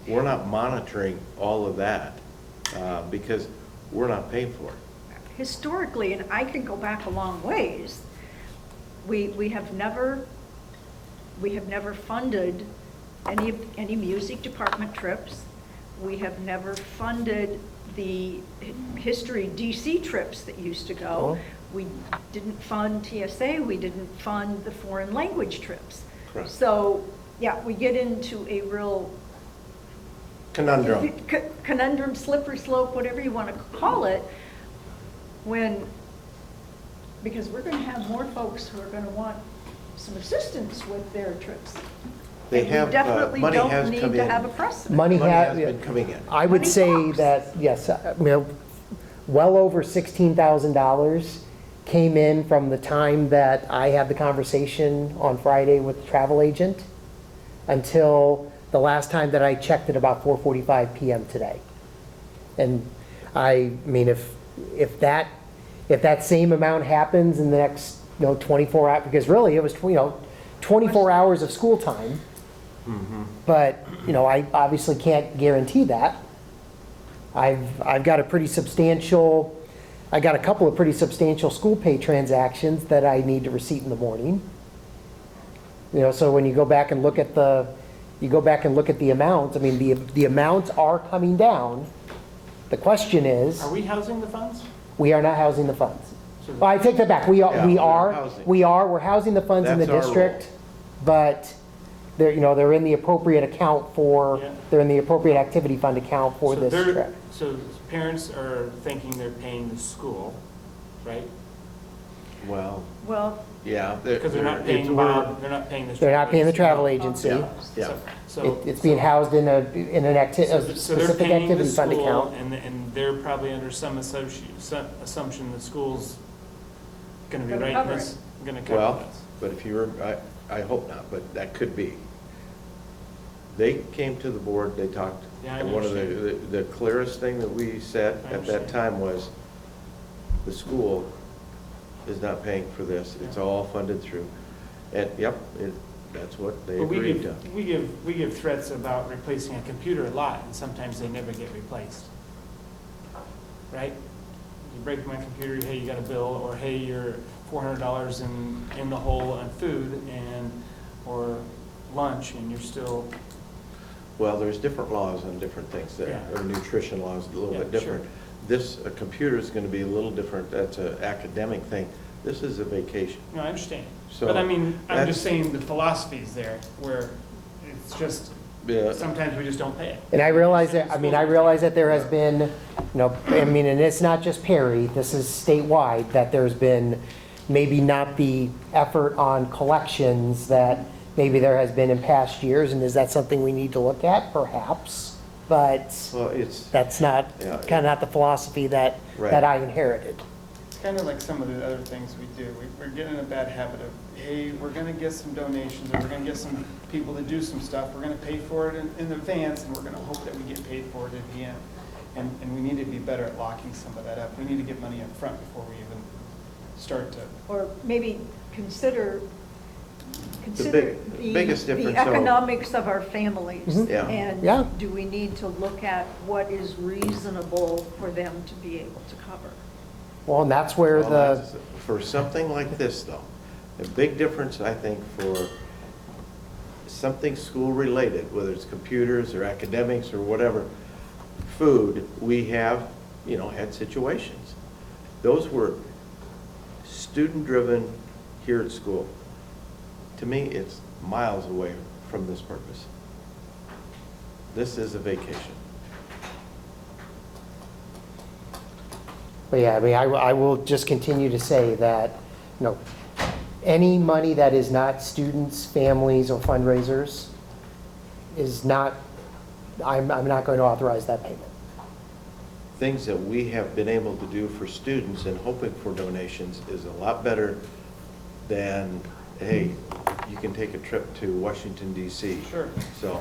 [SPEAKER 5] We're not monitoring all of that, because we're not paying for it.
[SPEAKER 2] Historically, and I can go back a long ways, we have never funded any music department trips. We have never funded the history DC trips that used to go.
[SPEAKER 1] Oh.
[SPEAKER 2] We didn't fund TSA, we didn't fund the foreign language trips.
[SPEAKER 5] Correct.
[SPEAKER 2] So, yeah, we get into a real
[SPEAKER 5] Conundrum.
[SPEAKER 2] conundrum, slippery slope, whatever you want to call it, because we're going to have more folks who are going to want some assistance with their trips.
[SPEAKER 5] They
[SPEAKER 2] And
[SPEAKER 5] have,
[SPEAKER 2] we definitely
[SPEAKER 5] money has
[SPEAKER 2] don't need
[SPEAKER 5] come
[SPEAKER 2] to
[SPEAKER 5] in.
[SPEAKER 2] have a precedent.
[SPEAKER 1] Money
[SPEAKER 5] has
[SPEAKER 1] has
[SPEAKER 5] been coming in.
[SPEAKER 1] I would
[SPEAKER 2] Money
[SPEAKER 1] say
[SPEAKER 2] talks.
[SPEAKER 1] that, yes, well over $16,000 came in from the time that I had the conversation on Friday with the travel agent until the last time that I checked at about 4:45 PM today. And I mean, if that same amount happens in the next, 24 hours, because really it was, 24 hours of school time. But, I obviously can't guarantee that. I've got a couple of pretty substantial school pay transactions that I need to receipt in the morning. So when you go back and look at the amounts, I mean, the amounts are coming down. The question is,
[SPEAKER 4] Are we housing the funds?
[SPEAKER 1] we are not housing the funds.
[SPEAKER 4] So-
[SPEAKER 1] Well, I take that back. We're
[SPEAKER 5] housing.
[SPEAKER 1] housing the funds in the
[SPEAKER 5] That's our role.
[SPEAKER 1] district, but they're in the appropriate account for,
[SPEAKER 4] Yeah.
[SPEAKER 1] they're in the appropriate activity fund account for
[SPEAKER 4] So
[SPEAKER 1] this
[SPEAKER 4] they're-
[SPEAKER 1] trip.
[SPEAKER 4] So parents are thinking they're paying the school, right?
[SPEAKER 5] Well,
[SPEAKER 2] Well,
[SPEAKER 5] yeah.
[SPEAKER 4] Because they're not paying Bob, they're not paying the.
[SPEAKER 1] They're not paying the travel
[SPEAKER 4] agency.
[SPEAKER 1] agency.
[SPEAKER 5] Yeah.
[SPEAKER 4] So.
[SPEAKER 1] It's being housed in a
[SPEAKER 4] So they're
[SPEAKER 1] specific
[SPEAKER 4] paying the
[SPEAKER 1] activity fund
[SPEAKER 4] school,
[SPEAKER 1] account.
[SPEAKER 4] and they're probably under some assumption the school's gonna be
[SPEAKER 2] Gonna
[SPEAKER 4] right
[SPEAKER 2] cover
[SPEAKER 4] in this, gonna cover
[SPEAKER 5] Well,
[SPEAKER 4] this.
[SPEAKER 5] but if you were, I hope not, but that could be. They came to the board, they talked,
[SPEAKER 4] Yeah, I
[SPEAKER 5] and one of
[SPEAKER 4] understand.
[SPEAKER 5] the clearest thing that we said
[SPEAKER 4] I
[SPEAKER 5] at that
[SPEAKER 4] understand.
[SPEAKER 5] time was, the school is not paying for this, it's all funded through. And, yep, that's what they
[SPEAKER 4] But we
[SPEAKER 5] agreed to.
[SPEAKER 4] we give threats about replacing a computer a lot, and sometimes they never get replaced. Right? You break my computer, hey, you got a bill, or hey, you're $400 in the hole on food or lunch, and you're still,
[SPEAKER 5] Well, there's different laws on different things there,
[SPEAKER 4] Yeah.
[SPEAKER 5] or nutrition laws, a little
[SPEAKER 4] Yeah,
[SPEAKER 5] bit different. A computer is gonna be a little different, that's an academic thing. This is a vacation.
[SPEAKER 4] no, I understand.
[SPEAKER 5] So
[SPEAKER 4] But I mean, I'm
[SPEAKER 5] that's-
[SPEAKER 4] just saying the philosophy's there, where it's just, Sometimes we just don't pay it.
[SPEAKER 1] And I realize that, I realize that there has been, and it's not just Perry, this is statewide, that there's been maybe not the effort on collections that maybe there has been in past years, and is that something we need to look at? Perhaps, but
[SPEAKER 5] Well,
[SPEAKER 1] that's not,
[SPEAKER 5] Yeah.
[SPEAKER 1] kind of not the philosophy that
[SPEAKER 5] Right.
[SPEAKER 1] I inherited.
[SPEAKER 4] It's kind of like some of the other things we do. We're getting in a bad habit of, hey, we're gonna get some donations, or we're gonna get some people to do some stuff, we're gonna pay for it in advance, and we're gonna hope that we get paid for it at the end. And we need to be better at locking some of that up. We need to get money up front before we even start to.
[SPEAKER 2] Or maybe consider
[SPEAKER 5] biggest
[SPEAKER 2] the
[SPEAKER 5] difference, though-
[SPEAKER 2] economics of our families.
[SPEAKER 1] Mhm.
[SPEAKER 5] Yeah.
[SPEAKER 1] Yeah.
[SPEAKER 2] And do we need to look at what is reasonable for them to be able to cover?
[SPEAKER 1] Well, and that's where
[SPEAKER 5] Well,
[SPEAKER 1] the,
[SPEAKER 5] that's- For something like this, though, a big difference, I think, for something school-related, whether it's computers or academics or whatever, food, we have, had situations. Those were student-driven here at school. To me, it's miles away from this purpose. This is a vacation.
[SPEAKER 1] but yeah, I will just continue to say that, any money that is not students, families, or fundraisers is not, I'm not going to authorize that payment.
[SPEAKER 5] Things that we have been able to do for students and hoping for donations is a lot better than, hey, you can take a trip to Washington DC.
[SPEAKER 4] Sure.
[SPEAKER 5] So,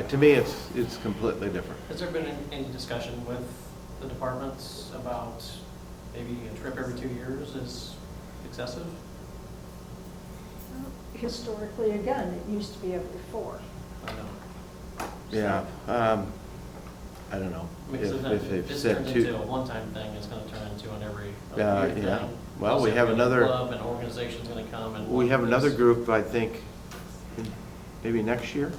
[SPEAKER 5] to me, it's completely different.
[SPEAKER 13] Has there been any discussion with the departments about maybe a trip every 2 years is excessive?
[SPEAKER 2] Historically, again, it used to be every 4.
[SPEAKER 13] I know.
[SPEAKER 5] Yeah, I don't know.
[SPEAKER 13] Because
[SPEAKER 5] If
[SPEAKER 13] if
[SPEAKER 5] they've
[SPEAKER 13] this
[SPEAKER 5] said
[SPEAKER 13] turns
[SPEAKER 5] two.
[SPEAKER 13] into a one-time thing, it's gonna turn into an every
[SPEAKER 5] Yeah,
[SPEAKER 13] other year
[SPEAKER 5] yeah.
[SPEAKER 13] thing.
[SPEAKER 5] Well,
[SPEAKER 13] Also,
[SPEAKER 5] we have
[SPEAKER 13] a
[SPEAKER 5] another-
[SPEAKER 13] club and organization's gonna come and.
[SPEAKER 5] We have
[SPEAKER 13] want
[SPEAKER 5] another
[SPEAKER 13] this
[SPEAKER 5] group, I think, maybe next year,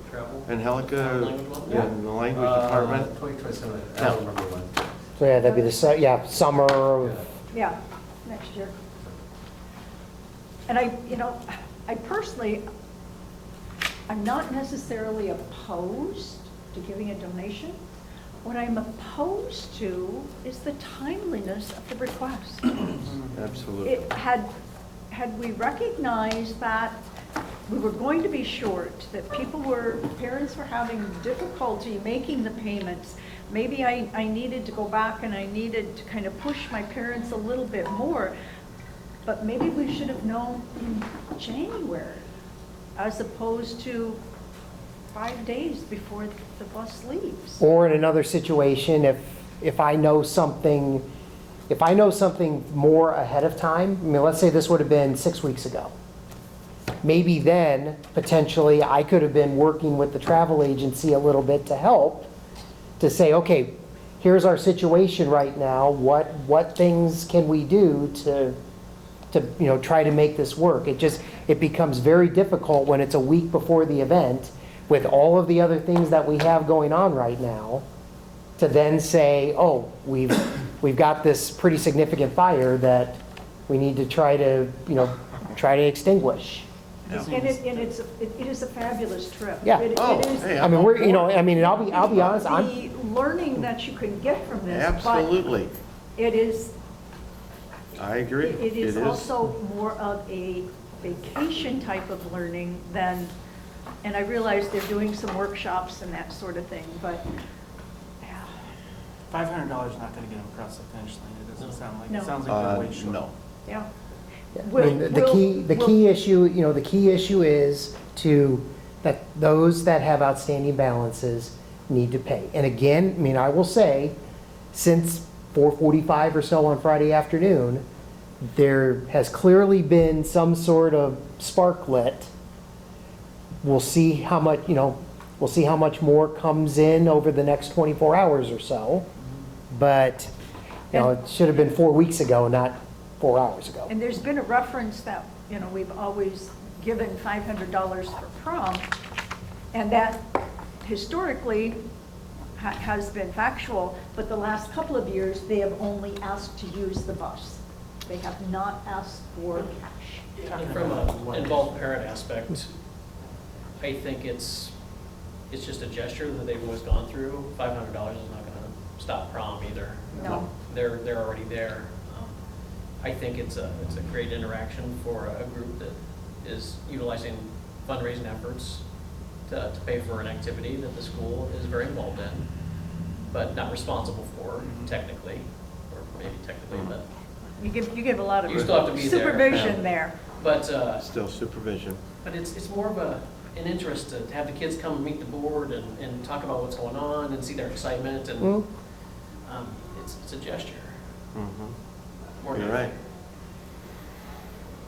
[SPEAKER 13] Travel.
[SPEAKER 5] Angelica,
[SPEAKER 13] Language one?
[SPEAKER 5] in the language department.
[SPEAKER 7] 2027, I
[SPEAKER 5] No.
[SPEAKER 7] don't remember when.
[SPEAKER 1] So yeah, that'd be the, summer of,
[SPEAKER 2] Yeah, next year. And I personally, I'm not necessarily opposed to giving a donation. What I'm opposed to is the timeliness of the request.
[SPEAKER 5] Absolutely.
[SPEAKER 2] Had we recognized that we were going to be short, that parents were having difficulty making the payments, maybe I needed to go back and I needed to kind of push my parents a little bit more, but maybe we should have known in January, as opposed to 5 days before the bus leaves.
[SPEAKER 1] or in another situation, if I know something more ahead of time, let's say this would have been 6 weeks ago. Maybe then, potentially, I could have been working with the travel agency a little bit to help, to say, okay, here's our situation right now, what things can we do to try to make this work? It becomes very difficult when it's a week before the event, with all of the other things that we have going on right now, to then say, oh, we've got this pretty significant fire that we need to try to extinguish.
[SPEAKER 2] And it is a fabulous trip.
[SPEAKER 1] Yeah.
[SPEAKER 2] It
[SPEAKER 5] Oh,
[SPEAKER 2] is
[SPEAKER 5] hey,
[SPEAKER 1] I mean, and I'll be honest,
[SPEAKER 2] the learning that you can get from this.
[SPEAKER 5] Absolutely.
[SPEAKER 2] But it is
[SPEAKER 5] I agree.
[SPEAKER 2] It is also more of a vacation type of learning than, and I realize they're doing some workshops and that sort of thing, but, yeah.
[SPEAKER 4] $500 is not gonna get them across the finish line, it doesn't sound like.
[SPEAKER 2] No.
[SPEAKER 4] It sounds like they're way short.
[SPEAKER 5] No.
[SPEAKER 2] Yeah.
[SPEAKER 1] I mean, the key issue is that those that have outstanding balances need to pay. And again, I will say, since 4:45 or so on Friday afternoon, there has clearly been some sort of spark lit. We'll see how much more comes in over the next 24 hours or so. But, it should have been 4 weeks ago, not 4 hours ago.
[SPEAKER 2] And there's been a reference that, we've always given $500 for prom, and that historically has been factual, but the last couple of years, they have only asked to use the bus. They have not asked for cash.
[SPEAKER 13] And from an involved parent aspect, I think it's just a gesture that they've always gone through. $500 is not gonna stop prom either.
[SPEAKER 2] No.
[SPEAKER 13] They're already there. I think it's a great interaction for a group that is utilizing fundraising efforts to pay for an activity that the school is very involved in, but not responsible for technically, or maybe technically, but.
[SPEAKER 2] You give a lot of
[SPEAKER 13] You still have to be there.
[SPEAKER 2] supervision there.
[SPEAKER 13] But,
[SPEAKER 5] Still supervision.
[SPEAKER 13] but it's more of an interest to have the kids come and meet the board and talk about what's going on and see their excitement and,
[SPEAKER 1] Mhm.
[SPEAKER 13] it's a gesture.
[SPEAKER 5] Mhm.
[SPEAKER 13] More
[SPEAKER 5] You're
[SPEAKER 13] than-
[SPEAKER 5] right.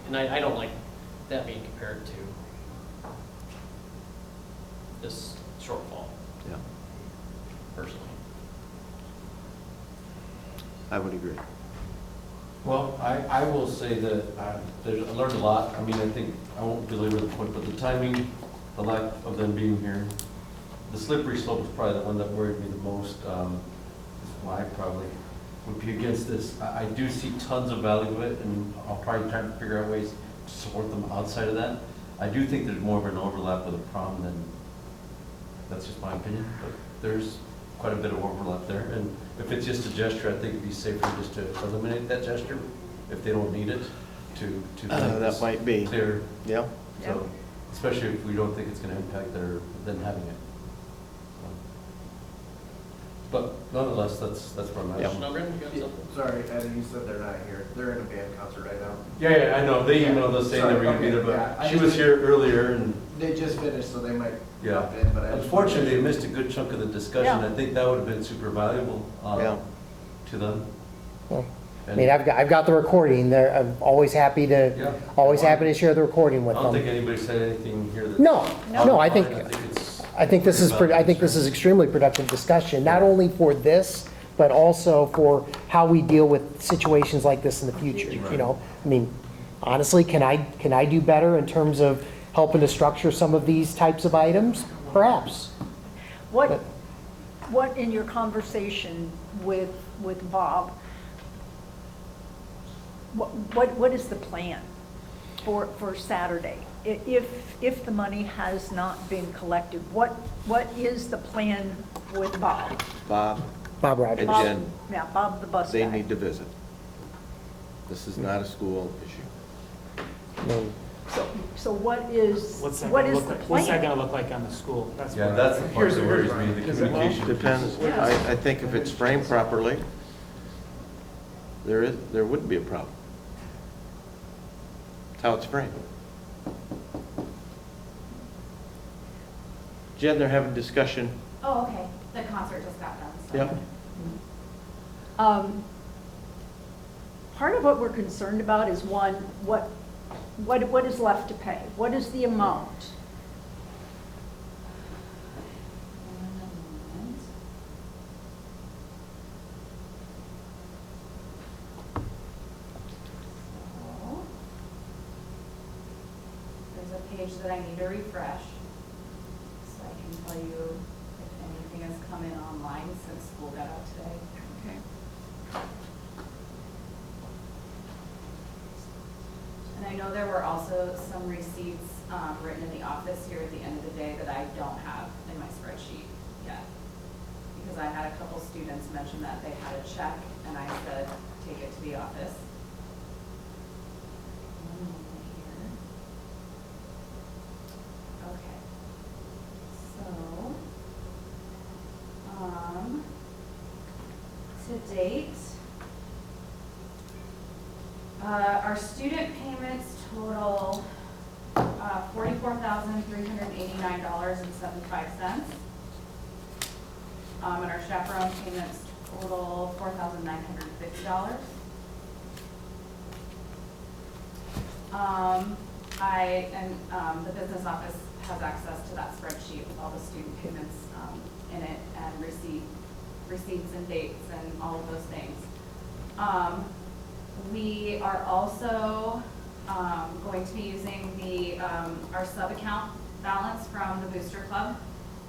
[SPEAKER 13] And I don't like that being compared to this shortfall,
[SPEAKER 5] Yeah,
[SPEAKER 13] personally.
[SPEAKER 5] I would agree.
[SPEAKER 7] Well, I will say that I learned a lot. I mean, I think, I won't belabor the point, but the timing, the lack of them being here, the slippery slope is probably the one that worried me the most. Is why I probably would be against this. I do see tons of value of it, and I'll probably try to figure out ways to support them outside of that. I do think there's more of an overlap with the prom than, that's just my opinion, but there's quite a bit of overlap there. And if it's just a gesture, I think it'd be safer just to eliminate that gesture if they don't need it to make
[SPEAKER 5] That
[SPEAKER 7] this
[SPEAKER 5] might be.
[SPEAKER 7] clear.
[SPEAKER 5] Yeah.
[SPEAKER 7] So, especially if we don't think it's gonna impact them having it. So. But nonetheless, that's where I'm at.
[SPEAKER 5] Yeah.
[SPEAKER 13] Snowgren, you got something?
[SPEAKER 14] Sorry, Eddie, you said they're not here. They're in a band concert right now.
[SPEAKER 7] Yeah, I know. They emailed us saying they were gonna be there, but she was here earlier and,
[SPEAKER 14] They just finished, so they might
[SPEAKER 7] yeah.
[SPEAKER 14] drop in, but I.
[SPEAKER 7] Unfortunately, they missed a good chunk of the discussion.
[SPEAKER 2] Yeah.
[SPEAKER 7] I think that would have been super valuable
[SPEAKER 5] Yeah.
[SPEAKER 7] to them.
[SPEAKER 1] Well, I
[SPEAKER 7] And
[SPEAKER 1] mean, I've got the recording there. I'm always happy
[SPEAKER 7] Yeah.
[SPEAKER 1] to share the recording
[SPEAKER 7] I
[SPEAKER 1] with
[SPEAKER 7] don't think
[SPEAKER 1] them.
[SPEAKER 7] anybody said anything here that.
[SPEAKER 1] No, I think,
[SPEAKER 7] it's.
[SPEAKER 1] I think this is extremely productive discussion, not only for this, but also for how we deal with situations like this in the future, you know? I mean, honestly, can I do better in terms of helping to structure some of these types of items? Perhaps.
[SPEAKER 2] What in your conversation with Bob, what is the plan for Saturday? If the money has not been collected, what is the plan with Bob?
[SPEAKER 5] Bob
[SPEAKER 1] Bob Rogers.
[SPEAKER 5] and
[SPEAKER 2] Bob-
[SPEAKER 5] Jen,
[SPEAKER 2] Yeah, Bob the bus
[SPEAKER 5] they
[SPEAKER 2] guy.
[SPEAKER 5] need to visit. This is not a school issue.
[SPEAKER 1] I mean,
[SPEAKER 2] So what is
[SPEAKER 4] What's that
[SPEAKER 2] the
[SPEAKER 4] gonna look like? What's that
[SPEAKER 2] plan?
[SPEAKER 4] gonna look like on the school?
[SPEAKER 7] Yeah, that's the part that worries me, the
[SPEAKER 4] Here's the-
[SPEAKER 7] communication.
[SPEAKER 5] Depends, I think if it's framed properly, there wouldn't be a problem. It's how it's framed. Jen, they're having discussion.
[SPEAKER 11] Oh, okay, the concert just got done, so.
[SPEAKER 5] Yep.
[SPEAKER 2] Part of what we're concerned about is one, what is left to pay? What is the amount?
[SPEAKER 11] There's a page that I need to refresh, so I can tell you if anything has come in online since school got out today.
[SPEAKER 2] Okay.
[SPEAKER 11] And I know there were also some receipts written in the office here at the end of the day that I don't have in my spreadsheet yet. Because I had a couple students mention that they had a check, and I said, take it to the office. One moment here. Okay. So, to date, our student payments total $44,389.75. And our chaperone payments total $4,950. The business office has access to that spreadsheet with all the student payments in it and receipts and dates and all of those things. We are also going to be using our sub-account balance from the Booster Club.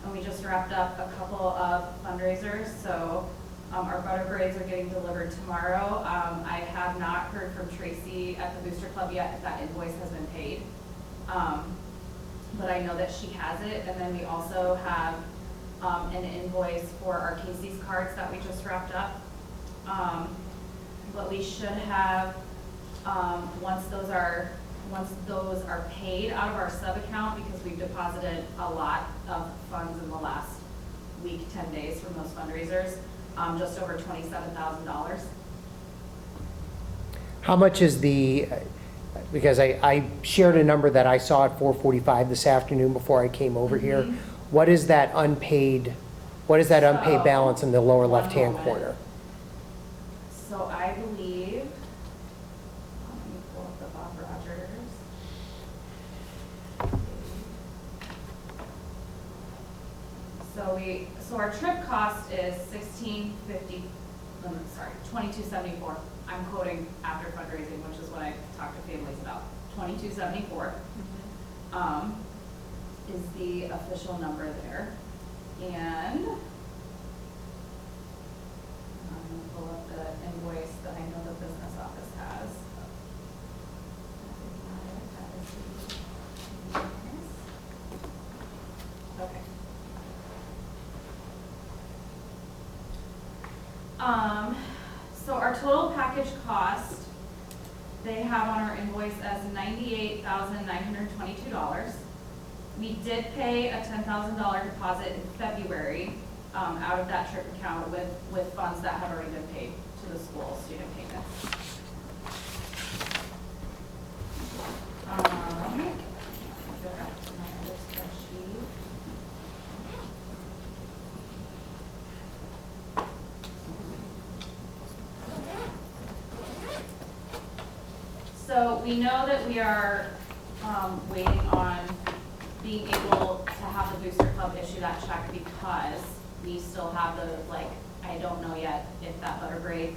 [SPEAKER 11] And we just wrapped up a couple of fundraisers, so our photo grades are getting delivered tomorrow. I have not heard from Tracy at the Booster Club yet if that invoice has been paid.
[SPEAKER 6] but I know that she has it. And then we also have an invoice for our Casey's cards that we just wrapped up. But we should have, once those are paid out of our sub-account, because we've deposited a lot of funds in the last week, 10 days from those fundraisers, just over $27,000.
[SPEAKER 1] How much is the, because I shared a number that I saw at 4:45 this afternoon before I came over here. What is that unpaid
[SPEAKER 6] So,
[SPEAKER 1] balance in the lower
[SPEAKER 6] one
[SPEAKER 1] left-hand
[SPEAKER 6] moment.
[SPEAKER 1] corner?
[SPEAKER 6] So I believe, let me pull up the Bob Rogers. So our trip cost is $22.74. I'm quoting after fundraising, which is what I talk to families about. $22.74 is the official number there. And I'm gonna pull up the invoice that I know the business office has. Okay. So our total package cost, they have on our invoice as $98,922. We did pay a $10,000 deposit in February out of that trip account with funds that have already been paid to the school, student payments. Go back to my other spreadsheet. So we know that we are waiting on being able to have the Booster Club issue that check because we still have the, like, I don't know yet if that Butterbrae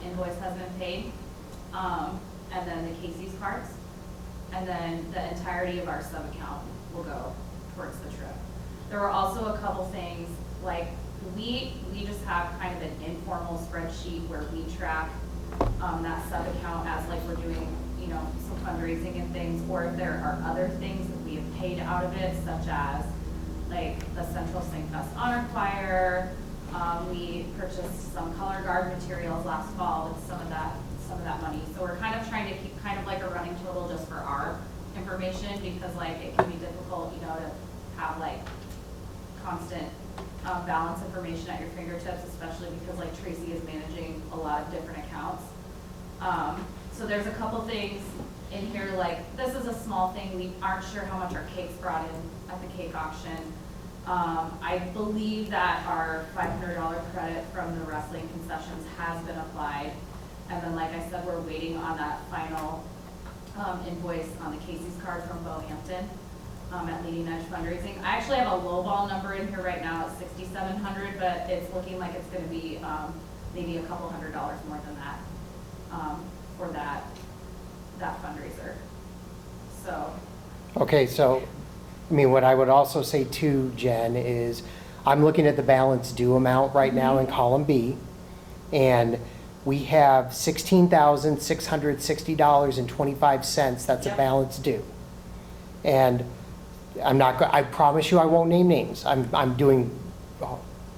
[SPEAKER 6] invoice has been paid. And then the Casey's cards. And then the entirety of our sub-account will go towards the trip. There were also a couple things, like we just have kind of an informal spreadsheet where we track that sub-account as like we're doing, you know, some fundraising and things, or if there are other things that we have paid out of it, such as like the Central Singfest Honor Choir. We purchased some color guard materials last fall with some of that money. So we're kind of trying to keep kind of like a running total just for our information, because like it can be difficult, you know, to have like constant balance information at your fingertips, especially because like Tracy is managing a lot of different accounts. So there's a couple things in here, like this is a small thing. We aren't sure how much our cakes brought in at the cake auction. I believe that our $500 credit from the wrestling concessions has been applied. And then, like I said, we're waiting on that final invoice on the Casey's card from Bohampton at Leading Edge Fundraising. I actually have a lowball number in here right now at $6,700, but it's looking like it's going to be maybe a couple $100 more than that for that fundraiser. So.
[SPEAKER 1] Okay, so, I mean, what I would also say too, Jen, is I'm looking at the balance due amount right now in column B, and we have $16,660.25. That's a balance due. And I promise you I won't name names. I'm doing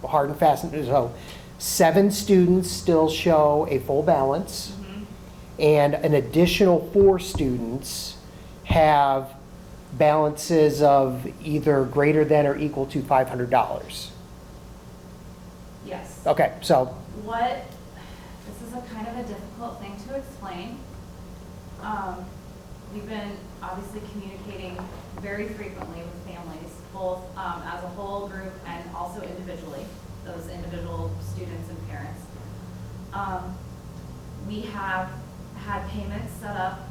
[SPEAKER 1] hard and fast. So 7 students still show a full balance, and an additional 4 students have balances of either greater than or equal to $500.
[SPEAKER 6] Yes.
[SPEAKER 1] Okay, so.
[SPEAKER 6] This is a kind of a difficult thing to explain. We've been obviously communicating very frequently with families, both as a whole group and also individually, those individual students and parents. We have had payments set up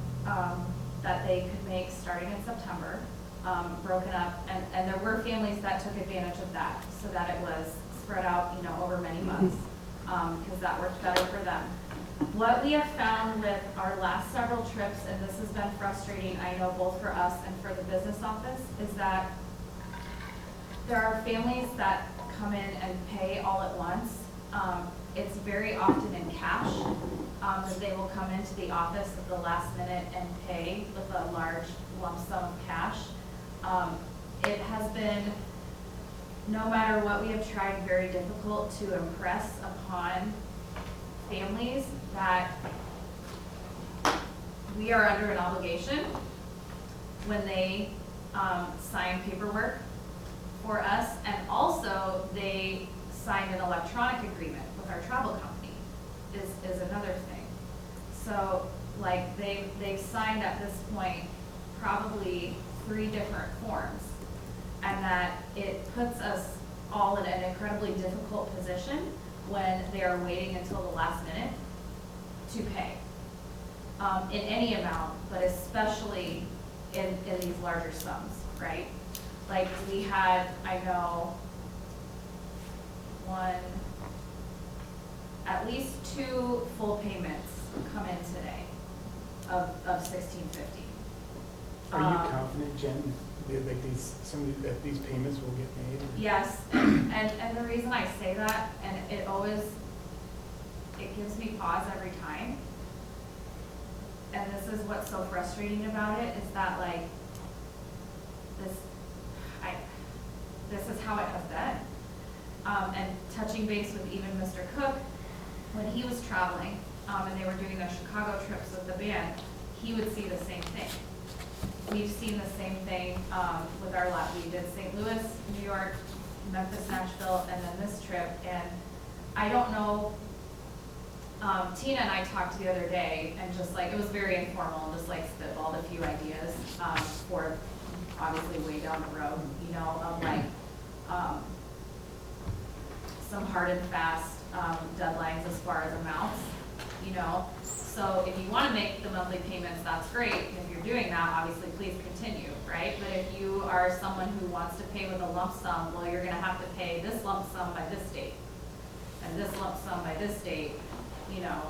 [SPEAKER 6] that they could make starting in September, broken up, and there were families that took advantage of that so that it was spread out, you know, over many months. Because that worked better for them. What we have found with our last several trips, and this has been frustrating, I know both for us and for the business office, is that there are families that come in and pay all at once. It's very often in cash, that they will come into the office at the last minute and pay with a large lump sum of cash.
[SPEAKER 11] It has been, no matter what we have tried, very difficult to impress upon families that we are under an obligation when they sign paperwork for us, and also they signed an electronic agreement with our travel company is another thing. So like they've signed at this point probably 3 different forms, and that it puts us all in an incredibly difficult position when they are waiting until the last minute to pay in any amount, but especially in these larger sums, right? Like we had, I know, at least 2 full payments come in today of $1,650.
[SPEAKER 4] Are you confident, Jen, that these payments will get made?
[SPEAKER 11] Yes, and the reason I say that, and it gives me pause every time, and this is what's so frustrating about it, is that like, this is how it has been. And touching base with even Mr. Cook, when he was traveling, and they were doing their Chicago trips with the band, he would see the same thing. We've seen the same thing with our lot. We did St. Louis, New York, Memphis, Nashville, and then this trip. And I don't know, Tina and I talked the other day, and just like, it was very informal, and just like spitballed a few ideas for obviously way down the road, you know, of like some hard and fast deadlines as far as amounts, you know. So if you want to make the monthly payments, that's great. If you're doing that, obviously, please continue, right? But if you are someone who wants to pay with a lump sum, well, you're going to have to pay this lump sum by this date, and this lump sum by this date, you know.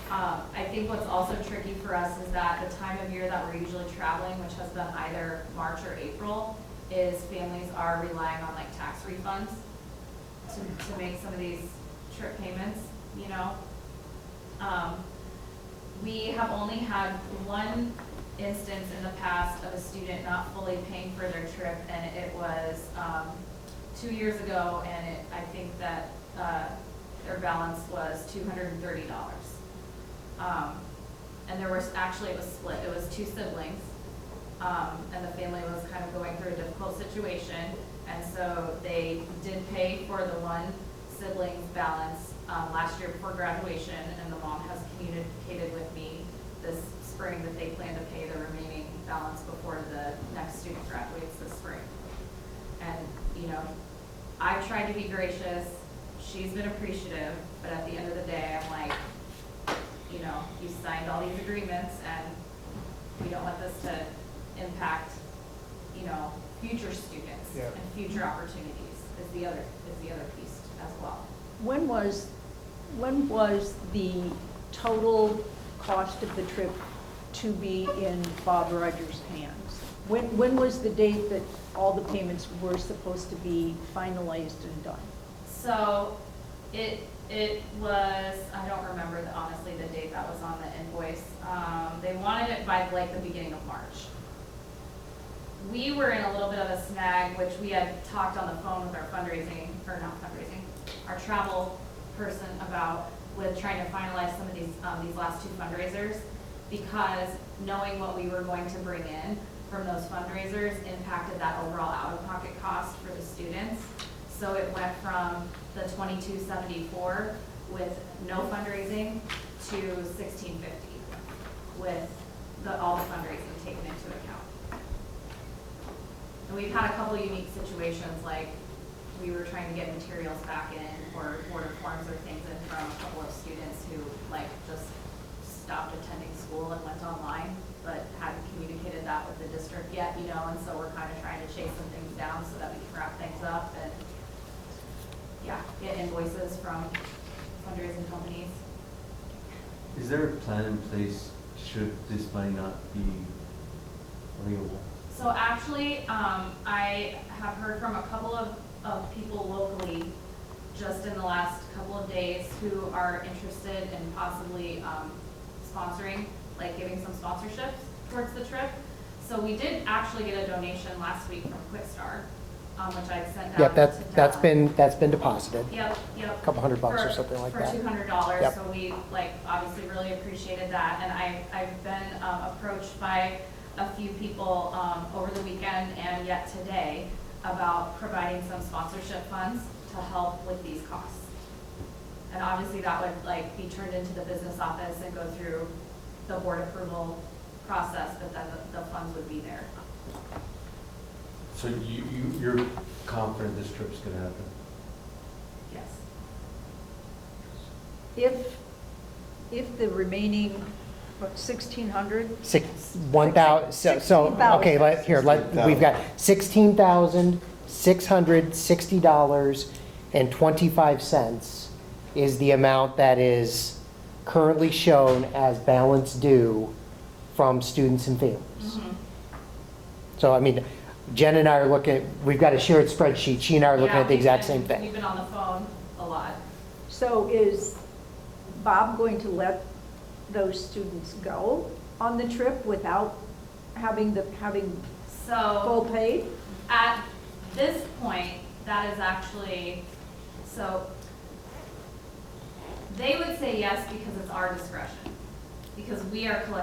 [SPEAKER 11] I think what's also tricky for us is that the time of year that we're usually traveling, which has been either March or April, is families are relying on like tax refunds to make some of these trip payments, you know. We have only had 1 instance in the past of a student not fully paying for their trip, and it was 2 years ago, and I think that their balance was $230. And there was actually, it was split. It was 2 siblings, and the family was kind of going through a difficult situation, and so they did pay for the 1 sibling's balance last year before graduation, and the mom has communicated with me this spring that they plan to pay the remaining balance before the next student graduates this spring. And, you know, I've tried to be gracious, she's been appreciative, but at the end of the day, I'm like, you know, you signed all these agreements, and we don't want this to impact, you know, future students and future opportunities is the other piece as well.
[SPEAKER 2] When was the total cost of the trip to be in Bob Rogers' hands? When was the date that all the payments were supposed to be finalized and done?
[SPEAKER 11] So it was, I don't remember honestly the date that was on the invoice. They wanted it by like the beginning of March. We were in a little bit of a snag, which we had talked on the phone with our our travel person about, with trying to finalize some of these last 2 fundraisers, because knowing what we were going to bring in from those fundraisers impacted that overall out-of-pocket cost for the students. So it went from the $2,274 with no fundraising to $1,650 with all the fundraising taken into account. And we've had a couple unique situations, like we were trying to get materials back in, or order forms or things in from a couple of students who like just stopped attending school and went online, but hadn't communicated that with the district yet, you know, and so we're kind of trying to chase some things down so that we can wrap things up and, yeah, get invoices from fundraising companies.
[SPEAKER 7] Is there a plan in place should this money not be available?
[SPEAKER 11] So actually, I have heard from a couple of people locally just in the last couple of days who are interested in possibly sponsoring, like giving some sponsorships towards the trip.
[SPEAKER 15] So we did actually get a donation last week from Quickstar, which I sent out.
[SPEAKER 1] Yep,
[SPEAKER 15] to
[SPEAKER 1] that's
[SPEAKER 15] Della.
[SPEAKER 1] been deposited.
[SPEAKER 15] Yep, yep.
[SPEAKER 1] Couple $100 or
[SPEAKER 15] For-
[SPEAKER 1] something like that.
[SPEAKER 15] For $200,
[SPEAKER 1] Yep.
[SPEAKER 15] so we obviously really appreciated that. And I've been approached by a few people over the weekend and yet today about providing some sponsorship funds to help with these costs. And obviously that would be turned into the business office and go through the board approval process, but then the funds would be there.
[SPEAKER 7] So you're confident this trip's gonna happen?
[SPEAKER 15] Yes.
[SPEAKER 2] If the remaining, what, 1,600?
[SPEAKER 1] 1,000, so, okay, we've got $16,660.25 is the amount that is currently shown as balance due from students and families.
[SPEAKER 15] Mm-hmm.
[SPEAKER 1] So, I mean, Jen and I are looking, we've got a shared spreadsheet, she and I are looking
[SPEAKER 15] Yeah,
[SPEAKER 1] at the exact
[SPEAKER 15] we've
[SPEAKER 1] same
[SPEAKER 15] been-
[SPEAKER 1] thing.
[SPEAKER 15] We've been on the phone a lot.
[SPEAKER 2] So is Bob going to let those students go on the trip without having
[SPEAKER 15] So.
[SPEAKER 2] full pay?
[SPEAKER 15] At this point, that is actually, so they would say yes because it's our discretion, because we are collecting